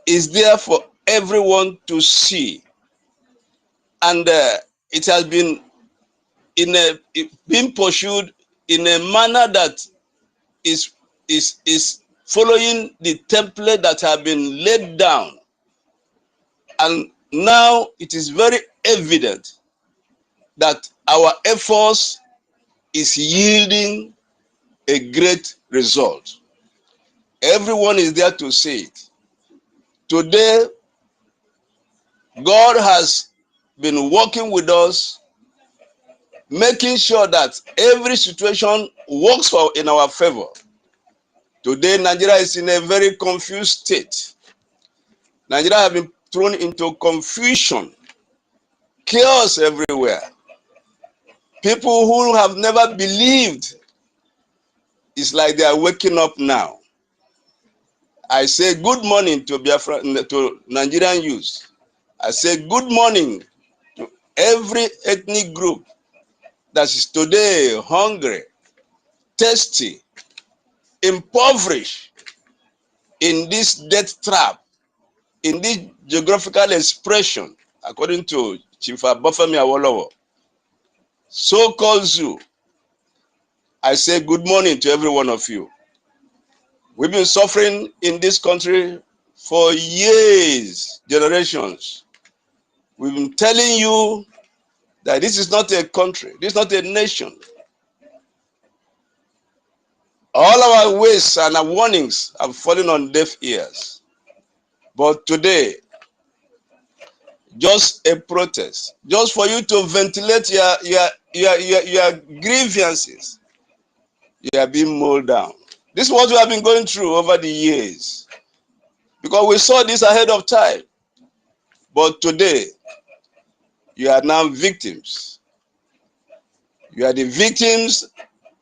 It's there for everyone to see. And it has been being pursued in a manner that is following the template that have been laid down. And now it is very evident that our efforts is yielding a great result. Everyone is there to see it. Today, God has been working with us, making sure that every situation works in our favor. Today, Nigeria is in a very confused state. Nigeria has been thrown into confusion, chaos everywhere. People who have never believed, it's like they are waking up now. I say good morning to Biafra, to Nigerian youth. I say good morning to every ethnic group that is today hungry, thirsty, impoverished in this death trap, in this geographical expression, according to Chief Abafemi Awolowo. so-called zoo, I say good morning to every one of you. We've been suffering in this country for years, generations. We've been telling you that this is not a country, this is not a nation. All our ways and our warnings have fallen on deaf ears. But today, just a protest, just for you to ventilate your grievances, you are being mowed down. This is what we have been going through over the years, because we saw this ahead of time. But today, you are now victims. You are the victims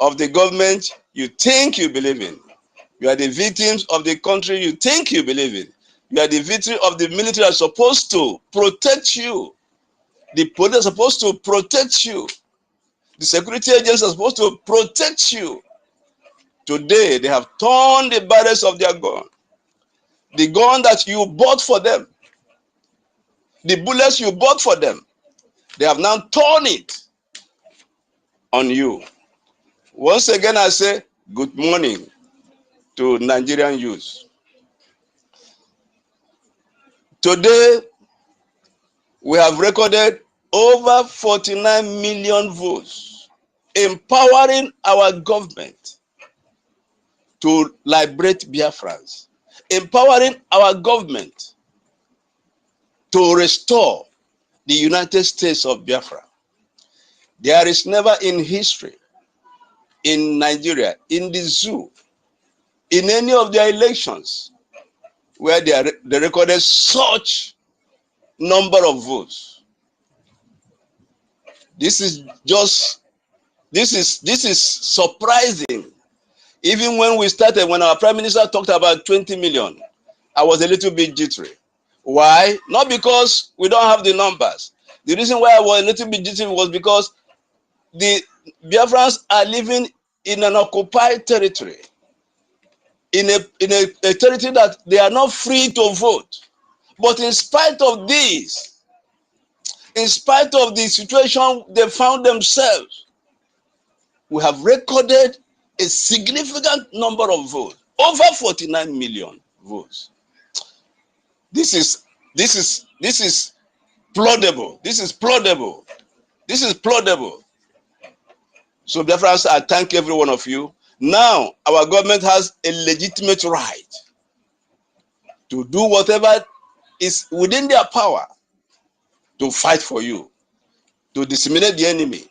of the government you think you believe in. You are the victims of the country you think you believe in. You are the victim of the military that are supposed to protect you. The police are supposed to protect you. The security agents are supposed to protect you. Today, they have torn the barrels of their gun. The gun that you bought for them. The bullets you bought for them. They have now torn it on you. Once again, I say, good morning to Nigerian youth. Today, we have recorded over 49 million votes, empowering our government to liberate Biafrans, empowering our government to restore the United States of Biafra. There is never in history, in Nigeria, in the zoo, in any of their elections, where they recorded such number of votes. This is surprising. Even when we started, when our Prime Minister talked about 20 million, I was a little bit jittery. Why? Not because we don't have the numbers. The reason why I was a little bit jittery was because the Biafrans are living in an occupied territory, in a territory that they are not free to vote. But in spite of this, in spite of the situation they found themselves, we have recorded a significant number of votes, over 49 million votes. This is plausible. This is plausible. This is plausible. So therefore, I thank every one of you. Now, our government has a legitimate right to do whatever is within their power to fight for you, to disseminate the enemy,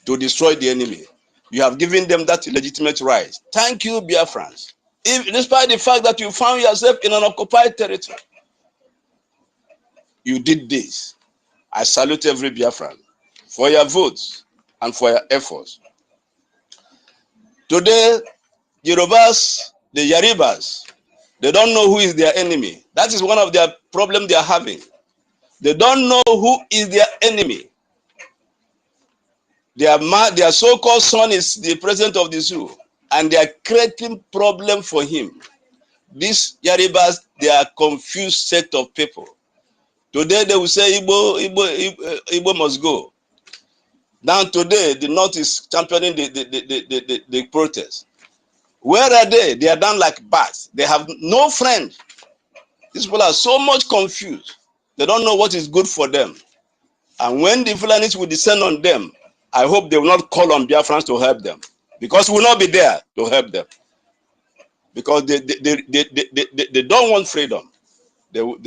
to destroy the enemy. You have given them that legitimate right. Thank you, Biafrans. Despite the fact that you found yourself in an occupied territory, you did this. I salute every Biafran for your votes and for your efforts. Today, Yorubas, the Yaribas, they don't know who is their enemy. That is one of their problems they are having. They don't know who is their enemy. Their so-called son is the president of the zoo, and they are creating problem for him. These Yaribas, they are confused set of people. Today they will say Igbo must go. Now today the North is championing the protest. Where are they? They are done like bats. They have no friend. These people are so much confused. They don't know what is good for them. And when the Fulanis will descend on them, I hope they will not call on Biafrans to help them, because we will not be there to help them. Because they don't want freedom. They want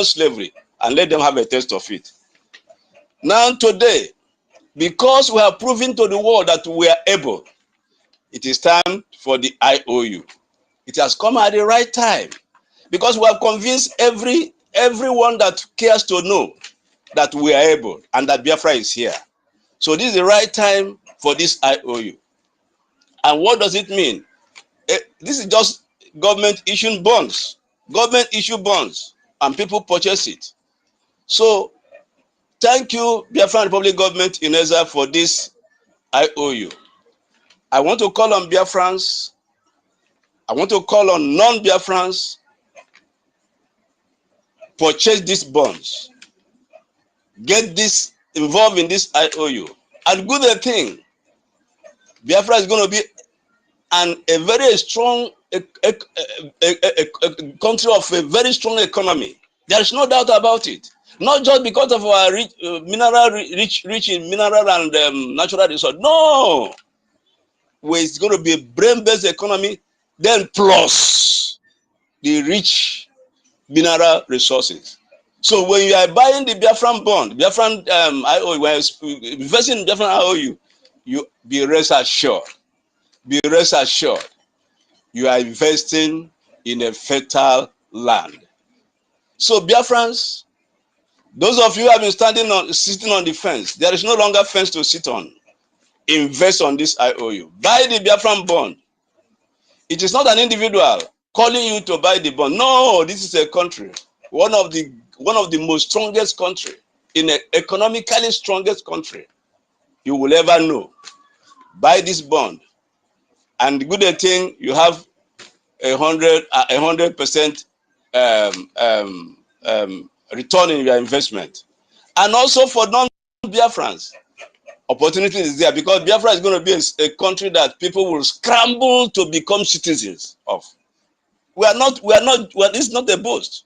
slavery, and let them have a taste of it. Now today, because we have proven to the world that we are able, it is time for the IOU. It has come at the right time, because we have convinced everyone that cares to know that we are able and that Biafra is here. So this is the right time for this IOU. And what does it mean? This is just government issuing bonds. Government issue bonds and people purchase it. So thank you, Biafran Republic government in Ezra, for this IOU. I want to call on Biafrans. I want to call on non-Biafrans, purchase these bonds. get this involved in this IOU. And good thing, Biafra is going to be a very strong country of a very strong economy. There is no doubt about it. Not just because of our rich in mineral and natural resources. No, where it's going to be a brain-based economy, then plus the rich mineral resources. So when you are buying the Biafran bond, Biafran IOU, when you're investing in Biafran IOU, you be rest assured. Be rest assured. You are investing in a fertile land. So Biafrans, those of you who have been sitting on the fence, there is no longer fence to sit on. Invest on this IOU. Buy the Biafran bond. It is not an individual calling you to buy the bond. No, this is a country. One of the most strongest country, in an economically strongest country you will ever know. Buy this bond. And the good thing, you have 100% return in your investment. And also for non-Biafrans, opportunity is there, because Biafra is going to be a country that people will scramble to become citizens of. This is not a boast.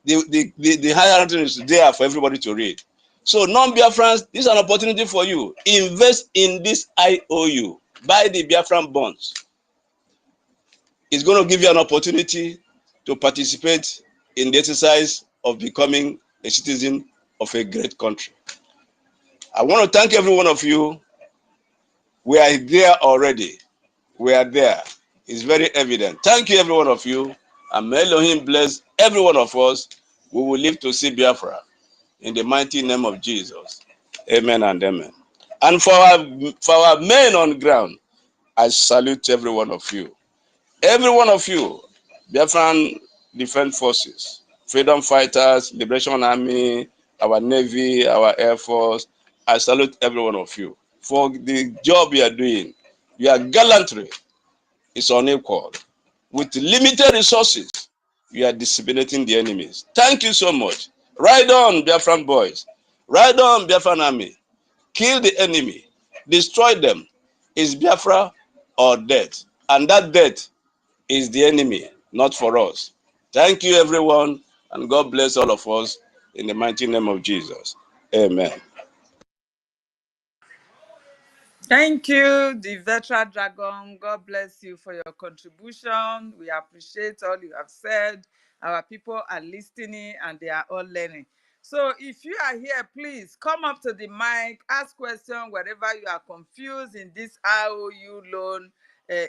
The hierarchy is there for everybody to read. So non-Biafrans, this is an opportunity for you. Invest in this IOU. Buy the Biafran bonds. It's going to give you an opportunity to participate in the exercise of becoming a citizen of a great country. I want to thank every one of you. We are there already. We are there. It's very evident. Thank you, every one of you. And may Elohim bless every one of us. We will live to see Biafra in the mighty name of Jesus. Amen and amen. And for our men on ground, I salute every one of you. Every one of you, Biafran Defense Forces, Freedom Fighters, Liberation Army, our Navy, our Air Force, I salute every one of you for the job you are doing. Your gallantry is unequaled. With limited resources, you are disseminating the enemies. Thank you so much. Ride on, Biafran boys. Ride on, Biafran Army. Kill the enemy. Destroy them. Is Biafra or death? And that death is the enemy, not for us. Thank you, everyone, and God bless all of us in the mighty name of Jesus. Amen. Thank you, the Veteran Dragon. God bless you for your contribution. We appreciate all you have said. Our people are listening and they are all learning. So if you are here, please come up to the mic, ask questions wherever you are confused in this IOU loan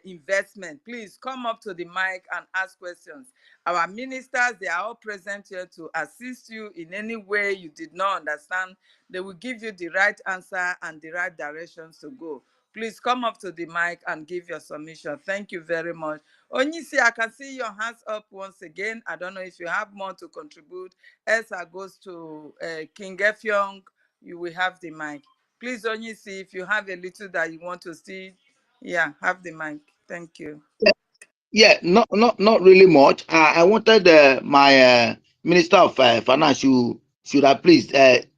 investment. Please come up to the mic and ask questions. Our ministers, they are all present here to assist you in any way you did not understand. They will give you the right answer and the right directions to go. Please come up to the mic and give your submission. Thank you very much. Onyisi, I can see your hands up once again. I don't know if you have more to contribute. Elsa goes to King Effiong. You will have the mic. Please, Onyisi, if you have a little that you want to see, yeah, have the mic. Thank you. Yeah, not really much. I wanted my Minister of Finance should have please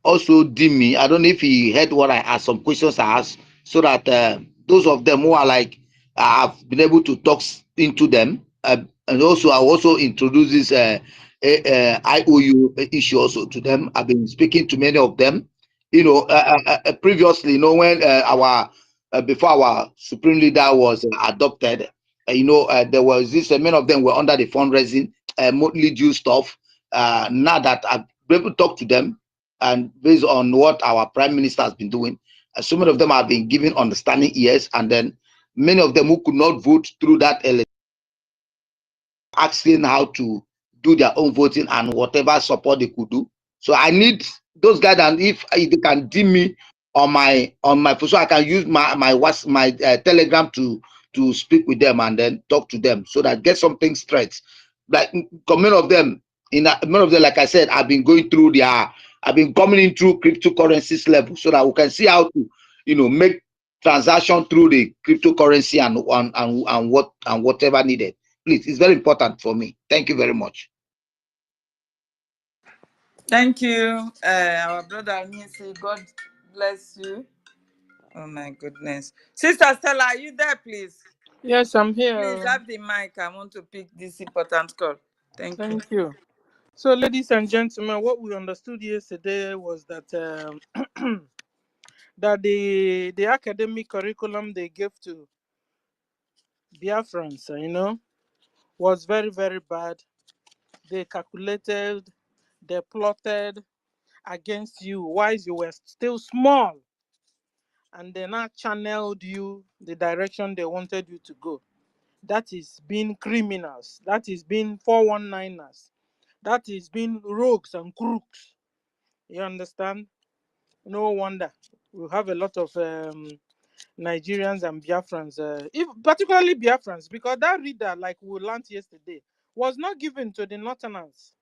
also deem me. I don't know if he heard what I asked, some questions I asked, so that those of them who are like, I've been able to talk into them. And also, I also introduce this IOU issue also to them. I've been speaking to many of them. You know, previously, you know, when before our supreme leader was adopted, there was this, many of them were under the fundraising, monthly due stuff. Now that I've been able to talk to them, and based on what our prime minister has been doing, so many of them have been given understanding ears, and then many of them who could not vote through that asking how to do their own voting and whatever support they could do. So I need those guys, and if they can deem me on my phone, so I can use my Telegram to speak with them and then talk to them, so that get something straight. Like many of them, like I said, I've been going through I've been coming in through cryptocurrencies level, so that we can see how to, make transaction through the cryptocurrency and whatever needed. Please, it's very important for me. Thank you very much. Thank you, our brother Nisi. God bless you. Oh my goodness. Sister Stella, are you there, please? Yes, I'm Please here. have the mic. I want to pick this important call. Thank you. Thank you. So, ladies and gentlemen, what we understood yesterday was that that the academic curriculum they gave to Biafrans, was very, very bad. They calculated, they plotted against you while you were still small, and they now channeled you the direction they wanted you to go. That is being criminals. That is being 419ers. That is being rogues and crooks. You understand? No wonder we have a lot of Nigerians and Biafrans, particularly Biafrans, because that reader, like we learned yesterday, was not given to the Northerners.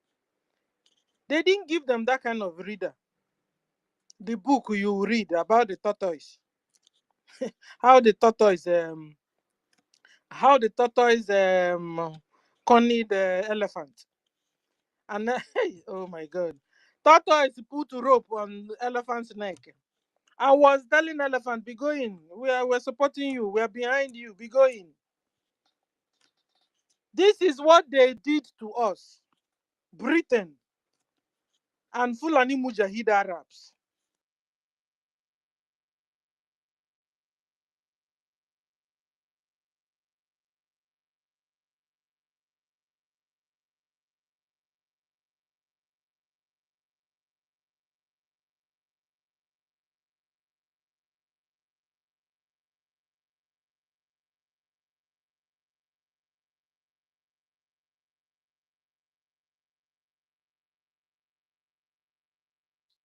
They didn't give them that kind of reader. The book you read about the tortoise, how the tortoise cornered the elephant, and oh my God, tortoise put rope on the elephant's neck. I was telling elephant, be going. We're supporting you. We're behind you. Be going. This is what they did to us, Britain and Fulani Mujahid Arabs.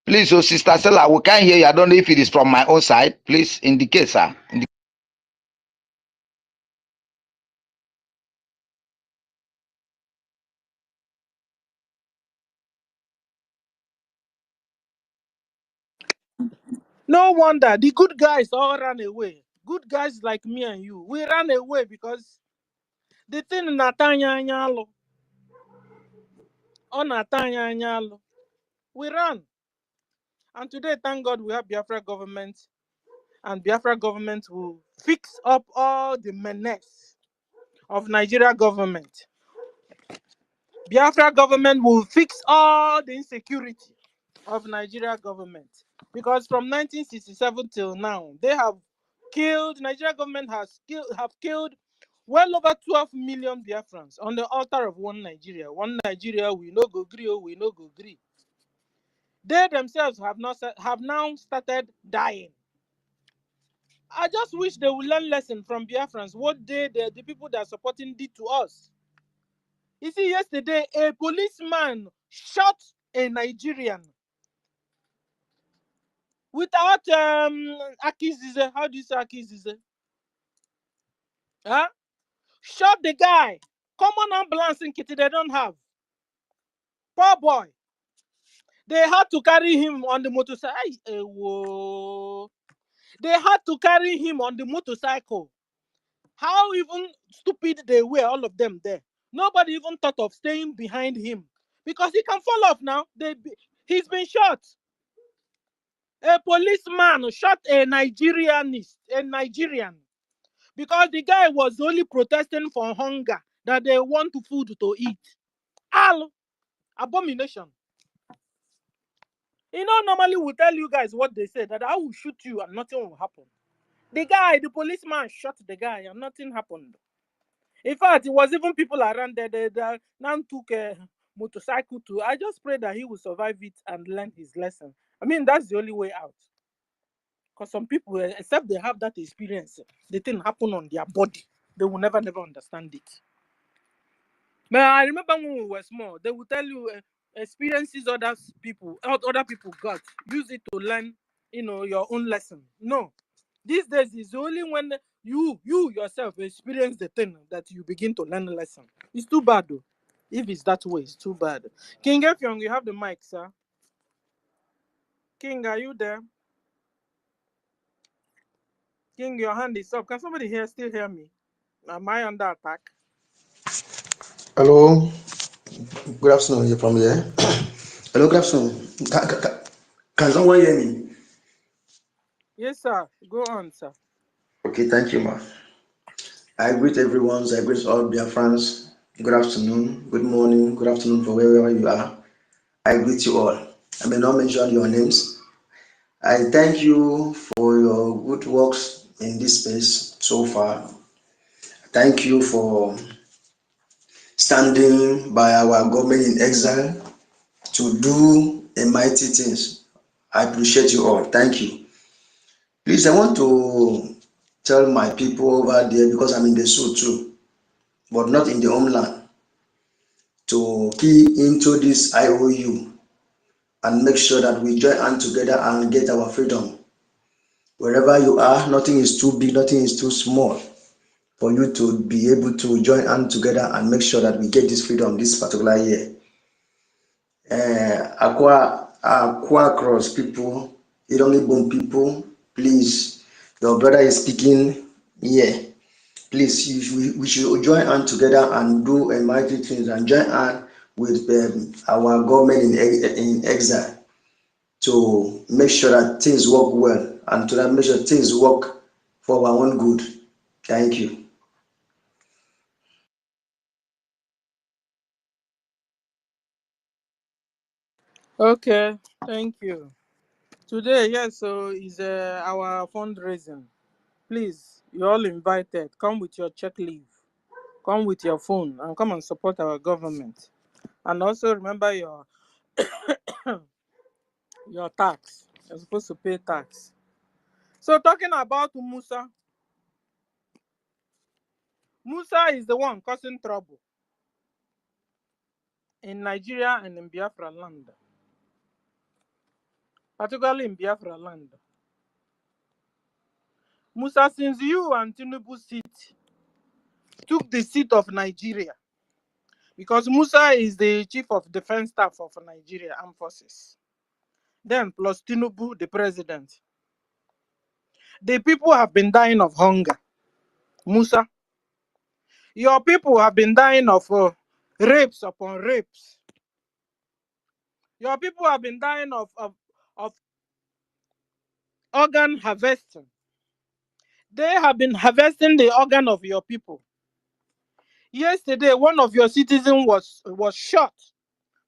Please, oh, Sister Stella, we can't hear you. I don't know if it is from my own side. Please indicate, sir. No wonder the good guys all ran away. Good guys like me and you, we ran away because the thing Natanya Nyalo or Natanya Nyalo. We ran. And today, thank God, we have Biafra government, and Biafra government will fix up all the menace of Nigeria government. Biafra government will fix all the insecurity of Nigeria government. Because from 1967 till now, they have killed, Nigeria government have killed well over 12 million Biafrans on the altar of one Nigeria. One Nigeria, we no go gree, we no go gree. They themselves have now started dying. I just wish they would learn lesson from Biafrans, what the people that are supporting did to us. You see, yesterday, a policeman shot a Nigerian without Akizize. How do you say Akizize? Huh? Shot the guy. Common ambulance in Kitty they don't have. Poor boy. They had to carry him on the motorcycle. They had to carry him on the motorcycle. How even stupid they were, all of them there. Nobody even thought of staying behind him. Because he can fall off now. He's been shot. A policeman shot a Nigerian. Because the guy was only protesting for hunger, that they want food to eat. Abomination. Normally we tell you guys what they say, that I will shoot you and nothing will happen. The policeman shot the guy and nothing happened. In fact, it was even people around there that now took a motorcycle to. I just pray that he will survive it and learn his lesson. I mean, that's the only way out. Because some people, except they have that experience, the thing happen on their body. They will never understand it. But I remember when we were small, they would tell you experiences other people got. Use it to learn, your own lesson. No. These days is only when you yourself experience the thing that you begin to learn a lesson. It's too bad though. If it's that way, it's too bad. King Effiong, you have the mic, sir. King, are you there? King, your hand is up. Can somebody here still hear me? Am I under attack? Hello, good afternoon. You're from here. Hello, good afternoon. Can someone hear me? Yes, sir. Go on, sir. Okay, thank you, ma. I greet everyone. I greet all Biafrans. Good afternoon, good morning, good afternoon for wherever you are. I greet you all. I may not mention your names. I thank you for your good works in this space so far. Thank you for standing by our government in exile to do a mighty things. I appreciate you all. Thank you. Please, I want to tell my people over there, because I'm in the South too, but not in the homeland, to key into this IOU and make sure that we join hands together and get our freedom. Wherever you are, nothing is too big, nothing is too small for you to be able to join hands together and make sure that we get this freedom this particular year. Aqua Cross people, Irongibon people, please, your brother is speaking here. Please, we should join hands together and do a mighty things and join hands with our government in exile to make sure that things work well and to make sure things work for our own good. Thank you. Okay, thank you. Today, yes, so is our fundraising. Please, you're all invited. Come with your check leave. Come with your phone and come and support our government. And also remember your tax. You're supposed to pay tax. So talking about Musa. Musa is the one causing trouble in Nigeria and in Biafra land. Particularly in Biafra land. Musa, since you and Tinubu took the seat of Nigeria, because Musa is the chief of defense staff of Nigeria Armed Forces. Then plus Tinubu, the president. The people have been dying of hunger. Musa, your people have been dying of rapes upon rapes. Your people have been dying of organ harvesting. They have been harvesting the organ of your people. Yesterday, one of your citizens was shot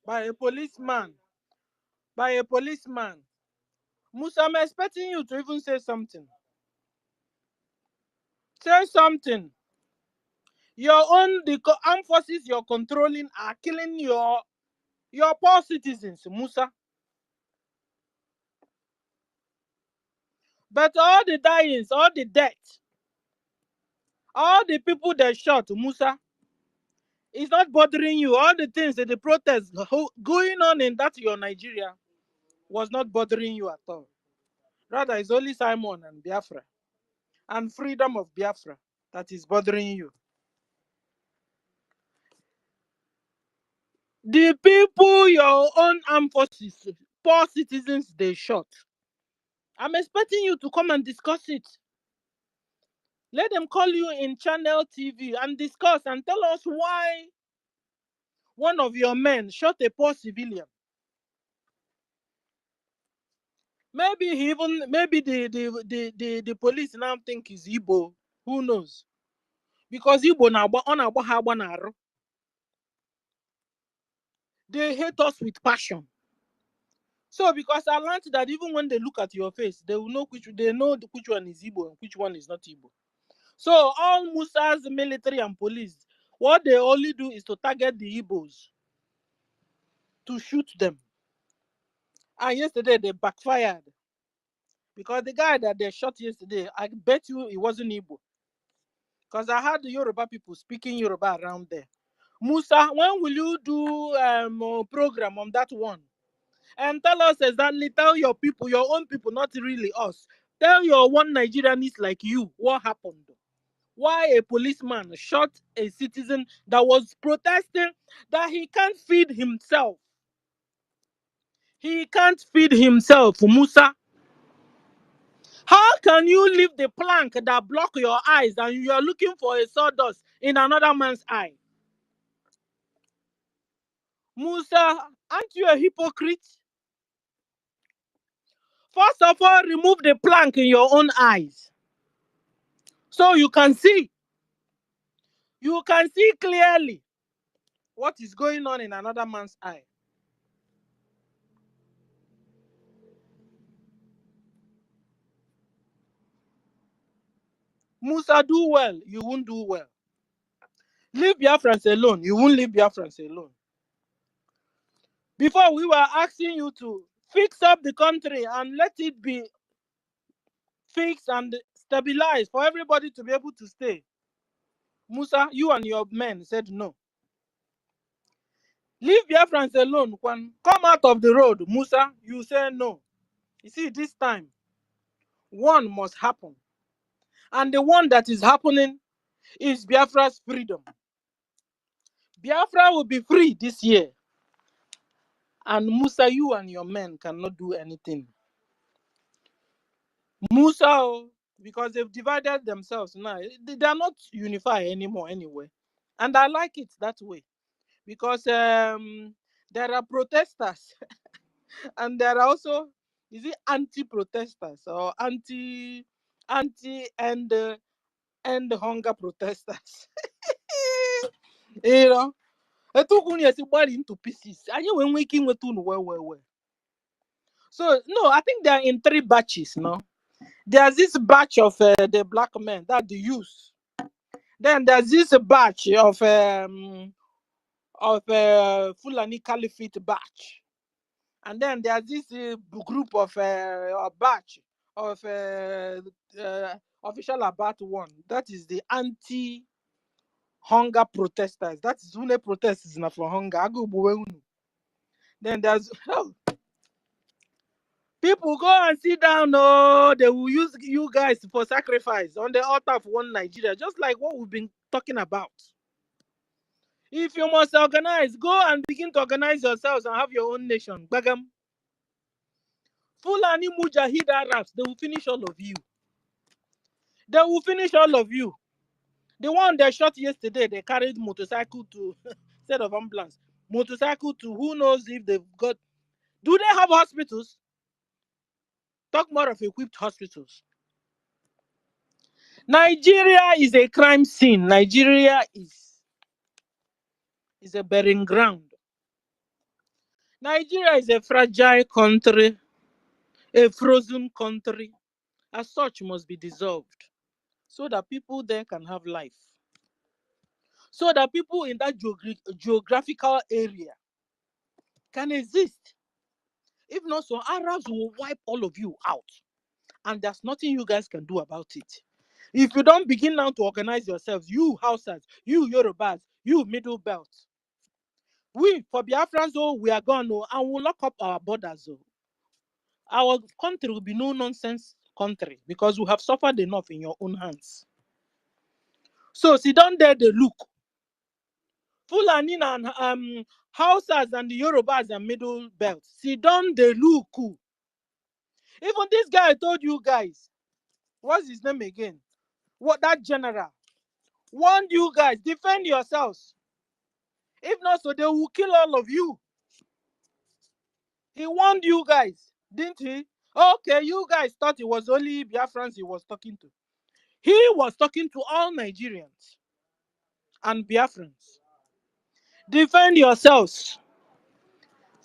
by a policeman. Musa, I'm expecting you to even say something. Say something. The armed forces you're controlling are killing your poor citizens, Musa. But all the dyings, all the death, all the people they shot, Musa, it's not bothering you. All the things that the protests going on in that your Nigeria was not bothering you at all. Rather, it's only Simon and Biafra and freedom of Biafra that is bothering you. The people, your own armed forces, poor citizens, they shot. I'm expecting you to come and discuss it. Let them call you in channel TV and discuss and tell us why one of your men shot a poor civilian. Maybe the police now think he's Igbo. Who knows? Because Igbo na they hate us with passion. So because I learned that even when they look at your face, they will know which one is Igbo and which one is not Igbo. So all Musa's military and police, what they only do is to target the Igbos, to shoot them. And yesterday they backfired. Because the guy that they shot yesterday, I bet you it wasn't Igbo. Because I heard the Yoruba people speaking Yoruba around there. Musa, when will you do a program on that one? And tell us exactly, tell your people, your own people, not really us. Tell your one Nigerianist like you what happened. Why a policeman shot a citizen that was protesting that he can't feed himself. He can't feed himself, Musa. How can you leave the plank that block your eyes and you are looking for a sawdust in another man's eye? Musa, aren't you a hypocrite? First of all, remove the plank in your own eyes so you can see. You can see clearly what is going on in another man's eye. Musa, do well, you won't do well. Leave Biafrans alone, you won't leave Biafrans alone. Before, we were asking you to fix up the country and let it be fixed and stabilized for everybody to be able to stay. Musa, you and your men said no. Leave Biafrans alone. Come out of the road. Musa, you say no. You see, this time, one must happen. And the one that is happening is Biafra's freedom. Biafra will be free this year. And Musa, you and your men cannot do anything. Musa, because they've divided themselves now, they are not unified anymore anyway. And I like it that way. Because there are protesters. And there are also, is it anti-protesters or anti-end hunger protesters? You know? Into pieces. So no, I think they are in 3 batches. No, there's this batch of the black men, that the youth. Then there's this batch of Fulani Caliphate batch, and then there's this group of batch of official about one. That is the anti-hunger protesters. That is who protests not for hunger. Then there's people go and sit down. Oh, they will use you guys for sacrifice on the altar of one Nigeria, just like what we've been talking about. If you must organize, go and begin to organize yourselves and have your own nation. Bagam. Fulani Mujahid Arabs, they will finish all of you. They will finish all of you. The one they shot yesterday, they carried motorcycle to, instead of ambulance, motorcycle to who knows if they've got. Do they have hospitals? Talk more of equipped hospitals. Nigeria is a crime scene. Nigeria is a burying ground. Nigeria is a fragile country, a frozen country. As such, must be dissolved so that people there can have life. So that people in that geographical area can exist. If not, so Arabs will wipe all of you out. And there's nothing you guys can do about it. If you don't begin now to organize yourselves, you Hausas, you Yorubas, you Middle Belt, we, for Biafrans, we are gone, and we'll lock up our borders. Our country will be no nonsense country because we have suffered enough in your own hands. So sit down there, they look. Fulani and Hausas and the Yorubas and Middle Belt. Sit down, they look. Even this guy I told you guys, what's his name again? What, that general warned you guys, defend yourselves. If not, so they will kill all of you. He warned you guys, didn't he? Okay, you guys thought it was only Biafrans he was talking to. He was talking to all Nigerians and Biafrans. Defend yourselves.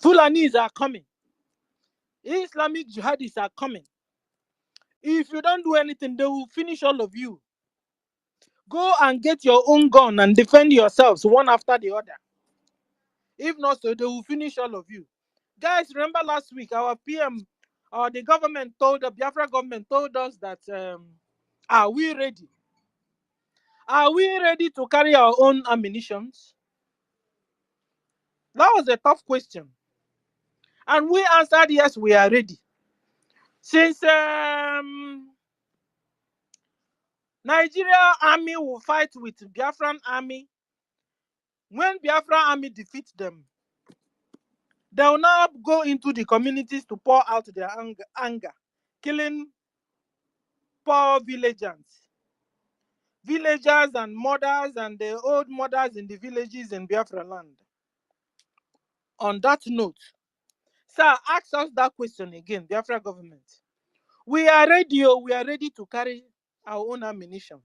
Fulanis are coming. Islamic jihadists are coming. If you don't do anything, they will finish all of you. Go and get your own gun and defend yourselves one after the other. If not, so they will finish all of you. Guys, remember last week our PM, the government told, the Biafra government told us that, are we ready? Are we ready to carry our own ammunitions? That was a tough question. And we answered, yes, we are ready. Since Nigeria army will fight with Biafran army, when Biafra army defeats them, they will now go into the communities to pour out their anger, killing poor villagers and mothers and the old mothers in the villages in Biafra land. on that note, sir, ask us that question again, Biafra government. We are ready to carry our own ammunition,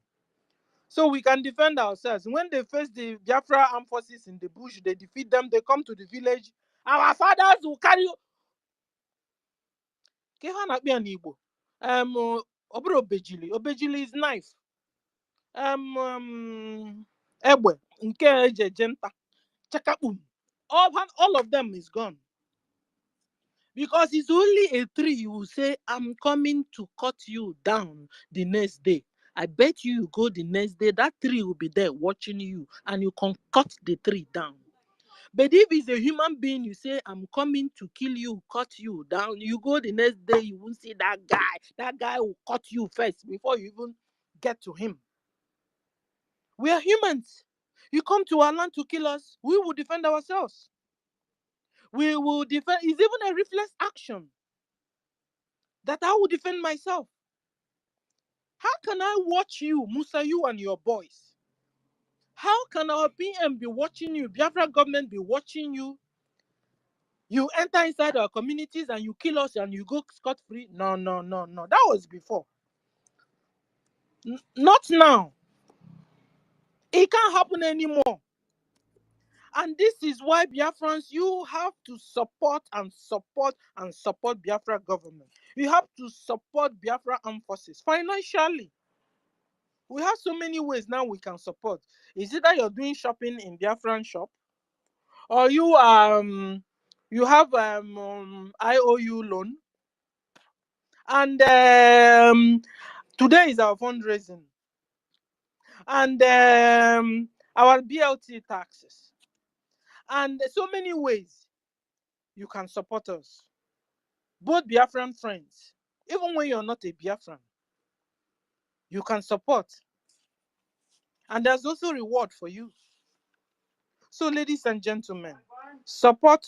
so we can defend ourselves. When they face the Biafra armed forces in the bush, they defeat them, they come to the village, our fathers will carry obejili is knife. Egbe, nke eje jenta, chakapum. All of them is gone. Because it's only a tree you will say, I'm coming to cut you down the next day. I bet you go the next day, that tree will be there watching you, and you can cut the tree down. But if it's a human being, you say, I'm coming to kill you, cut you down, you go the next day, you won't see that guy. That guy will cut you first before you even get to him. We are humans. You come to our land to kill us, we will defend ourselves. We will defend. It's even a reflex action that I will defend myself. How can I watch you, Musa, you and your boys? How can our PM be watching you, Biafra government be watching you? You enter inside our communities and you kill us and you go scot-free? No. That was before. Not now. It can't happen anymore. And this is why Biafrans, you have to support Biafra government. You have to support Biafra armed forces financially. We have so many ways now we can support. Is it that you're doing shopping in Biafran shop, or you have IOU loan, and today is our fundraising, and our BLT taxes, and so many ways you can support us. Both Biafran friends, even when you're not a Biafran, you can support, and there's also reward for you. So, ladies and gentlemen, support.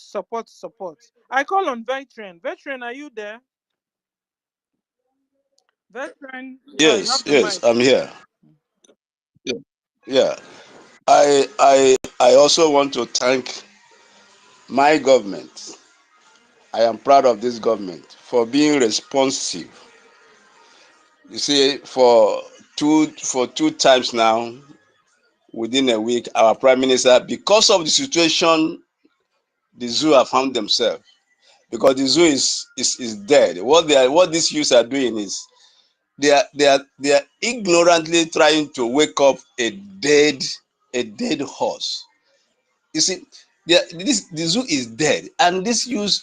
I call on Veteran. Veteran, are you there? Veteran, yeah, you have the Yes, mic. I'm here. Yeah. I also want to thank my government. I am proud of this government for being responsive. You see, for two times now, within a week, our prime minister, because of the situation the zoo have found themselves, because the zoo is dead. What these youths are doing is they are ignorantly trying to wake up a dead horse. You see, the zoo is dead, and this youth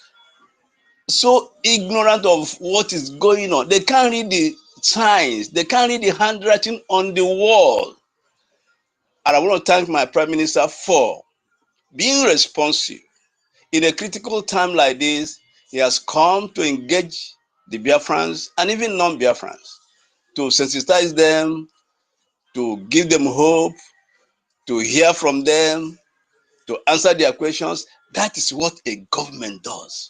so ignorant of what is going on. They can't read the signs. They can't read the handwriting on the wall. And I want to thank my prime minister for being responsive. In a critical time like this, he has come to engage the Biafrans and even non-Biafrans, to sensitize them, to give them hope, to hear from them, to answer their questions. That is what a government does.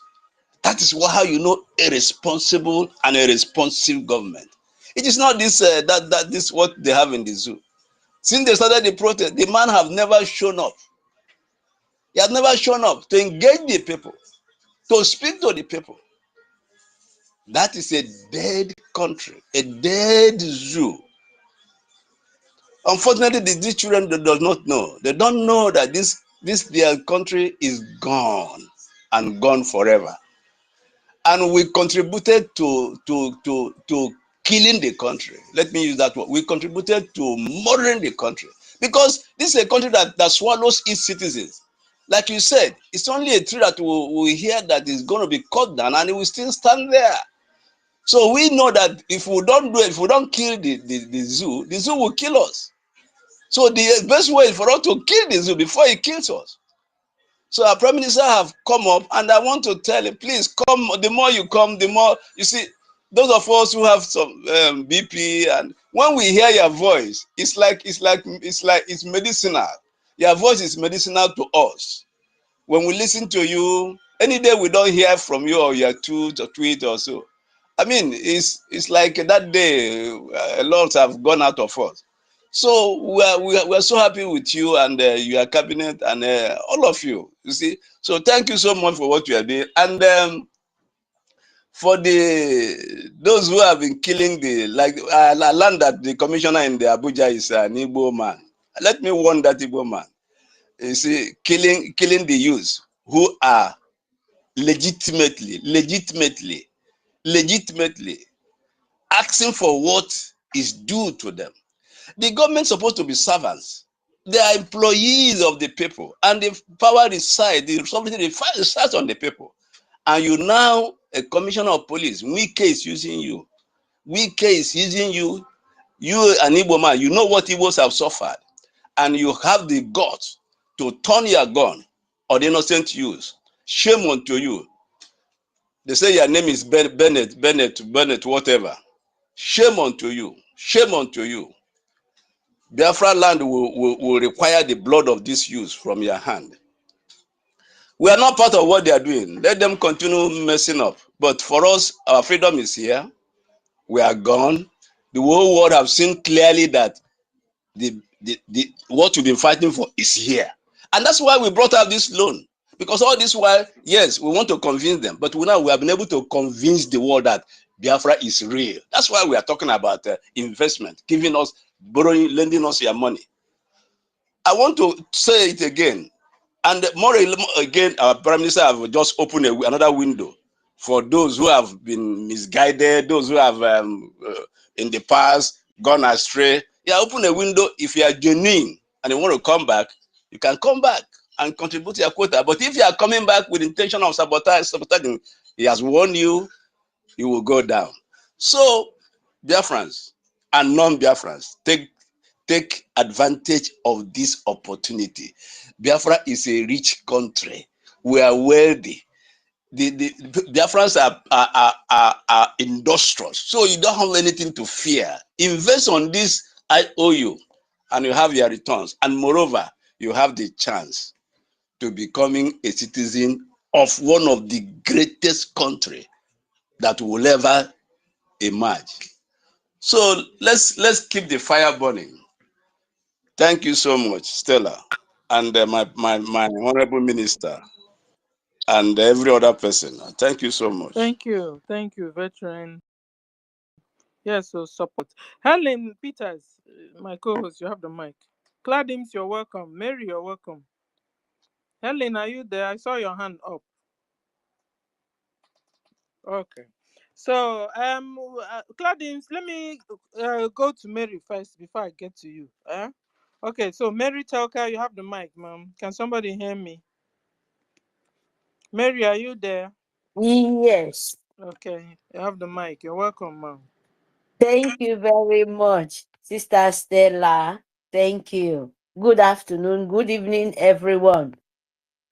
That is how you know a responsible and a responsive government. It is not this this what they have in the zoo. Since they started the protest, the man have never shown up. He has never shown up to engage the people, to speak to the people. That is a dead country, a dead zoo. Unfortunately, these children does not know. They don't know that this their country is gone and gone forever. And we contributed to killing the country. Let me use that word. We contributed to murdering the country, because this is a country that swallows its citizens. Like you said, it's only a tree that we hear that is going to be cut down, and it will still stand there. So we know that if we don't do it, if we don't kill the zoo will kill us. So the best way is for us to kill the zoo before it kills us. So our prime minister have come up, and I want to tell him, please come. The more you come, the more you see. Those of us who have some BP, and when we hear your voice, it's medicinal. Your voice is medicinal to us. When we listen to you, any day we don't hear from you or your tweet or so, I mean, it's like that day a lot have gone out of us. So we are so happy with you and your cabinet and all of you. You see, so thank you so much for what you are doing. And for those who have been killing I learned that the commissioner in the Abuja is an Igbo man. Let me warn that Igbo man. You see, killing the youth who are legitimately asking for what is due to them. The government is supposed to be servants. They are employees of the people, and the power resides, the responsibility resides on the people. And you now, a commissioner of police, Wike is using you. Wike is using you. You, an Igbo man, you know what Igbos have suffered, and you have the guts to turn your gun on the innocent youth. Shame unto you. They say your name is Bennett, whatever. Shame unto you. Shame unto you. Biafra land will require the blood of these youths from your hand. We are not part of what they are doing. Let them continue messing up. But for us, our freedom is here. We are gone. The whole world have seen clearly that what we've been fighting for is here. And that's why we brought out this loan. Because all this while, yes, we want to convince them. But we have been able to convince the world that Biafra is real. That's why we are talking about investment, giving us, borrowing, lending us your money. I want to say it again. And more again, our Prime Minister have just opened another window for those who have been misguided, those who have in the past gone astray. Yeah, open a window. If you are genuine and you want to come back, you can come back and contribute your quota. But if you are coming back with intention of sabotaging, he has warned you, you will go down. So, Biafrans and non-Biafrans, take advantage of this opportunity. Biafra is a rich country. We are wealthy. The Biafrans are industrious, so you don't have anything to fear. Invest on this IOU, and you have your returns. And moreover, you have the chance to becoming a citizen of one of the greatest country that will ever emerge. So let's keep the fire burning. Thank you so much, Stella, and my honorable minister, and every other person. Thank you so much. Thank you, veteran. Yes, so support. Helen Peters, my co-host, you have the mic. Cladims, you're welcome. Mary, you're welcome. Helen, are you there? I saw your hand up. Okay. So, Cladims, let me go to Mary first before I get to you. Okay, so Mary Telka, you have the mic, ma'am. Can somebody hear me? Mary, are you there? Yes. Okay, you have the mic. You're welcome, ma'am. Thank you very much, Sister Stella. Thank you. Good afternoon, good evening, everyone.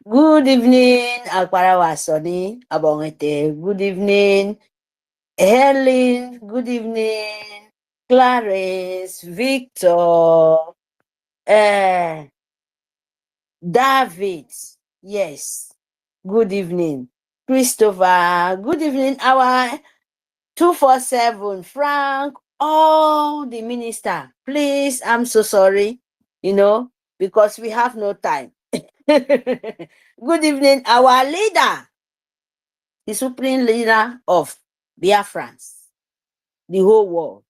Good evening, Akwarawa Soni Abongete. Good evening, Helen. Good evening, Clarence, Victor, David. Yes. Good evening, Christopher. Good evening, our 247, Frank, all the minister. Please, I'm so sorry, because we have no time. Good evening, our leader, the supreme leader of Biafrans, the whole world.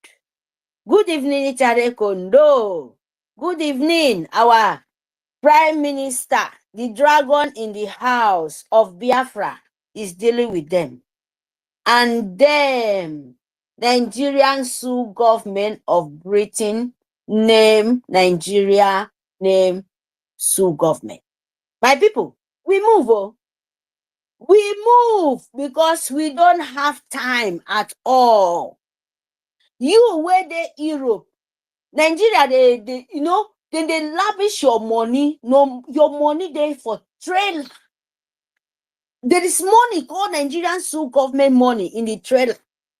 Good evening, Ichare Kondo. Good evening, our prime minister, the dragon in the house of Biafra is dealing with them. And then Nigerian Sue government of Britain name Nigeria, name Sue government. My people, we move. Oh. We move because we don't have time at all. You where they Europe, Nigeria, they lavish your money. No, your money there for trailer. There is money called Nigerian Sue government money in the trailer.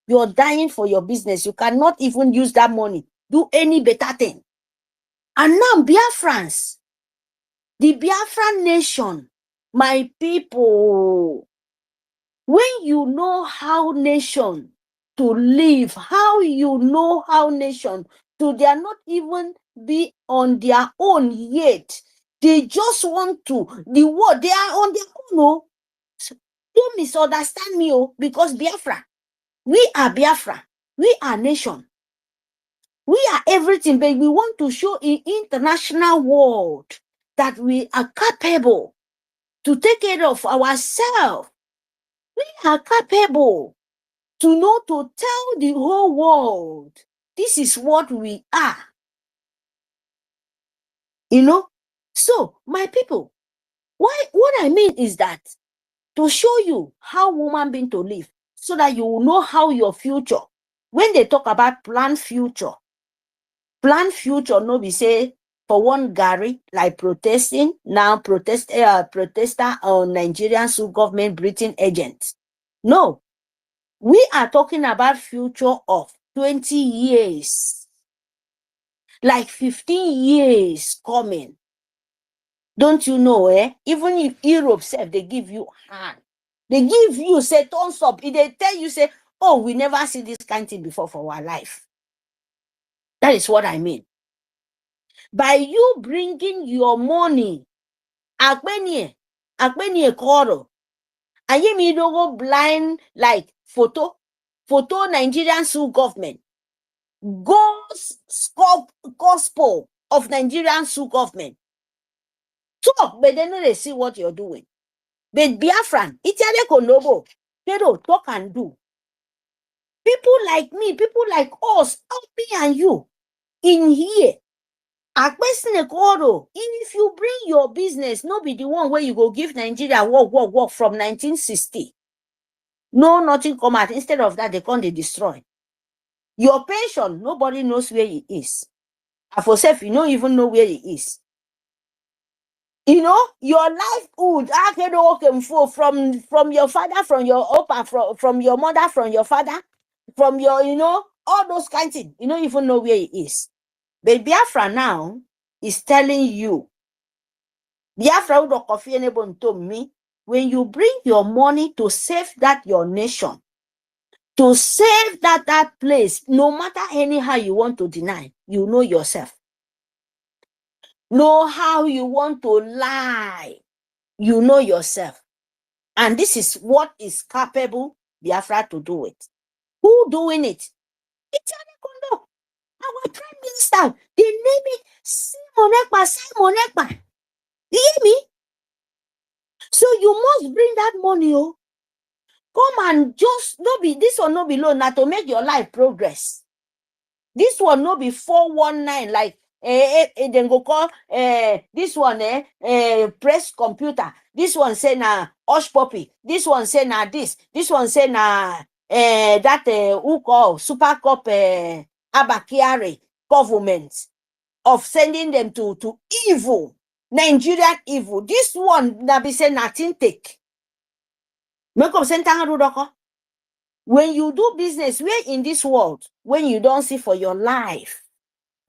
You're dying for your business. You cannot even use that money. Do any better thing. And now Biafrans, the Biafran nation, my people, when you know how nation to live, how you know how nation So they are not even be on their own yet. They just want to, the world, they are on their own. No. So don't misunderstand me, because Biafra, we are Biafra, we are nation. We are everything, but we want to show in international world that we are capable to take care of ourselves. We are capable to know, to tell the whole world, this is what we are. So my people, what I mean is that to show you how woman being to live, so that you will know how your future, when they talk about plan future no be say for one Gary like protesting now protester on Nigerian government Britain agents. No, we are talking about future of 20 years, like 15 years coming. Don't you know, even if Europe said they give you hand, they give you, say, thumbs up. If they tell you, say, oh, we never see this kind of thing before for our life. That is what I mean. By you bringing your money, akbenye koro, and you don't go blind like photo Nigerian government, gospel of Nigerian government. Talk, but then they see what you're doing. But Biafran, Italy Konobo, Pero, talk and do. People like me, people like us, me and you, in here. If you bring your business, no be the one where you go give Nigeria work from 1960. No, nothing come out. Instead of that, they come, they destroy. Your pension, nobody knows where it is. And for self, you don't even know where it is. Your livelihood, from your father, from your opa, from your mother, from your father, from your, all those kinds of things. You don't even know where it is. But Biafra now is telling you, Biafra would coffee enable to me, when you bring your money to save that your nation, to save that place, no matter anyhow you want to deny, you know yourself. Know how you want to lie, you know yourself. And this is what is capable Biafra to do it. Who doing it? It's Kondo, our prime minister. They name it Simon Ekpa. You hear me? So you must bring that money, come and just this one no be loan, now to make your life progress. This one no be 419 like then go call this one press computer. This one say na hush puppy. This one say na this. This one say na that who call super cup abakiare government of sending them to evil, Nigerian evil. This one na be say nothing take. When you do business, where in this world, when you don't see for your life,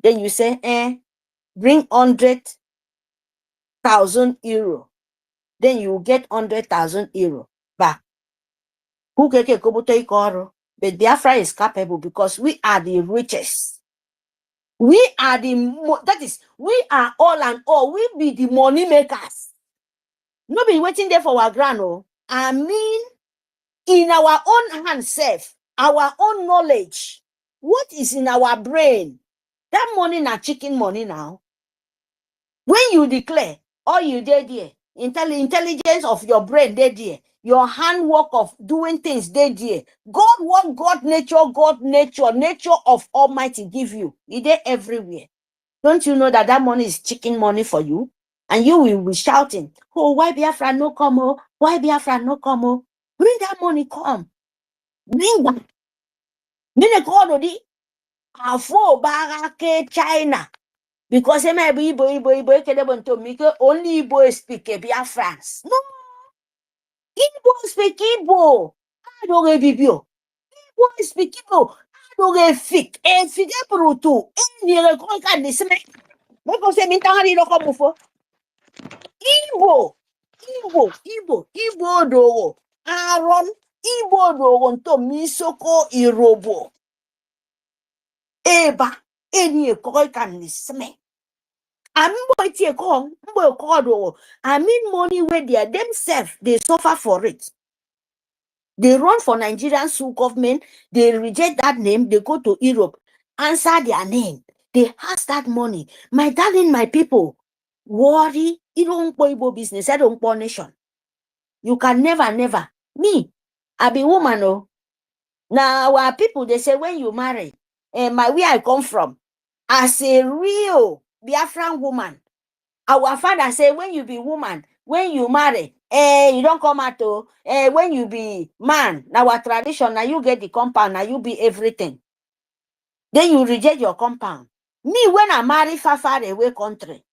then you say, bring 100,000 euro. Then you get 100,000 euro back. Who get a kobuto ikoro? But Biafra is capable because we are the richest. We are we are all and all. We be the money makers. No be waiting there for our grano. I mean, in our own hand self, our own knowledge, what is in our brain? That money na chicken money now. When you declare, all you did there, intelligence of your brain did there, your handwork of doing things did there. God, what God nature of Almighty give you. It is everywhere. Don't you know that money is chicken money for you? And you will be shouting, oh, why Biafra no come? Oh, why Biafra no come? Oh, bring that money, come. Bring that. Mine call odi afo barake China. Because they may be Igbo, only Igbo speak Biafrans. No, Igbo speak Igbo. I don't EKID. Igbo speak Igbo. I don't EFIK. EFIK brutu. Ni rekonka ni seme. Meko se mintangari loko mufo. Igbo dogo. Aaron Igbo dogo nto misoko irobo. Eba. any koi can smell. I mean money where they are themselves, they suffer for it. They run for Nigerian Sioux government, they reject that name, they go to Europe, answer their name. They ask that money. My darling, my people, worry, you don't go business, I don't go nation. You can never. Me, I be woman, oh. Now our people, they say when you marry, where I come from, as a real Biafran woman, our father say when you be woman, when you marry, you don't come out to, when you be man, now our tradition, now you get the compound, now you be everything. Then you reject your compound. Me, when I marry far away country,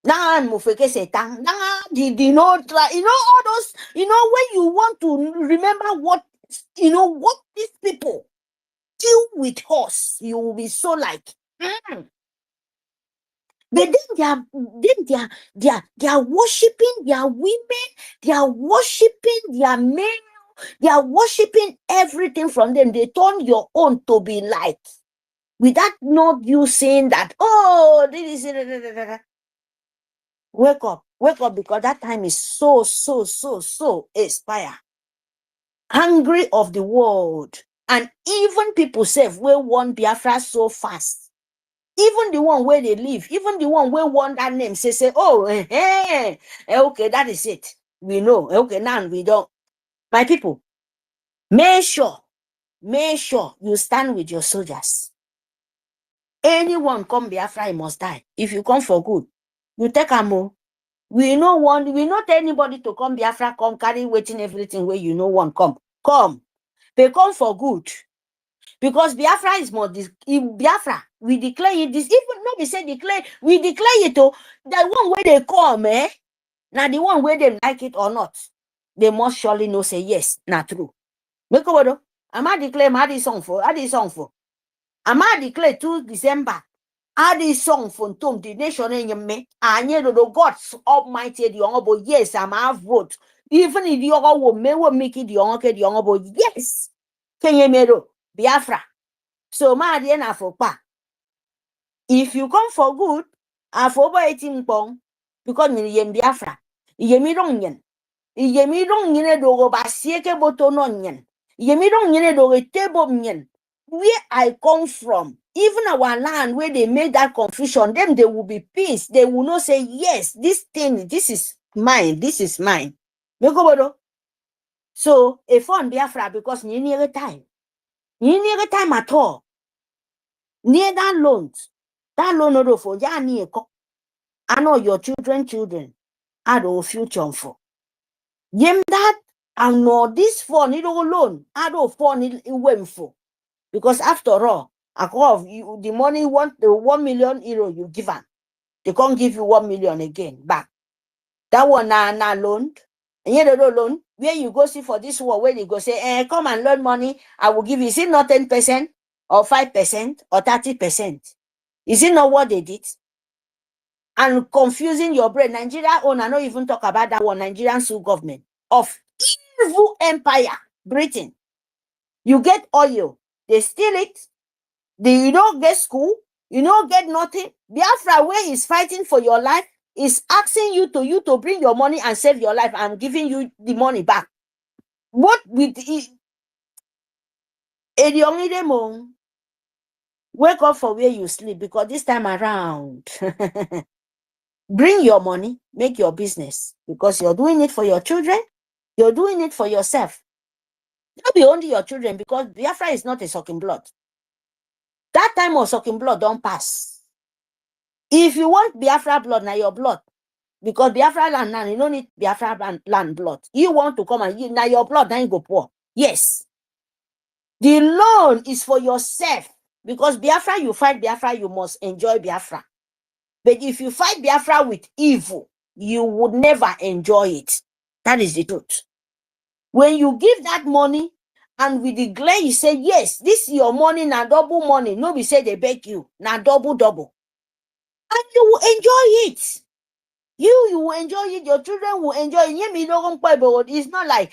now I'm Setang, now you know all those, when you want to remember what, what these people deal with us, you will be so like, But then they are worshiping their women, they are worshiping their men, they are worshiping everything from them. They turn your own to be like, without not you saying that, oh, this is. Wake up, because that time is so expire. Hungry of the world. And even people say, we want Biafra so fast. Even the one where they live, even the one where want that name, say, oh, okay, that is it. We know. Okay, now we don't. My people, make sure you stand with your soldiers. Anyone come Biafra, he must die. If you come for good, you take a move. We not anybody to come Biafra, come carry waiting everything where you know one come. Come. They come for good. Because Biafra is more in Biafra, we declare it this, even not we say declare, we declare it to the one where they come, now the one where they like it or not, they must surely know say yes, not true. Make a am I declare this song for am I declare 2 December this song for Tom the nation in me and you know God's almighty the honorable yes I'm have vote even if the other will make it the honorable yes can you mero Biafra. So ma die na for pa. If you come for good, I for ba etim pong because ni yem Biafra. Yemi dong yen. Yemi dong yen do go ba sieke boto non yen. Yemi dong yen do go table yen. Where I come from, even our land where they made that confusion, them there will be peace. They will not say yes, this thing, this is mine, this is mine. So if on Biafra because you need a time. You need a time at all. Near that loans. That loan for ya near. I know your children. I don't future for. Yem that I know this for needle loan. I don't for went for. Because after all, I call you the money the 1 million euro you give them. They can't give you 1 million again back. That one na loan. And yet the loan, where you go see for this war, where you go say, come and loan money, I will give you. Is it not 10% or 5% or 30%? Is it not what they did? And confusing your brain. Nigeria own, I don't even talk about that one, Nigerian Sioux government of evil empire, Britain. You get oil, they steal it, you don't get school, you don't get nothing. Biafra, where is fighting for your life, is asking you to bring your money and save your life and giving you the money back. What with it? Wake up for where you sleep because this time around, bring your money, make your business because you're doing it for your children, you're doing it for yourself. Not be only your children because Biafra is not a sucking blood. That time of sucking blood don't pass. If you want Biafra blood, now your blood. Because Biafra land, you don't need Biafra land blood. You want to come and now your blood, then you go poor. Yes. The loan is for yourself. Because Biafra, you fight Biafra, you must enjoy Biafra. But if you fight Biafra with evil, you would never enjoy it. That is the truth. When you give that money, and with the glare, you say, yes, this is your money, now double money. Nobody say they beg you, now double. And you will enjoy it. You will enjoy it. Your children will enjoy it. It's not like,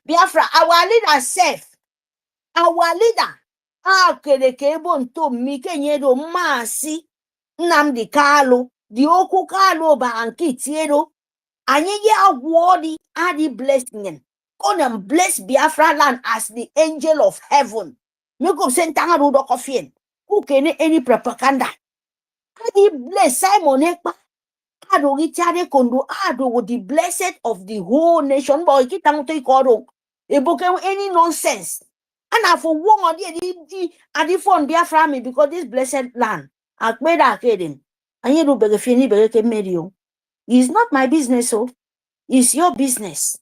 Biafra, our leader safe. Our leader, akere ka ebo nto mmike nyero mmasị Nnamdi Kalu dị okwu Kalu bara nke itiero anyị ya gwụọ dị adị blessing come and bless Biafra land as the angel of heaven make up senta ha do kofien who can any propaganda adị bless Simon Ekpa ado gitare kondo ado with the blessed of the whole nation boy kita ngoto ikoro eboke any nonsense and for one on the phone Biafra me because this blessed land akpeda akedem anyị do bege fini bege ke merio it's not my business oh it's your business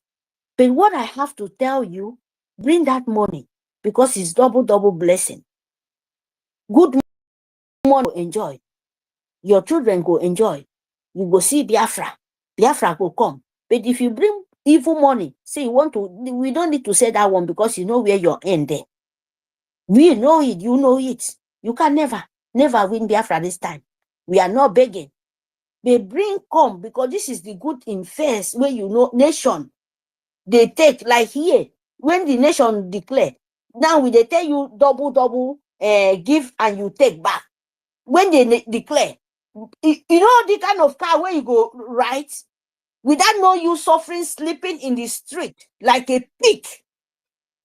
but what I have to tell you bring that money because it's double blessing good money go enjoy your children go enjoy you go see Biafra go come but if you bring evil money say you want to we don't need to say that one because you know where your end there we know it you know it you can never win Biafra this time we are not begging they bring come because this is the good in first where you know nation they take like here when the nation declare now we they tell you double give and you take back when they declare you know the kind of car where you go right without know you suffering sleeping in the street like a pig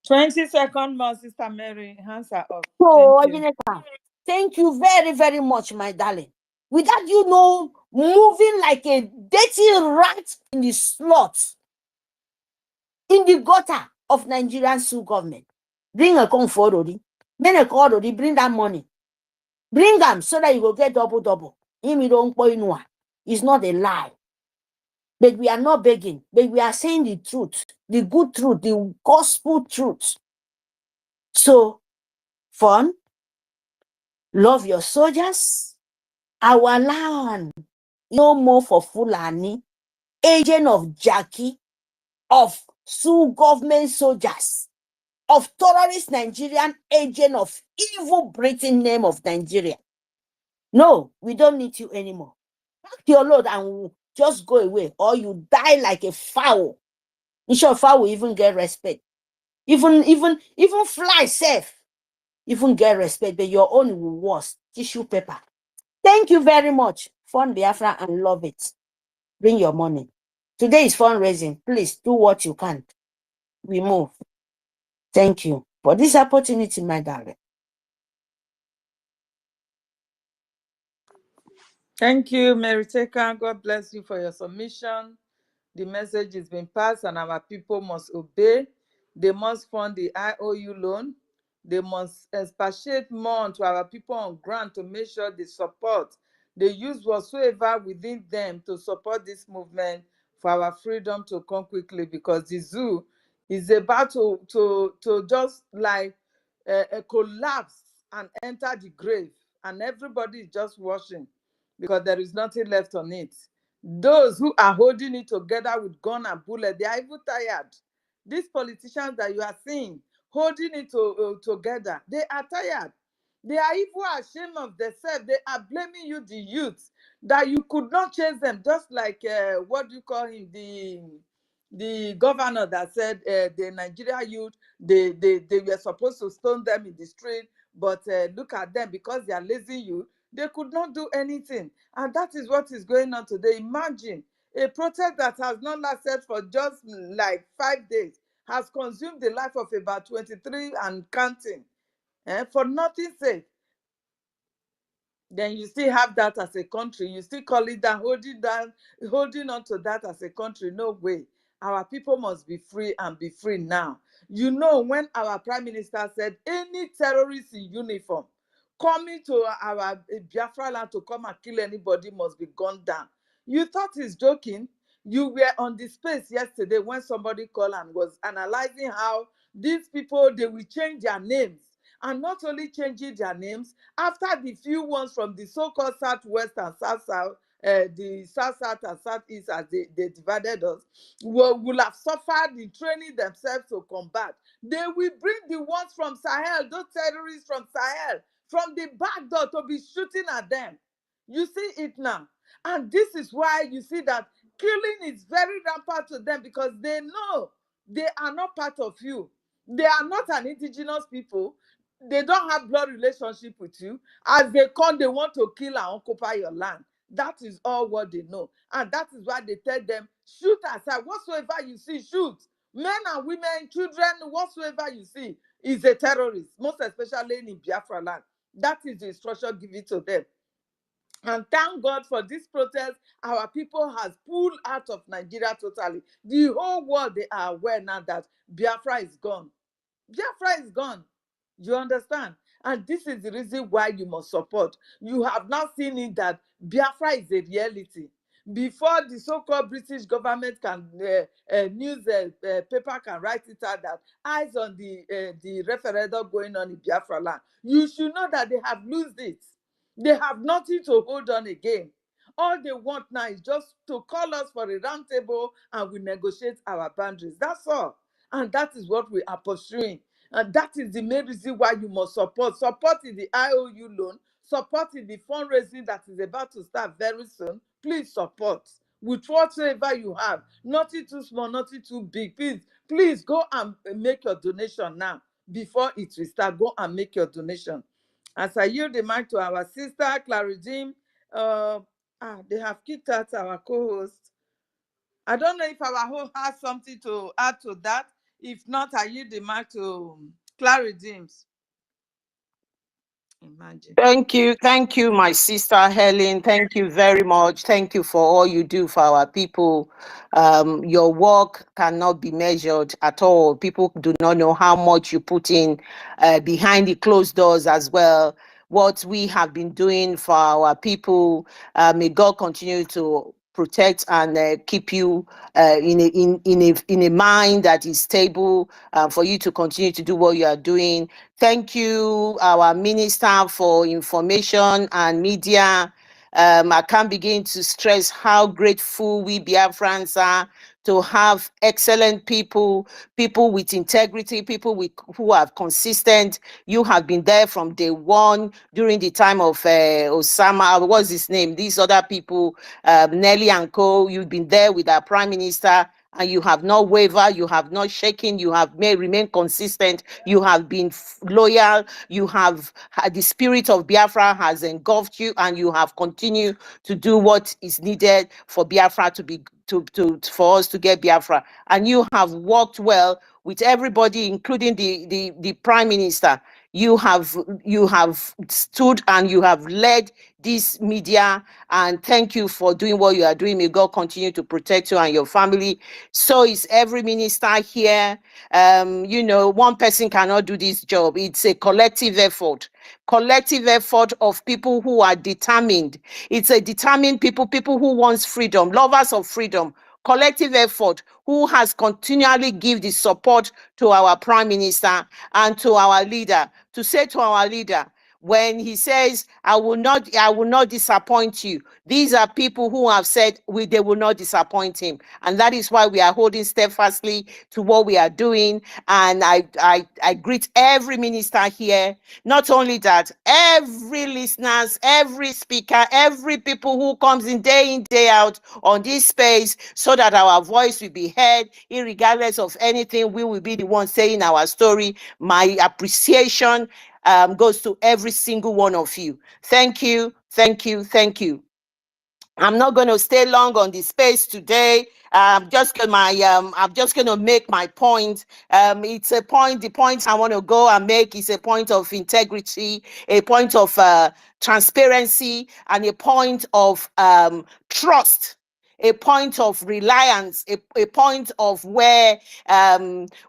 20 seconds more, Sister Mary. Hands are up. so Thank you. thank you very much my darling without you know moving like a dirty rat in the slot in the gutter of Nigerian Sioux government. Bring a come forward, then a call, bring that money. Bring them so that you will get double. It's not a lie. But we are not begging, but we are saying the truth, the good truth, the gospel truth. So, fun, love your soldiers, our land, no more for Fulani, agent of Jackie, of Sioux government soldiers, of terrorist Nigerian agent of evil Britain name of Nigeria. No, we don't need you anymore. Pack your load and just go away, or you die like a fowl. In short, fowl will even get respect. Even fly safe, even get respect, but your own will worse. Tissue paper. Thank you very much. Fund Biafra and love it. Bring your money. Today is fundraising. Please do what you can. We move. Thank you for this opportunity, my darling. Thank you, Mary Taker. God bless you for your submission. The message has been passed and our people must obey. They must fund the IOU loan. They must expatiate more to our people on ground to make sure they support. They use whatsoever within them to support this movement for our freedom to come quickly because the zoo is about to just like collapse and enter the grave and everybody is just watching because there is nothing left on it. Those who are holding it together with gun and bullet, they are even tired. These politicians that you are seeing holding it together, they are tired. They are even ashamed of themselves. They are blaming you, the youth, that you could not chase them. Just like what do you call him, the governor that said the Nigeria youth, they were supposed to stone them in the street, but look at them because they are lazy youth. They could not do anything. And that is what is going on today. Imagine a protest that has not lasted for just like 5 days has consumed the life of about 23 and counting for nothing's sake. Then you still have that as a country. You still call it that, holding on to that as a country. No way. Our people must be free and be free now. You know, when our prime minister said any terrorist in uniform coming to our Biafra land to come and kill anybody must be gunned down. You thought he's joking. You were on the space yesterday when somebody called and was analyzing how these people, they will change their names. And not only changing their names, after the few ones from the so-called Southwest and South-South, the South-South and Southeast as they divided us, will have suffered the training themselves to combat. They will bring the ones from Sahel, those terrorists from Sahel, from the back door to be shooting at them. You see it now. And this is why you see that killing is very rampant to them because they know they are not part of you. They are not an indigenous people. they don't have blood relationship with you. As they come, they want to kill and occupy your land. That is all what they know. And that is why they tell them, shoot aside. Whatsoever you see, shoot. Men and women, children, whatsoever you see is a terrorist, most especially in Biafra land. That is the instruction given to them. And thank God for this protest. Our people has pulled out of Nigeria totally. The whole world, they are aware now that Biafra is gone. Biafra is gone. You understand? And this is the reason why you must support. You have not seen it that Biafra is a reality. Before the so-called British government can, news paper can write it out that eyes on the referendum going on in Biafra land, you should know that they have lost it. They have nothing to hold on again. All they want now is just to call us for a round table and we negotiate our boundaries. That's all. And that is what we are pursuing. And that is the main reason why you must support. Support in the IOU loan, support in the fundraising that is about to start very soon. Please support with whatsoever you have. Nothing too small, nothing too big. Please go and make your donation now before it will start. Go and make your donation. As I yield the mic to our sister, Claridine, they have kicked out our co-host. I don't know if our host has something to add to that. If not, I yield the mic to Claridine. Imagine. Thank you, my sister Helen. Thank you very much. Thank you for all you do for our people. Your work cannot be measured at all. People do not know how much you put in behind the closed doors as well. What we have been doing for our people, may God continue to protect and keep you in a mind that is stable, for you to continue to do what you are doing. Thank you, our Minister for Information and Media. I can't begin to stress how grateful we Biafrans are to have excellent people with integrity, who are consistent. You have been there from day one during the time of Osama, what's his name? These other people, Nelly and Co. You've been there with our Prime Minister, and you have not wavered, you have not shaken, you have remained consistent, you have been loyal, you have the spirit of Biafra has engulfed you, and you have continued to do what is needed for Biafra for us to get Biafra. And you have worked well with everybody, including the Prime Minister. You have stood and you have led this media, and thank you for doing what you are doing. May God continue to protect you and your family. So is every minister here. One person cannot do this job. It's a collective effort of people who are determined. It's a determined people who wants freedom, lovers of freedom. Collective effort who has continually give the support to our Prime Minister and to our leader, to say to our leader, when he says, I will not disappoint you. These are people who have said they will not disappoint him. And that is why we are holding steadfastly to what we are doing. And I greet every minister here. Not only that, every listeners, every speaker, every people who comes in, day out on this space, so that our voice will be heard, irregardless of anything. We will be the ones saying our story. My appreciation goes to every single one of you. Thank you. I'm not going to stay long on this space today. I'm just going to make my point. It's a point. The point I want to go and make is a point of integrity, a point of transparency, and a point of trust. A point of reliance, a point of where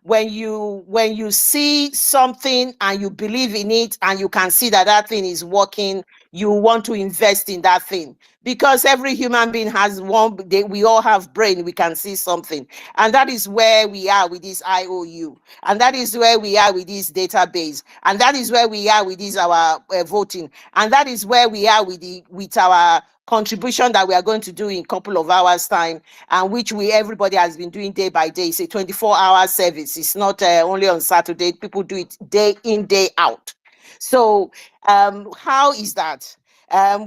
when you see something and you believe in it and you can see that thing is working, you want to invest in that thing. Because every human being has we all have brain, we can see something. And that is where we are with this IOU. And that is where we are with this database. And that is where we are with this our voting. And that is where we are with our contribution that we are going to do in a couple of hours time, and which everybody has been doing day by day. It's a 24-hour service. It's not only on Saturday. People do it day in, day out. So how is that?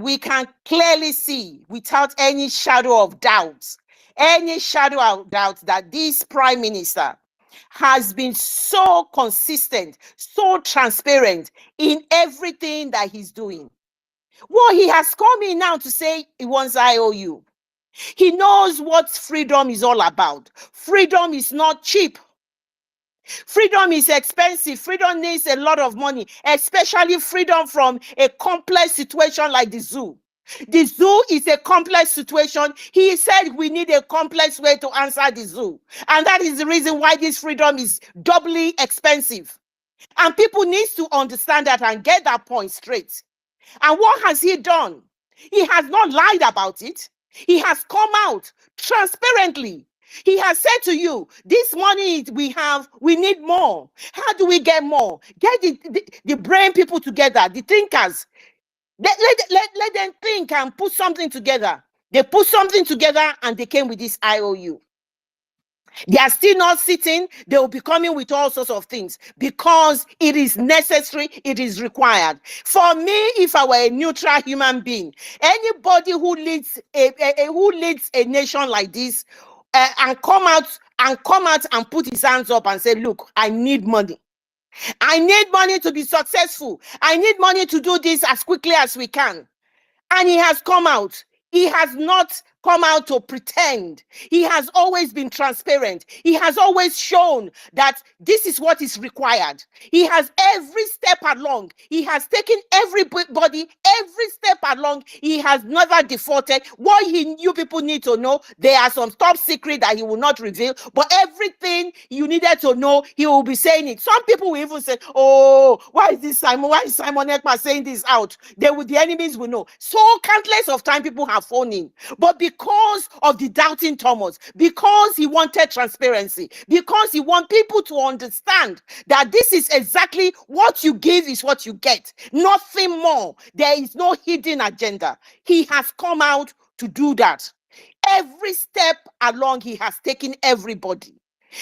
We can clearly see without any shadow of doubt that this Prime Minister has been so consistent, so transparent in everything that he's doing. Well, he has come in now to say he wants IOU. He knows what freedom is all about. Freedom is not cheap. Freedom is expensive. Freedom needs a lot of money, especially freedom from a complex situation like the zoo. The zoo is a complex situation. He said we need a complex way to answer the zoo. And that is the reason why this freedom is doubly expensive. And people need to understand that and get that point straight. And what has he done? He has not lied about it. He has come out transparently. He has said to you, this money we have, we need more. How do we get more? Get the brain people together, the thinkers. Let them think and put something together. They put something together and they came with this IOU. They are still not sitting. They will be coming with all sorts of things because it is necessary. It is required. For me, if I were a neutral human being, anybody who leads a nation like this and come out and put his hands up and say, look, I need money. I need money to be successful. I need money to do this as quickly as we can. And he has come out. He has not come out to pretend. He has always been transparent. He has always shown that this is what is required. He has every step along. He has taken everybody, every step along. He has never defaulted. What you people need to know, there are some top secret that he will not reveal, but everything you needed to know, he will be saying it. Some people will even say, oh, why is Simon Ekpa saying this out? The enemies will know. So countless of time people have phoned in. But because of the doubting Thomas, because he wanted transparency, because he wants people to understand that this is exactly what you give is what you get, nothing more. There is no hidden agenda. He has come out to do that. Every step along, he has taken everybody.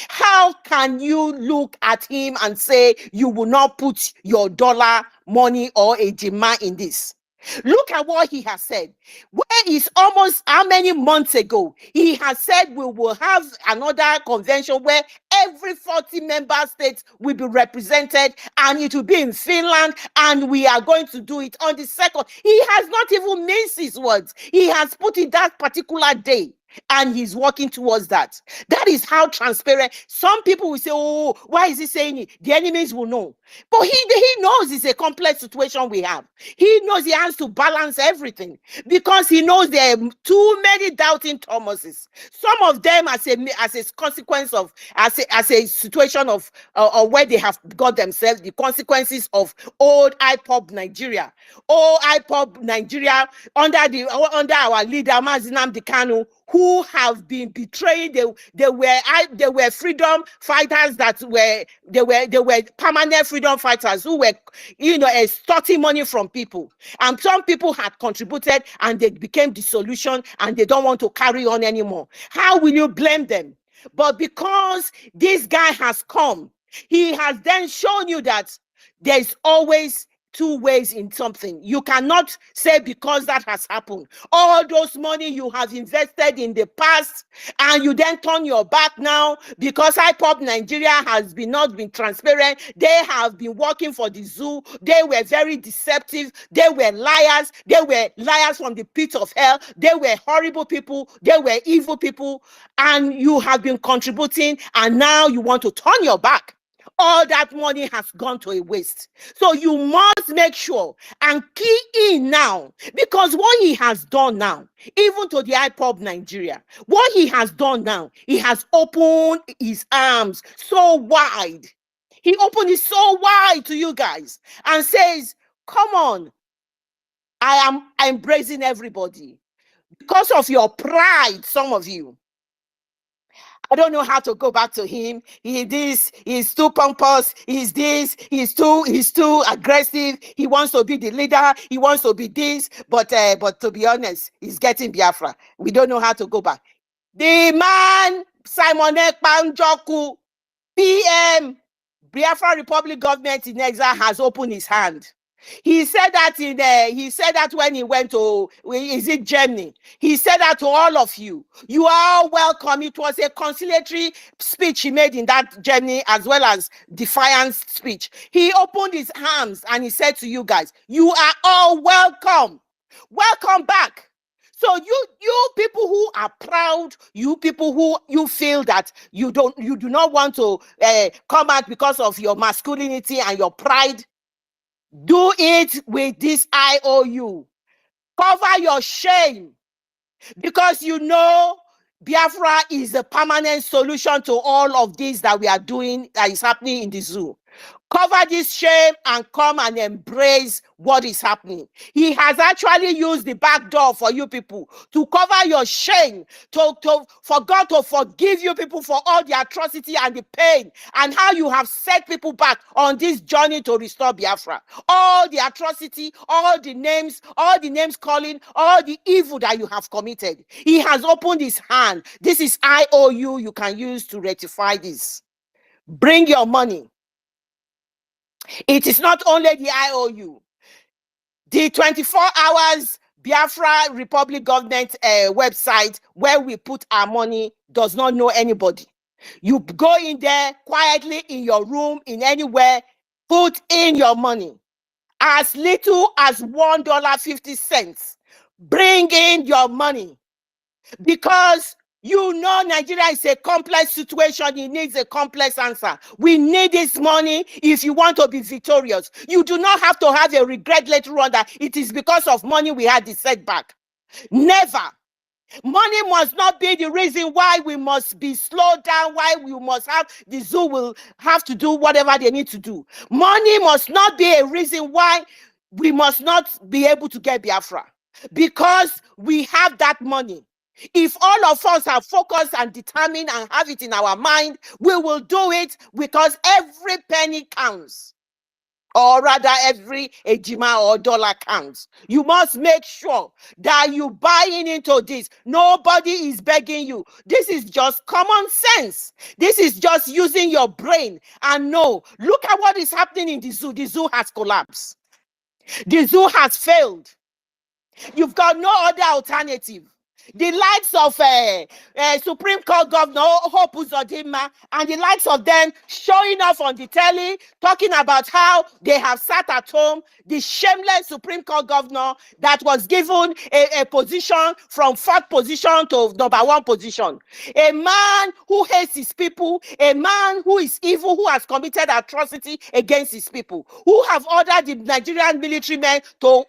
How can you look at him and say you will not put your dollar, money, or a demand in this? Look at what he has said. Where is almost how many months ago he has said we will have another convention where every 40 member states will be represented and it will be in Finland and we are going to do it on the 2nd. He has not even minced his words. He has put it that particular day. And he's working towards that. That is how transparent. Some people will say, oh, why is he saying it? The enemies will know. But he knows it's a complex situation we have. He knows he has to balance everything because he knows there are too many doubting Thomases. Some of them as a consequence of, as a situation of where they have got themselves, the consequences of old IPOB Nigeria. Old IPOB Nigeria under our leader, Mazinam Dikanu, who have been betrayed. They were freedom fighters they were permanent freedom fighters who were extorting money from people, and some people had contributed and they became the solution and they don't want to carry on anymore. How will you blame them? But because this guy has come, he has then shown you that there's always two ways in something. You cannot say because that has happened, all those money you have invested in the past, and you then turn your back now because IPOB Nigeria has not been transparent. They have been working for the zoo. They were very deceptive. They were liars. They were liars from the pit of hell. They were horrible people. They were evil people. And you have been contributing, and now you want to turn your back. All that money has gone to a waste. So you must make sure and key in now, because what he has done now, even to the IPOB Nigeria, what he has done now, he has opened his arms so wide. He opened it so wide to you guys and says, come on, I am embracing everybody. Because of your pride, some of you, I don't know how to go back to him. He's too pompous. He's too aggressive. He wants to be the leader. He wants to be this. But to be honest, he's getting Biafra. We don't know how to go back. The man, Simon Ekpa PM, Biafra Republic government in exile, has opened his hand. He said that when he went to, is it Germany? He said that to all of you. You are all welcome. It was a conciliatory speech he made in that Germany, as well as defiance speech. He opened his arms and he said to you guys, you are all welcome. Welcome back. So you people who are proud, you people who you feel that you do not want to come out because of your masculinity and your pride, do it with this IOU. Cover your shame, because you know Biafra is a permanent solution to all of this that we are doing, that is happening in the zoo. Cover this shame and come and embrace what is happening. He has actually used the back door for you people to cover your shame, for God to forgive you people for all the atrocity and the pain, and how you have set people back on this journey to restore Biafra. All the atrocity, all the names calling, all the evil that you have committed. He has opened his hand. This is IOU you can use to rectify this. Bring your money. It is not only the IOU. The 24 hours Biafra Republic government website where we put our money does not know anybody. You go in there quietly in your room, in anywhere, put in your money. As little as $1.50. Bring in your money. Because you know Nigeria is a complex situation. It needs a complex answer. We need this money if you want to be victorious. You do not have to have a regret later on that it is because of money we had the setback. Never. Money must not be the reason why we must be slowed down, why we must have, the zoo will have to do whatever they need to do. Money must not be a reason why we must not be able to get Biafra. Because we have that money. If all of us are focused and determined and have it in our mind, we will do it, because every penny counts. Or rather, every ejima or dollar counts. You must make sure that you buy into this. Nobody is begging you. This is just common sense. This is just using your brain. And no, look at what is happening in the zoo. The zoo has collapsed. The zoo has failed. You've got no other alternative. The likes of Supreme Court Governor Hope Uzodinma and the likes of them showing off on the telly, talking about how they have sat at home. The shameless Supreme Court Governor that was given a position from 4th position to number 1 position. A man who hates his people, a man who is evil, who has committed atrocity against his people, who have ordered the Nigerian military men to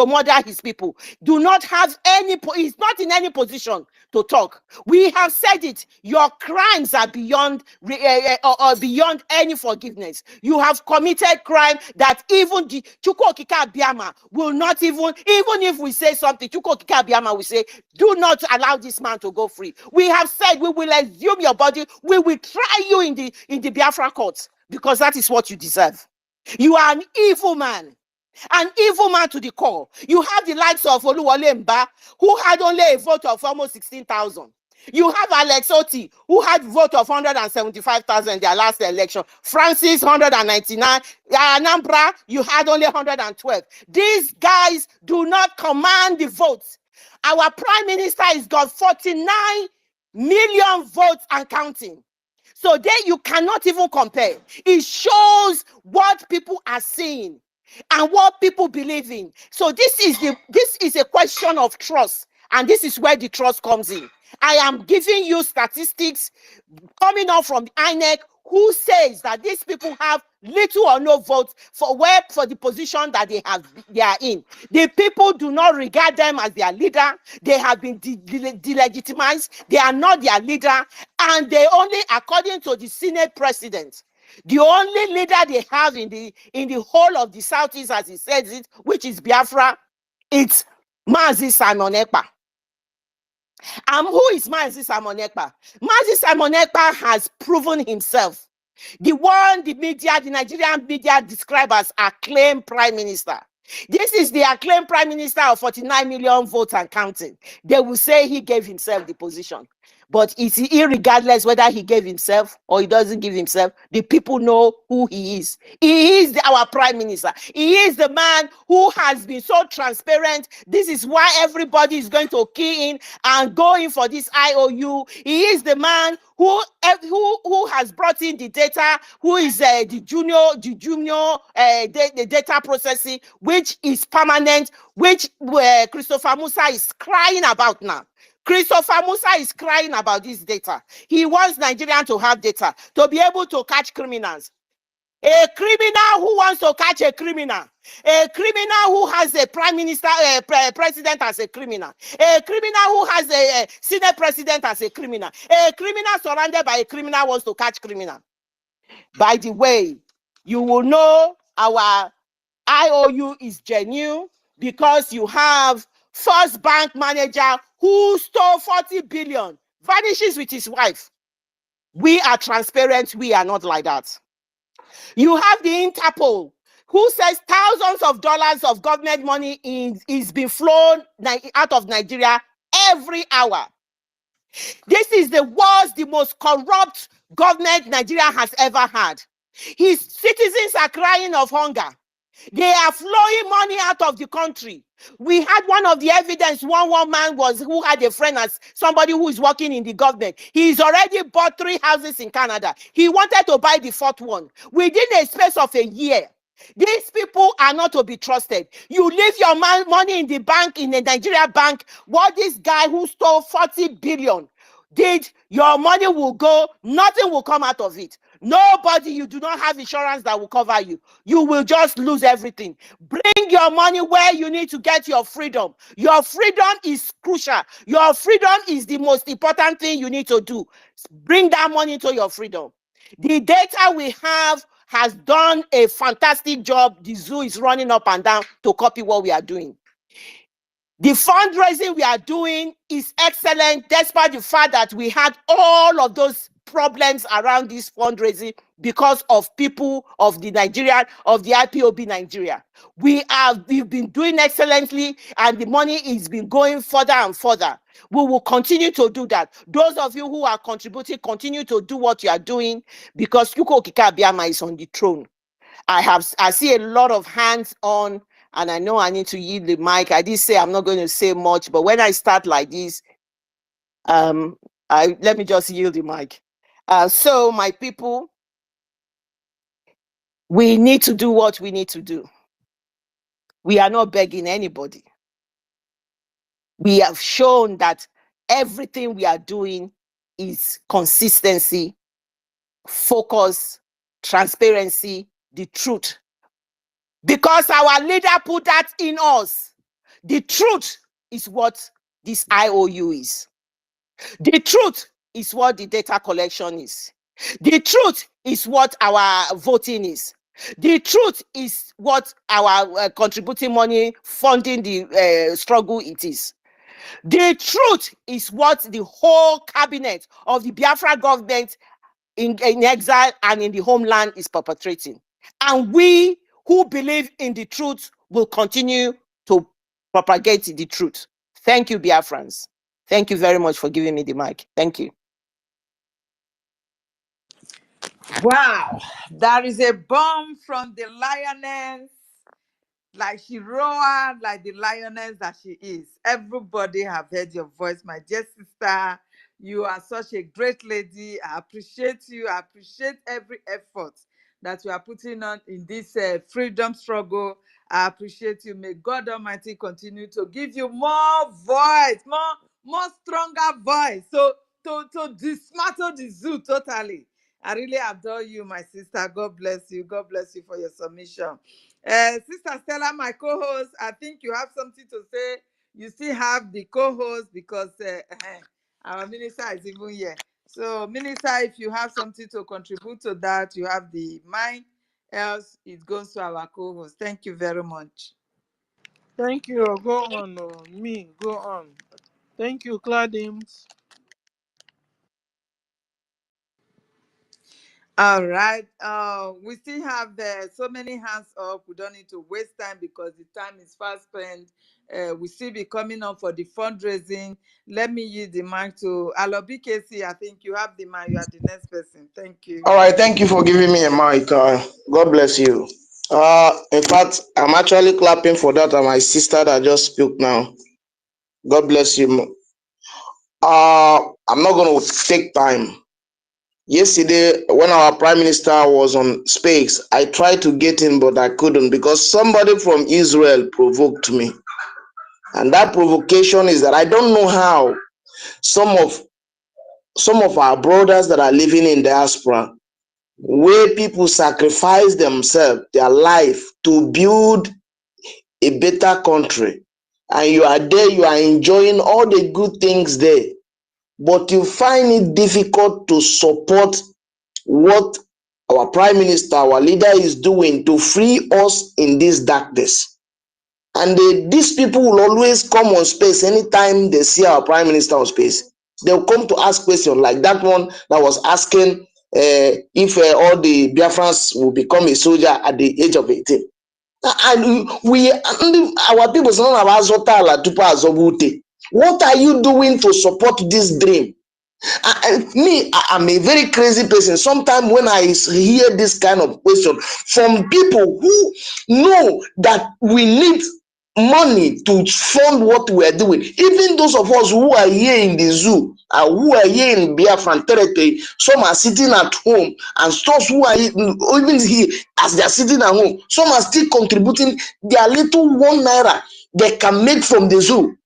murder his people. Do not have any, he's not in any position to talk. We have said it. Your crimes are beyond beyond any forgiveness. You have committed crime that even the Chukwu Okike Abiyama will not even if we say something, Chukwu Okike Abiyama will say, do not allow this man to go free. We have said we will assume your body, we will try you in the Biafra courts, because that is what you deserve. You are an evil man. An evil man to the core. You have the likes of Oluwole Mba, who had only a vote of almost 16,000. You have Alex Oti, who had a vote of 175,000 in their last election. Francis, 199. Anambra, you had only 112. These guys do not command the votes. Our prime minister has got 49 million votes and counting. So there you cannot even compare. It shows what people are seeing and what people believe in. So this is a question of trust, and this is where the trust comes in. I am giving you statistics coming out from the INEC, who says that these people have little or no votes for the position that they are in. The people do not regard them as their leader. They have been delegitimized. They are not their leader, and they only, according to the Senate president, the only leader they have in the whole of the Southeast, as he says it, which is Biafra, it's Mazi Simon Ekpa. Who is Mazi Simon Ekpa? Mazi Simon Ekpa has proven himself. The Nigerian media describe as acclaimed prime minister. This is the acclaimed prime minister of 49 million votes and counting. They will say he gave himself the position. But it's irregardless whether he gave himself or he doesn't give himself. The people know who he is. He is our prime minister. He is the man who has been so transparent. This is why everybody is going to key in and go in for this IOU. He is the man who has brought in the data, who is the data processing, which is permanent, which Christopher Musa is crying about now. Christopher Musa is crying about this data. He wants Nigerians to have data, to be able to catch criminals. A criminal who wants to catch a criminal who has a prime minister, president as a criminal, a criminal who has a senate president as a criminal surrounded by a criminal wants to catch criminal. By the way, you will know our IOU is genuine because you have First Bank manager who stole 40 billion, vanishes with his wife. We are transparent. We are not like that. You have the Interpol who says thousands of dollars of government money is being flown out of Nigeria every hour. This is the worst, the most corrupt government Nigeria has ever had. His citizens are crying of hunger. They are flowing money out of the country. We had one of the evidence, one man who had a friend as somebody who is working in the government. He's already bought 3 houses in Canada. He wanted to buy the 4th one within a space of a year. These people are not to be trusted. You leave your money in the bank, in a Nigeria bank. What this guy who stole 40 billion did, your money will go, nothing will come out of it. Nobody, you do not have insurance that will cover you. You will just lose everything. Bring your money where you need to get your freedom. Your freedom is crucial. Your freedom is the most important thing you need to do. Bring that money to your freedom. The data we have has done a fantastic job. The zoo is running up and down to copy what we are doing. The fundraising we are doing is excellent, despite the fact that we had all of those problems around this fundraising because of people of the IPOB Nigeria. We've been doing excellently, and the money is been going further and further. We will continue to do that. Those of you who are contributing, continue to do what you are doing, because Yuko Kika-Biama is on the throne. I see a lot of hands on, and I know I need to yield the mic. I did say I'm not going to say much, but when I start like this, let me just yield the mic. So my people, we need to do what we need to do. We are not begging anybody. We have shown that everything we are doing is consistency, focus, transparency, the truth. Because our leader put that in us. The truth is what this IOU is. The truth is what the data collection is. The truth is what our voting is. The truth is what our contributing money funding the struggle it is. The truth is what the whole cabinet of the Biafra government in exile and in the homeland is perpetrating. And we who believe in the truth will continue to propagate the truth. Thank you, Biafrans. Thank you very much for giving me the mic. Thank you. Wow, that is a bomb from the lioness. Like she roared like the lioness that she is. Everybody have heard your voice, my dear sister. You are such a great lady. I appreciate you. I appreciate every effort that you are putting on in this freedom struggle. I appreciate you. May God Almighty continue to give you more voice, more stronger voice. So to dismantle the zoo totally. I really adore you, my sister. God bless you. God bless you for your submission. Sister Stella, my co-host, I think you have something to say. You still have the co-host because our minister is even here. So, minister, if you have something to contribute to that, you have the mic. Else, it goes to our co-host. Thank you very much. Thank you. Go on. Me, go on. Thank you, Cladims. All right. We still have so many hands up. We don't need to waste time because the time is fast spent. will still be coming on for the fundraising. Let me use the mic to Alobi KC. I think you have the mic. You are the next person. Thank you. All right, thank you for giving me a mic. God bless you. In fact, I'm actually clapping for that. My sister that just spoke now. God bless you. I'm not going to take time. Yesterday, when our Prime Minister was on Space, I tried to get in, but I couldn't because somebody from Israel provoked me. And that provocation is that I don't know how some of our brothers that are living in diaspora, where people sacrifice themselves, their life to build a better country, and you are there, you are enjoying all the good things there, but you find it difficult to support what our Prime Minister, our leader is doing to free us in this darkness. And these people will always come on Space anytime they see our Prime Minister on Space. They'll come to ask questions like that one that was asking if all the Biafrans will become a soldier at the age of 18. And our people say, what are you doing to support this dream? I'm a very crazy person. Sometimes when I hear this kind of question from people who know that we need money to fund what we are doing, even those of us who are here in the zoo, who are here in Biafran territory, some are sitting at home, and those who are even here as they are sitting at home, some are still contributing their little 1 naira they can make from the zoo.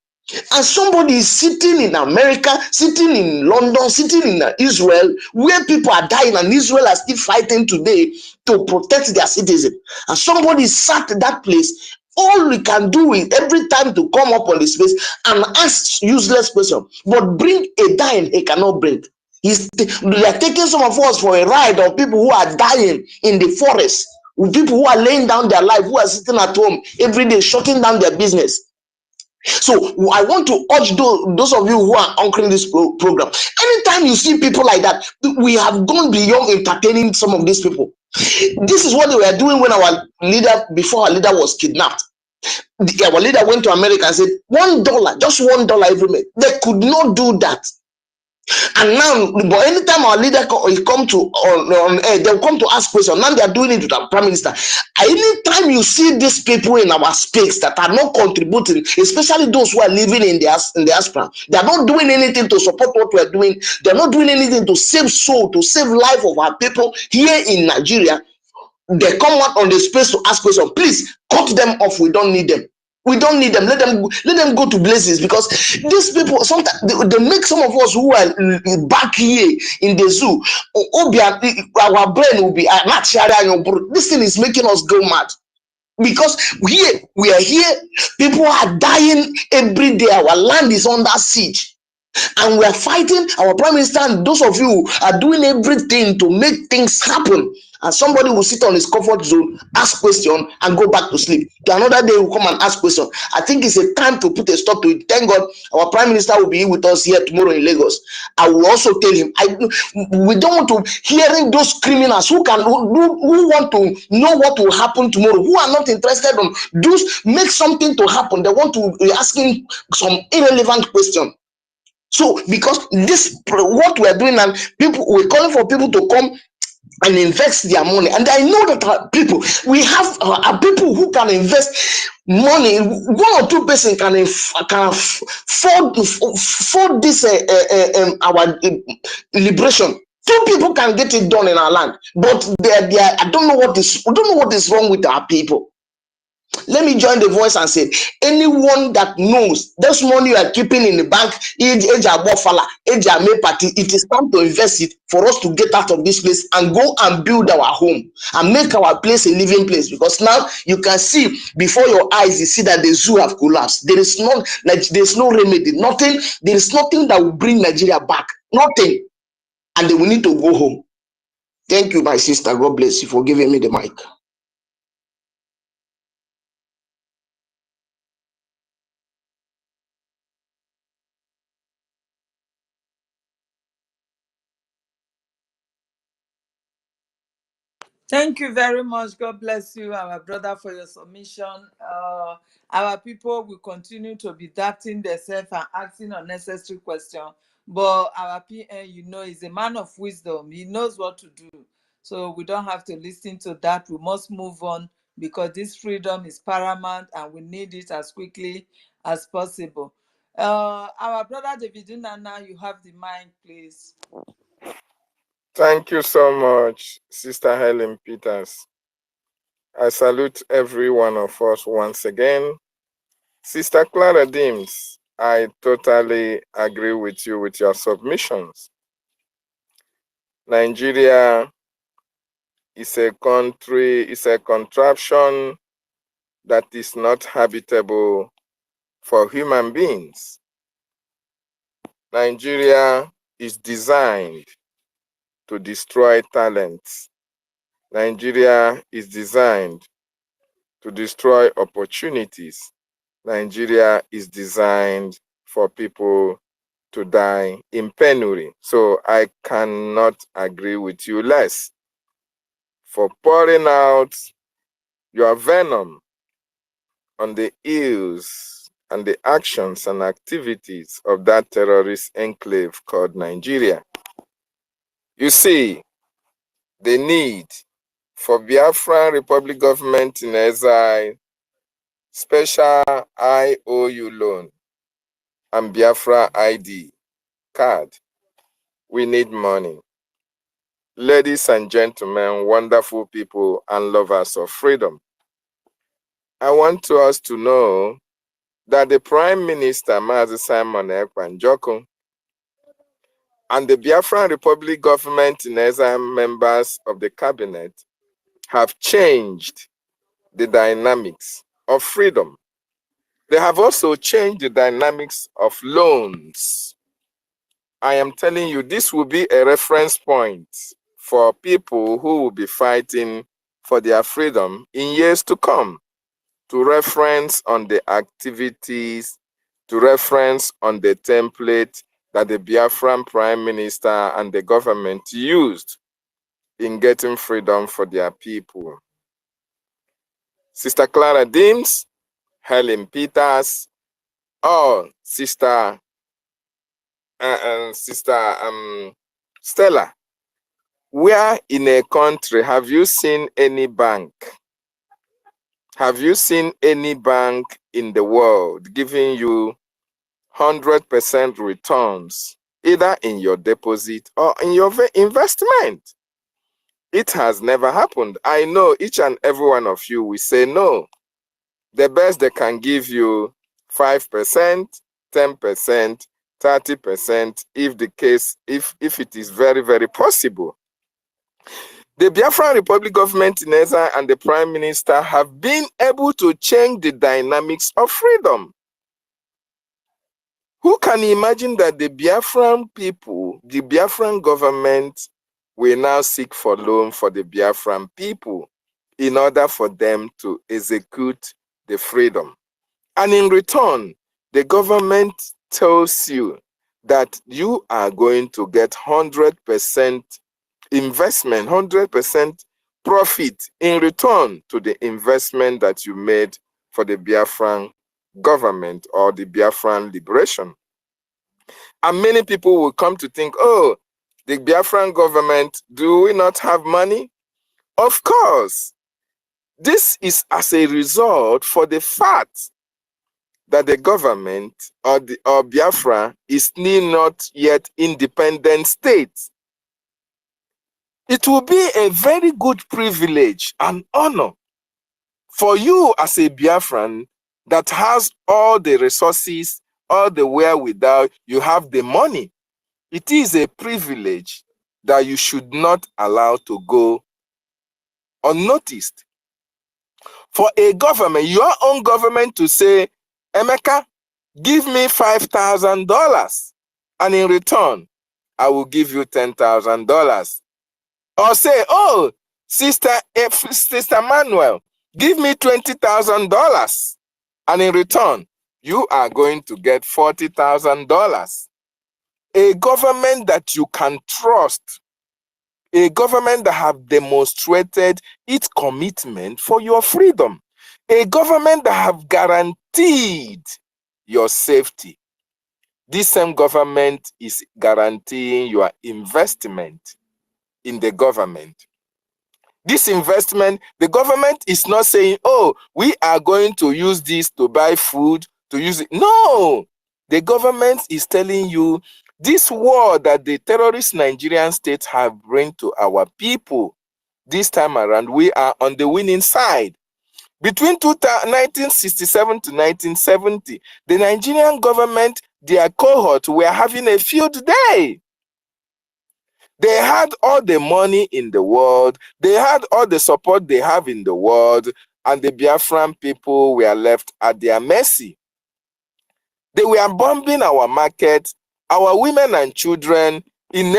And somebody is sitting in America, sitting in London, sitting in Israel, where people are dying, and Israel are still fighting today to protect their citizens. And somebody sat at that place. All we can do is every time to come up on the Space and ask useless questions, but bring a dying he cannot bring. They are taking some of us for a ride of people who are dying in the forest, with people who are laying down their life, who are sitting at home every day, shutting down their business. So I want to urge those of you who are anchoring this program. Anytime you see people like that, we have gone beyond entertaining some of these people. This is what they were doing when our leader, before our leader was kidnapped. Our leader went to America and said, $1, just $1 every month. They could not do that. And now, but anytime our leader come to on air, they'll come to ask questions. Now they are doing it with our Prime Minister. Anytime you see these people in our space that are not contributing, especially those who are living in the diaspora, they are not doing anything to support what we are doing. They are not doing anything to save soul, to save life of our people here in Nigeria. They come out on the space to ask questions. Please cut them off. We don't need them. We don't need them. Let them go to places, because these people sometimes they make some of us who are back here in the zoo, our brain will be not sharing. This thing is making us go mad, because we are here. People are dying every day. Our land is under siege, and we are fighting. Our Prime Minister and those of you are doing everything to make things happen. And somebody will sit on his comfort zone, ask question, and go back to sleep. To another day, will come and ask question. I think it's a time to put a stop to it. Thank God, our Prime Minister will be here with us here tomorrow in Lagos. I will also tell him, we don't want to hearing those criminals who want to know what will happen tomorrow, who are not interested on those make something to happen. They want to be asking some irrelevant question. So, because this what we are doing, and we're calling for people to come and invest their money, and I know that we have people who can invest money. 1 or 2 persons can afford this our liberation. 2 people can get it done in our land, but I don't know what is wrong with our people. Let me join the voice and say, anyone that knows this money you are keeping in the bank, it is time to invest it for us to get out of this place and go and build our home and make our place a living place. Because now you can see before your eyes, you see that the zoo have collapsed. There's no remedy, nothing. There is nothing that will bring Nigeria back, nothing, and then we need to go home. Thank you, my sister. God bless you for giving me the mic. Thank you very much. God bless you, our brother, for your submission. Our people will continue to be doubting themselves and asking unnecessary questions. But our PN, you know, is a man of wisdom. He knows what to do. So we don't have to listen to that. We must move on because this freedom is paramount and we need it as quickly as possible. Our brother David Nana, you have the mic, please. Thank you so much, Sister Helen Peters. I salute every one of us once again. Sister Clara Dims, I totally agree with you with your submissions. Nigeria is a country, is a contraption that is not habitable for human beings. Nigeria is designed to destroy talents. Nigeria is designed to destroy opportunities. Nigeria is designed for people to die in penury. So I cannot agree with you less for pouring out your venom on the ills and the actions and activities of that terrorist enclave called Nigeria. You see, the need for Biafra Republic government in exile, special IOU loan, and Biafra ID card. We need money. Ladies and gentlemen, wonderful people and lovers of freedom, I want us to know that the Prime Minister, Mazi Simon Ekpa Njoku, and the Biafran Republic government in exile members of the cabinet have changed the dynamics of freedom. They have also changed the dynamics of loans. I am telling you, this will be a reference point for people who will be fighting for their freedom in years to come, to reference on the activities, to reference on the template that the Biafran Prime Minister and the government used in getting freedom for their people. Sister Clara Dims, Helen Peters, Sister Stella, where in a country have you seen any bank? Have you seen any bank in the world giving you 100% returns, either in your deposit or in your investment? It has never happened. I know each and every one of you will say no. The best they can give you 5%, 10%, 30%, if the case, if it is very, very possible. The Biafran Republic government in exile and the Prime Minister have been able to change the dynamics of freedom. Who can imagine that the Biafran people, the Biafran government, will now seek for loan for the Biafran people in order for them to execute the freedom? And in return, the government tells you that you are going to get 100% investment, 100% profit in return to the investment that you made for the Biafran government or the Biafran liberation. And many people will come to think, oh, the Biafran government, do we not have money? Of course. This is as a result for the fact that the government or Biafra is still not yet independent state. It will be a very good privilege and honor for you as a Biafran that has all the resources, all the wherewithal, you have the money. It is a privilege that you should not allow to go unnoticed. For a government, your own government, to say, Emeka, give me $5,000 and in return, I will give you $10,000. Or say, oh, Sister Manuel, give me $20,000 and in return, you are going to get $40,000. A government that you can trust A government that have demonstrated its commitment for your freedom. A government that have guaranteed your safety. This same government is guaranteeing your investment in the government. This investment, the government is not saying, oh, we are going to use this to buy food, to use it. No, the government is telling you this war that the terrorist Nigerian state have bring to our people, this time around, we are on the winning side. Between 1967 to 1970, the Nigerian government, their cohort, were having a field day. They had all the money in the world. They had all the support they have in the world. And the Biafran people were left at their mercy. They were bombing our market, our women and children, in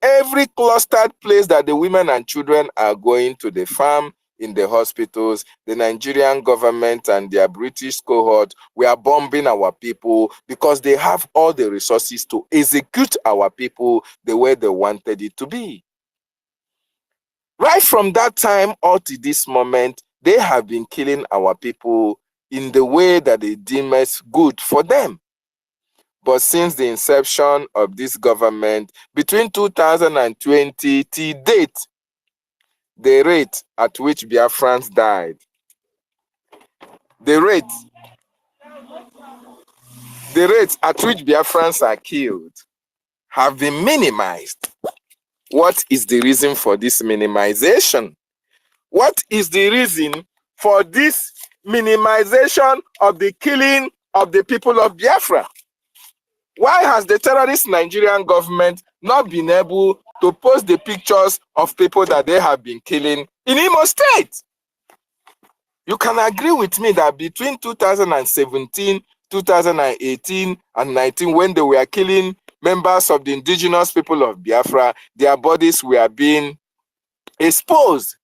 every clustered place that the women and children are going to the farm, in the hospitals. The Nigerian government and their British cohort were bombing our people because they have all the resources to execute our people the way they wanted it to be. Right from that time up to this moment, they have been killing our people in the way that they deem as good for them. But since the inception of this government, between 2020 till date, the rate at which Biafrans died, the rate at which Biafrans are killed have been minimized. What is the reason for this minimization? What is the reason for this minimization of the killing of the people of Biafra? Why has the terrorist Nigerian government not been able to post the pictures of people that they have been killing in Imo State? You can agree with me that between 2017, 2018, and 19, when they were killing members of the indigenous people of Biafra, their bodies were being exposed.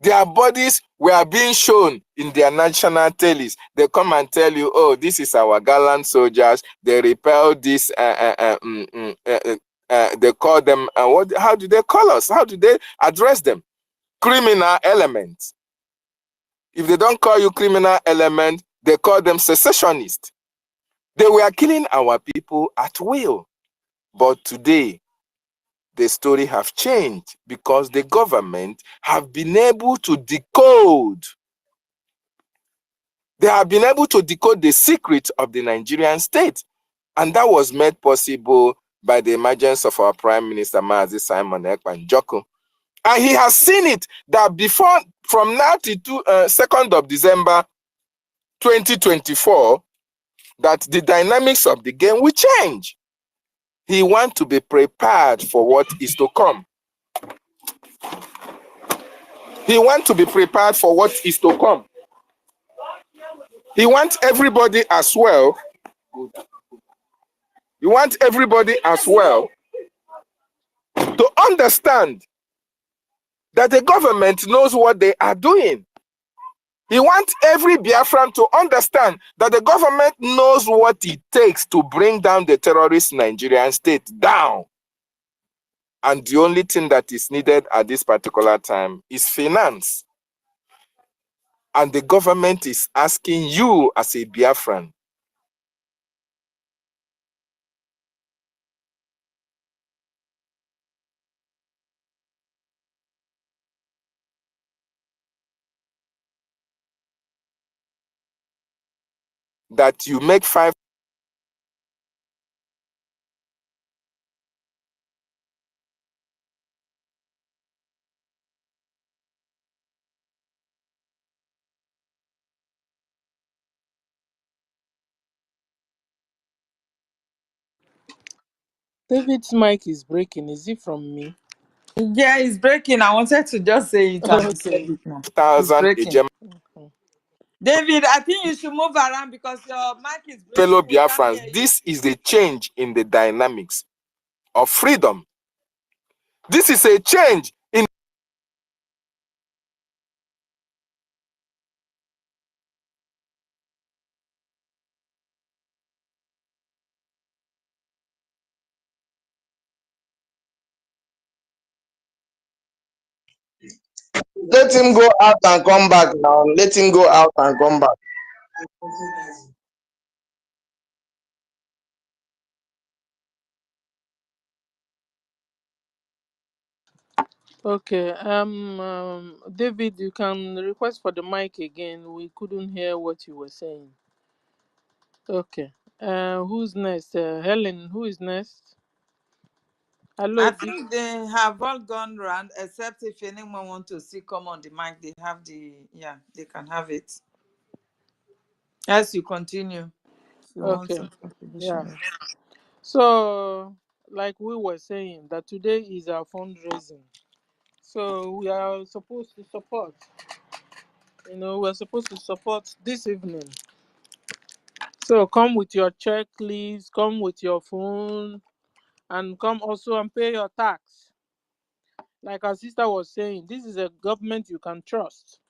Their bodies were being shown in their national tellies. They come and tell you, oh, this is our gallant soldiers. They repel this, they call them, how do they call us? How do they address them? Criminal elements. If they don't call you criminal element, they call them secessionists. They were killing our people at will. But today, the story have changed because the government have been able to decode. They have been able to decode the secret of the Nigerian state. And that was made possible by the emergence of our Prime Minister, Mazi Simon Ekpa Njoku. And he has seen it that before, from now to 2nd of December 2024, that the dynamics of the game will change. He wants to be prepared for what is to come. He wants to be prepared for what is to come. He wants everybody as well. He wants everybody as well to understand that the government knows what they are doing. He wants every Biafran to understand that the government knows what it takes to bring down the terrorist Nigerian state down. And the only thing that is needed at this particular time is finance. And the government is asking you as a Biafran that you make 5. David's mic is breaking. Is it from me? Yeah, it's breaking. I wanted to just say it and you said Okay. it now. It's 1,000 a breaking. German David, I think you should move around because your mic is fellow breaking. We can't Biafrans. hear you. This is the change in the dynamics of freedom. This is a change in Let him go out and come back now. Let him go out and come back. Okay. David, you can request for the mic again. We couldn't hear what you were saying. Okay. Who's next? Helen, who is next? I Hello. think they have all gone round, except if anyone wants to see come on the mic, they have they can have it. As you continue, if you want Okay. some contribution. Yeah. So, like we were saying, that today is our fundraising. So we are supposed to support. We're supposed to support this evening. So come with your checklist, come with your phone, and come also and pay your tax. Like our sister was saying, this is a government you can trust.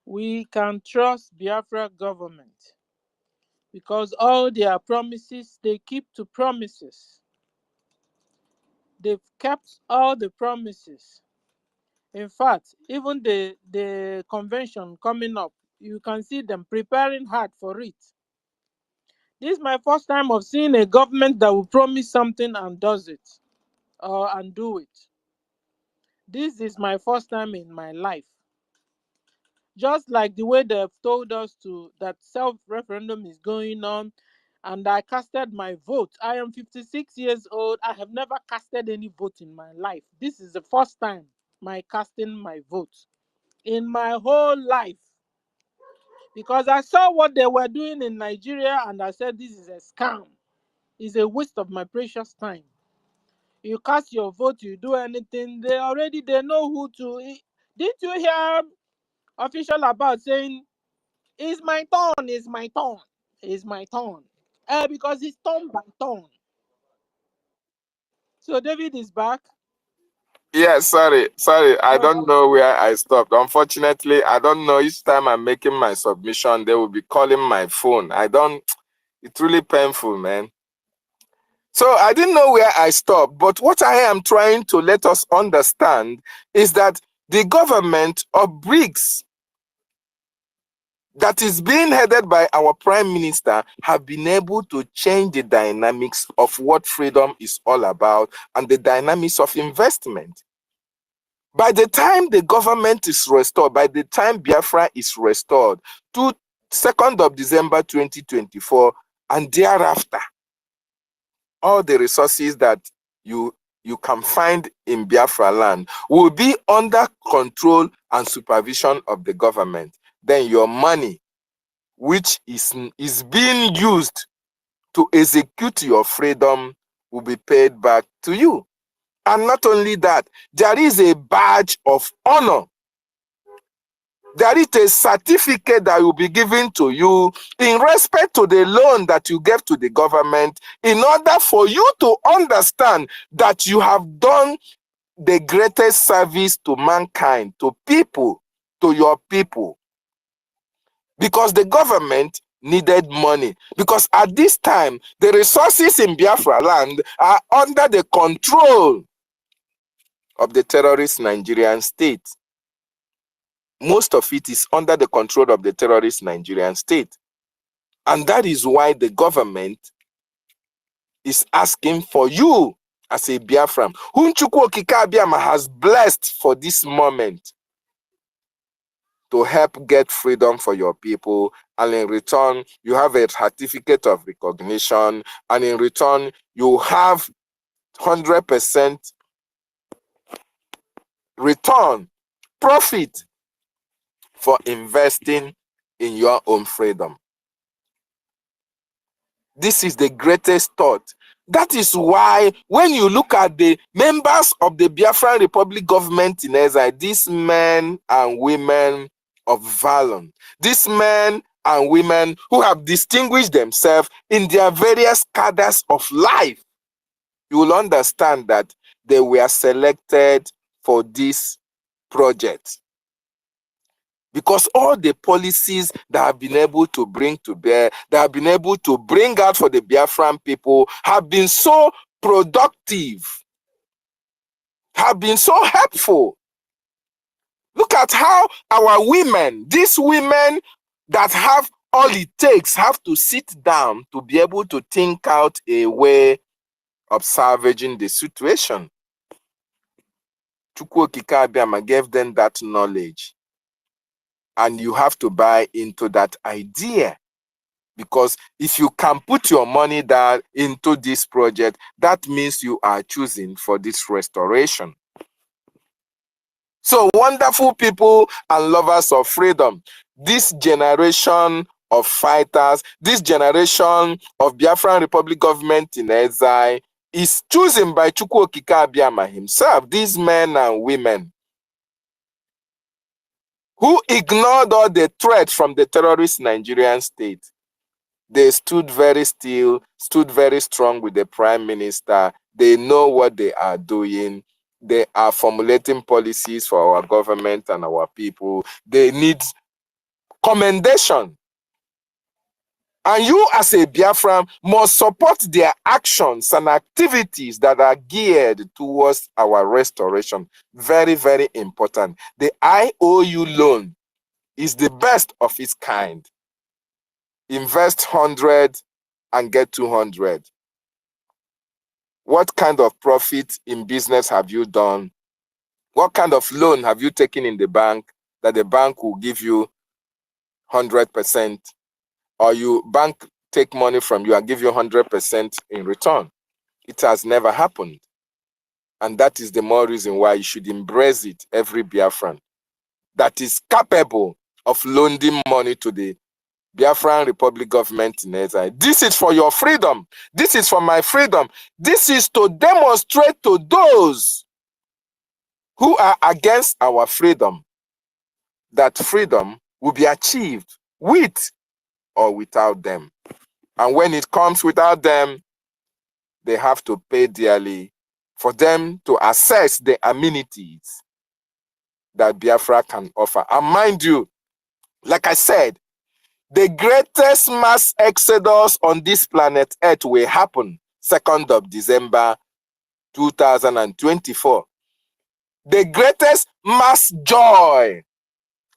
We can trust Biafra government because all their promises, they keep to promises. They've kept all the promises. In fact, even the convention coming up, you can see them preparing hard for it. This is my first time of seeing a government that will promise something and does it, and do it. This is my first time in my life. Just like the way they've told us that self-referendum is going on, and I casted my vote. I am 56 years old. I have never casted any vote in my life. This is the first time my casting my vote in my whole life. Because I saw what they were doing in Nigeria and I said, this is a scam. It's a waste of my precious time. You cast your vote, you do anything, they know who to. Didn't you hear official about saying, it's my turn, it's my turn, it's my turn? Because it's turn by turn. So David is back. Yeah, sorry. I don't know where I stopped. Unfortunately, I don't know. Each time I'm making my submission, they will be calling my phone. It's really painful, man. So I didn't know where I stopped, but what I am trying to let us understand is that the government of BRICS that is being headed by our prime minister have been able to change the dynamics of what freedom is all about and the dynamics of investment. By the time the government is restored, by the time Biafra is restored to 2nd of December 2024 and thereafter, all the resources that you can find in Biafra land will be under control and supervision of the government. Then your money, which is being used to execute your freedom, will be paid back to you. And not only that, there is a badge of honor. There is a certificate that will be given to you in respect to the loan that you gave to the government, in order for you to understand that you have done the greatest service to mankind, to people, to your people. Because the government needed money. Because at this time, the resources in Biafra land are under the control of the terrorist Nigerian state. Most of it is under the control of the terrorist Nigerian state. And that is why the government is asking for you as a Biafran, whom Chukwu Okike Abiama has blessed for this moment, to help get freedom for your people. And in return, you have a certificate of recognition. And in return, you have 100% return, profit for investing in your own freedom. This is the greatest thought. That is why when you look at the members of the Biafran Republic government in exile, these men and women of valor, these men and women who have distinguished themselves in their various cadres of life, you will understand that they were selected for this project. Because all the policies that have been able to bring to bear, that have been able to bring out for the Biafran people, have been so productive, have been so helpful. Look at how our women, these women that have all it takes, have to sit down to be able to think out a way of salvaging the situation. Chukwu Okike Abiama gave them that knowledge. And you have to buy into that idea. Because if you can put your money down into this project, that means you are choosing for this restoration. So, wonderful people and lovers of freedom, this generation of fighters, this generation of Biafran Republic government in exile is chosen by Chukwu Okike Abiama himself, these men and women who ignored all the threats from the terrorist Nigerian state. They stood very still, stood very strong with the Prime Minister. They know what they are doing. They are formulating policies for our government and our people. They need commendation. And you as a Biafran must support their actions and activities that are geared towards our restoration. Very, very important. The IOU loan is the best of its kind. Invest 100 and get 200. What kind of profit in business have you done? What kind of loan have you taken in the bank that the bank will give you 100%? Or you bank take money from you and give you 100% in return? It has never happened. And that is the more reason why you should embrace it, every Biafran that is capable of loaning money to the Biafran Republic government in exile. This is for your freedom. This is for my freedom. This is to demonstrate to those who are against our freedom that freedom will be achieved with or without them. And when it comes without them, they have to pay dearly for them to access the amenities that Biafra can offer. And mind you, like I said, the greatest mass exodus on this planet Earth will happen 2nd of December 2024. The greatest mass joy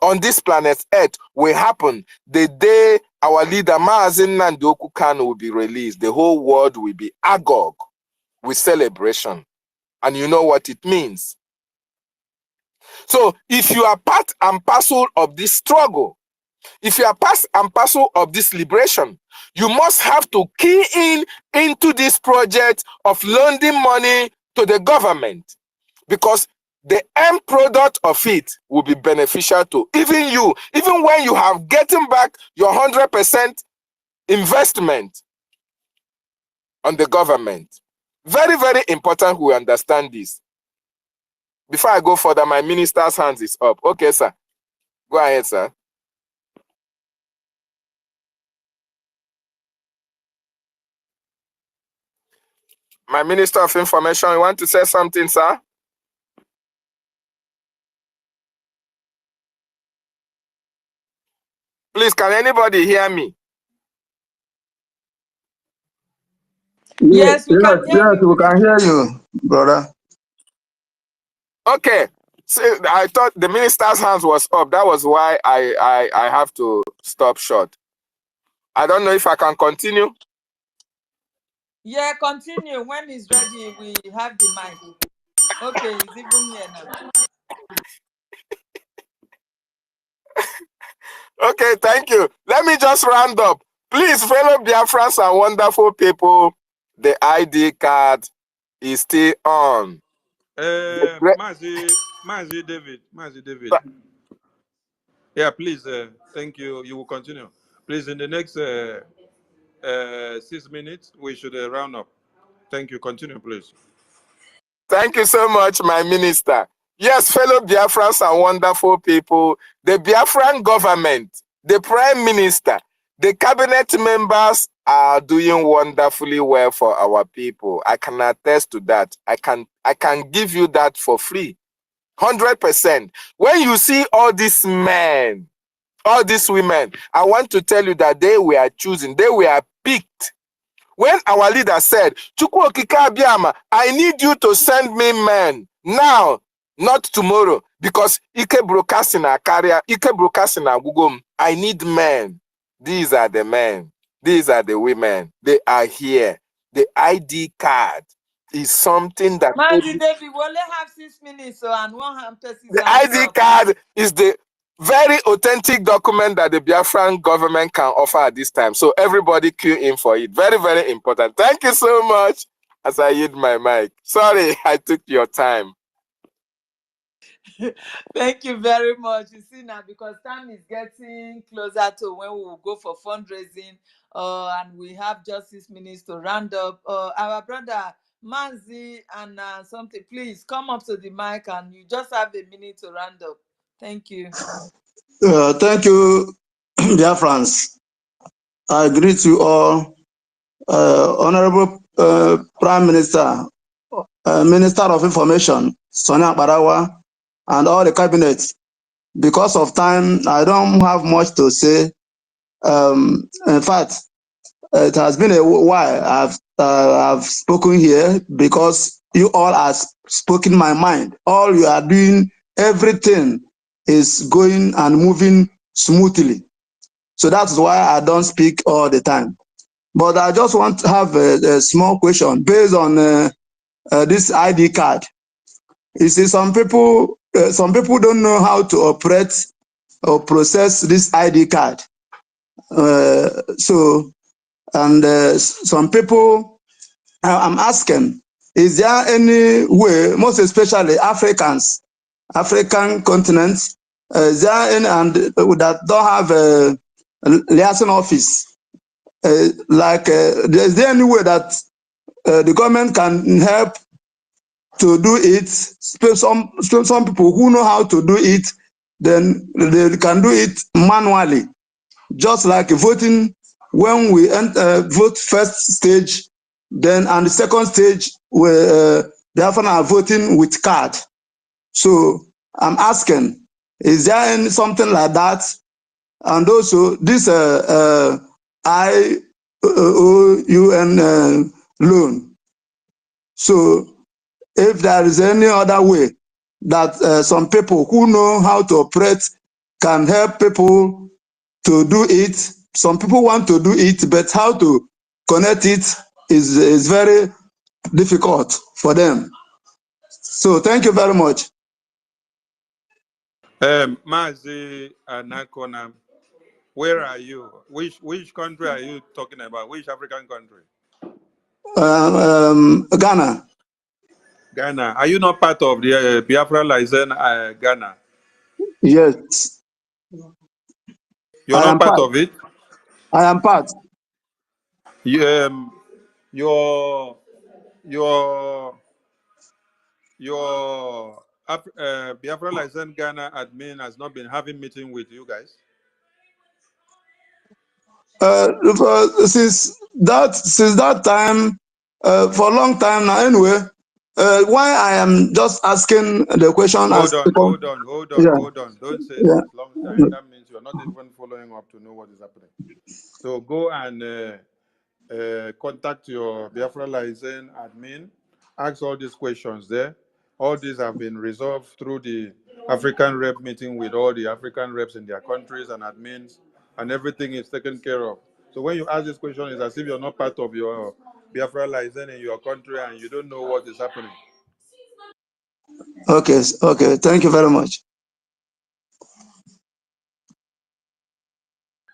on this planet Earth will happen the day our leader Maazị Nnamdi Kanu will be released. The whole world will be agog with celebration. And you know what it means. So if you are part and parcel of this struggle, if you are part and parcel of this liberation, you must have to key in into this project of lending money to the government, because the end product of it will be beneficial to even you, even when you have getting back your 100% investment on the government. Very, very important we understand this. Before I go further, my minister's hands is up. Okay, sir. Go ahead, sir. My Minister of Information, you want to say something, sir? Please, can anybody hear me? Yes, we can hear Yes, you. we can hear you, brother. Okay. So I thought the minister's hands was up. That was why I have to stop short. I don't know if I can continue. Yeah, continue. When he's ready, we have the mic. Okay, he's even here now. Okay, thank you. Let me just round up. Please, fellow Biafrans and wonderful people, the ID card is still on. Mazi David. Yeah, please, thank you. You will continue. Please, in the next 6 minutes, we should round up. Thank you. Continue, please. Thank you so much, my minister. Yes, fellow Biafrans and wonderful people, the Biafran government, the prime minister, the cabinet members are doing wonderfully well for our people. I can attest to that. I can give you that for free. 100%. When you see all these men, all these women, I want to tell you that they were chosen, they were picked. When our leader said, Chukwu Okike Abiama, I need you to send me men now, not tomorrow, because Ike broadcasting a carrier, Ike broadcasting a Google. I need men. These are the men. These are the women. They are here. The ID card is something that David, we only have 6 minutes, so and one person. the ID card is the very authentic document that the Biafran government can offer at this time. So everybody queue in for it. Very, very important. Thank you so much. As I yield my mic. Sorry, I took your time. Thank you very much. You see now, because time is getting closer to when we will go for fundraising, and we have just 6 minutes to round up. Our brother Manzi and something, please come up to the mic, and you just have a minute to round up. Thank you. Thank you, dear friends. I greet you all, Honorable Prime Minister, Minister of Information, Sonia Barawa, and all the cabinet. Because of time, I don't have much to say. In fact, it has been a while I've spoken here because you all have spoken my mind. All you are doing, everything is going and moving smoothly. So that's why I don't speak all the time. But I just want to have a small question based on this ID card. You see, some people don't know how to operate or process this ID card. Some people, I'm asking, is there any way, most especially Africans, African continents, is there any and that don't have a liaison office? Is there any way that the government can help to do it? Some people who know how to do it, then they can do it manually, just like voting. When we vote first stage, then and the second stage, they often are voting with card. So I'm asking, is there any something like that? And also this IOUN loan. So if there is any other way that some people who know how to operate can help people to do it. Some people want to do it, but how to connect it is very difficult for them. So thank you very much. Mazi Nakona, where are you? Which country are you talking about? Which African country? Ghana. Ghana. Are you not part of the Biafra license Ghana? Yes. You're not part of it? I am part. Your Biafra license Ghana admin has not been having meeting with you guys? Since that time, for a long time now. Anyway, why I am just asking the question? Hold on. Don't say since long time. That means you're not even following up to know what is happening. So go and contact your Biafra license admin. Ask all these questions there. All these have been resolved through the African rep meeting with all the African reps in their countries and admins, and everything is taken care of. So when you ask this question, it's as if you're not part of your Biafra license in your country and you don't know what is happening. Okay. Thank you very much.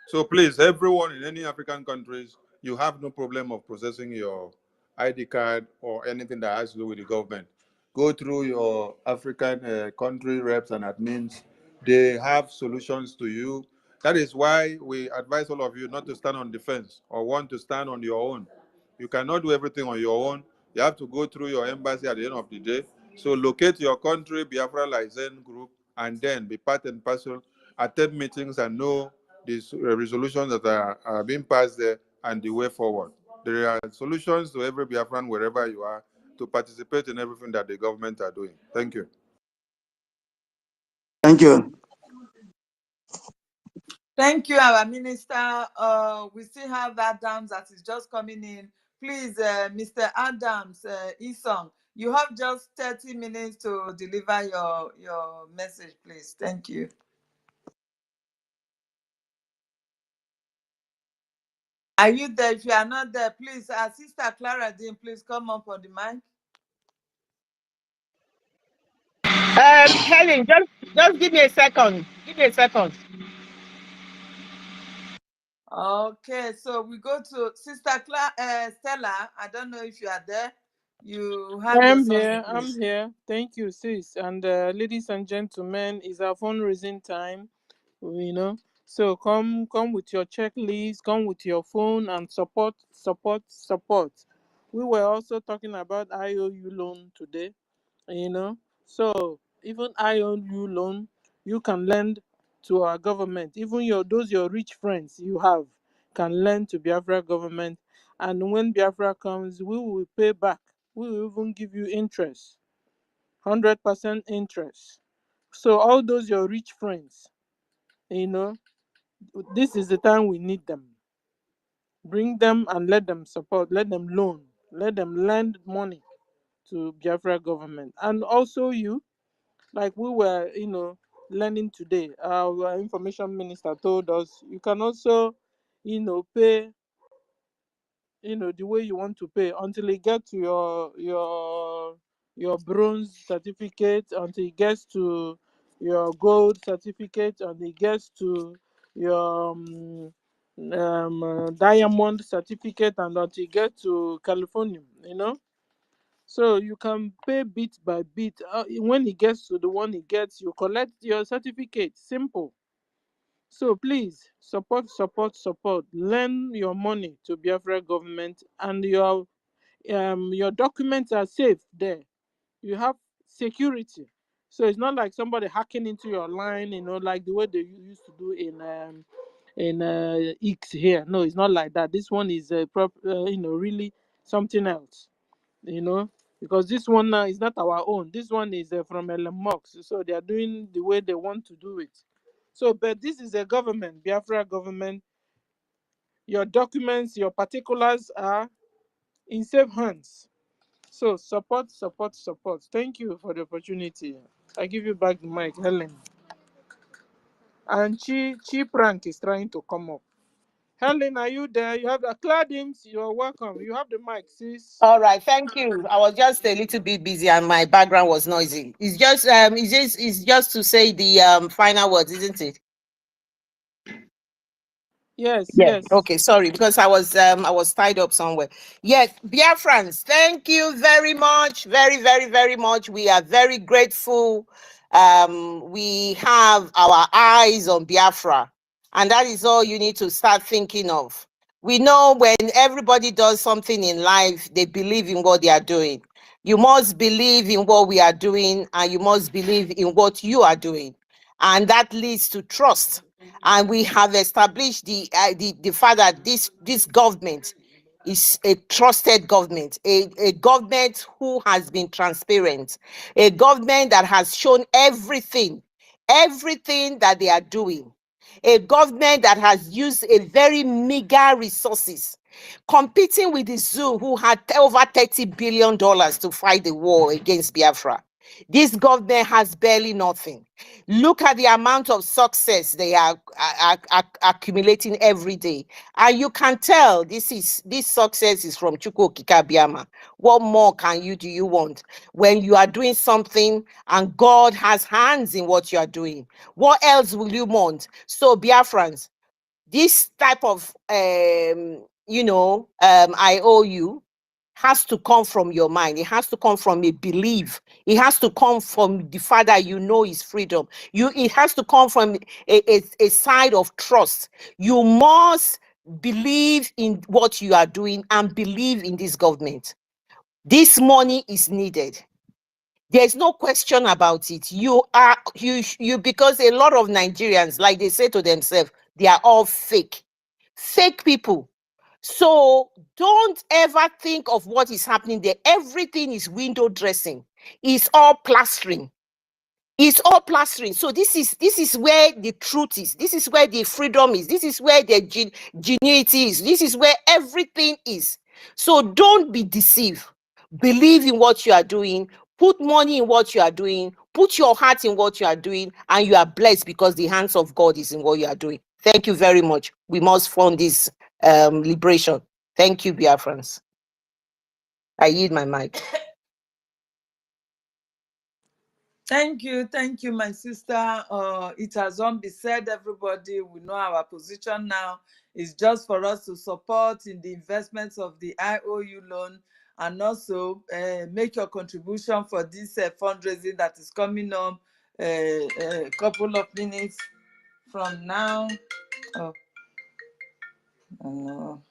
So please, everyone in any African countries, you have no problem of processing your ID card or anything that has to do with the government. Go through your African country reps and admins. They have solutions to you. That is why we advise all of you not to stand on defense or want to stand on your own. You cannot do everything on your own. You have to go through your embassy at the end of the day. So locate your country, Biafra license group, and then be part and parcel, attend meetings and know these resolutions that are being passed there and the way forward. There are solutions to every Biafran wherever you are to participate in everything that the government are doing. Thank you. Thank you. Thank you, our minister. We still have Adams that is just coming in. Please, Mr. Adams, Isong, You have just 30 minutes to deliver your message, please. Thank you. Are you there? If you are not there, please, Sister Clara Dean, please come up on the mic. Helen, just give me a second. Give me a second. Okay, so we go to Sister Stella. I don't know if you are there. You have your something, I'm please. here. Thank you, sis. And ladies and gentlemen, it's our fundraising time. You know, so come with your checklist, come with your phone, and support. We were also talking about IOU loan today. You know, so even IOU loan, you can lend to our government. Even your rich friends you have can lend to Biafra government, and when Biafra comes, we will pay back. We will even give you interest, 100% interest. So all those your rich friends, you know, this is the time we need them. Bring them and let them support, let them loan, let them lend money to Biafra government. And also you, like we were, learning today, our information minister told us you can also, pay, the way you want to pay until you get to your bronze certificate, until it gets to your gold certificate, until it gets to your diamond certificate, and until you get to California, so you can pay bit by bit. When it gets to the one it gets, you collect your certificate. Simple. So please support. Lend your money to Biafra government, and your documents are safe there. You have security. So it's not like somebody hacking into your line, like the way they used to do in X here. No, it's not like that. This one is really something else. Because this one now is not our own. This one is from Elon Musk. So they are doing the way they want to do it. So, but this is a government, Biafra government. Your documents, your particulars are in safe hands. So support. Thank you for the opportunity. I give you back the mic, Helen. And Chi Prank is trying to come up. Helen, are you there? You have the Claudins. You're welcome. You have the mic, sis. All right, thank you. I was just a little bit busy and my background was noisy. It's just to say the final words, isn't it? Yes. Okay, sorry, because I was tied up somewhere. Yes, Biafrans, thank you very much. Very, very, very much. We are very grateful. We have our eyes on Biafra, and that is all you need to start thinking of. We know when everybody does something in life, they believe in what they are doing. You must believe in what we are doing, and you must believe in what you are doing. And that leads to trust. And we have established the fact that this government is a trusted government, a government who has been transparent, a government that has shown everything that they are doing, a government that has used a very meager resources, competing with the zoo who had over $30 billion to fight the war against Biafra. This government has barely nothing. Look at the amount of success they are accumulating every day. And you can tell this success is from Chukwu Okike Abiama. What more do you want? When you are doing something and God has hands in what you are doing, what else will you want? So Biafrans, this type of IOU has to come from your mind. It has to come from a belief. It has to come from the fact that you know is freedom. It has to come from a side of trust. You must believe in what you are doing and believe in this government. This money is needed. There's no question about it. You because a lot of Nigerians, like they say to themselves, they are all fake people. So don't ever think of what is happening there. Everything is window dressing. It's all plastering. It's all plastering. So this is where the truth is. This is where the freedom is. This is where the genuity is. This is where everything is. So don't be deceived. believe in what you are doing, put money in what you are doing, put your heart in what you are doing, and you are blessed because the hands of God is in what you are doing. Thank you very much. We must fund this liberation. Thank you, Biafrans. I yield my mic. Thank you, my sister. It has all been said, everybody. We know our position now. It's just for us to support in the investments of the IOU loan and also make your contribution for this fundraising that is coming up a couple of minutes from now. Oh, no.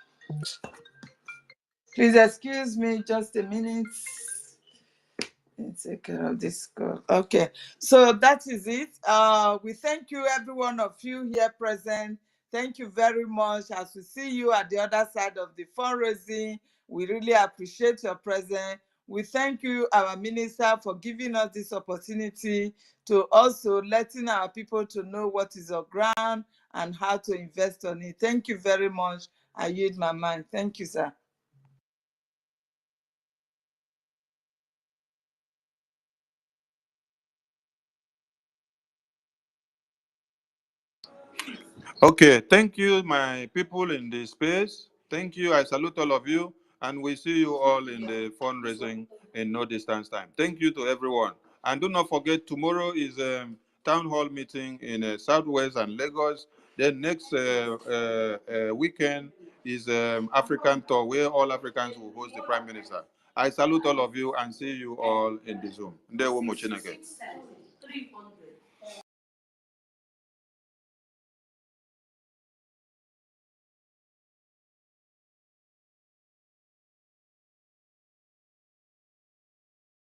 Please excuse me just a minute. Take care of this call. Okay, so that is it. We thank you, every one of you here present. Thank you very much. As we see you at the other side of the fundraising, we really appreciate your presence. We thank you, our minister, for giving us this opportunity to also letting our people to know what is on ground and how to invest on it. Thank you very much. I yield my mind. Thank you, sir. Okay, thank you, my people in the space. Thank you. I salute all of you, and we see you all in the fundraising in no distance time. Thank you to everyone. And do not forget, tomorrow is a town hall meeting in Southwest and Lagos. Then next weekend is African tour, where all Africans will host the Prime Minister. I salute all of you and see you all in the Zoom. Ndewo Mochineke.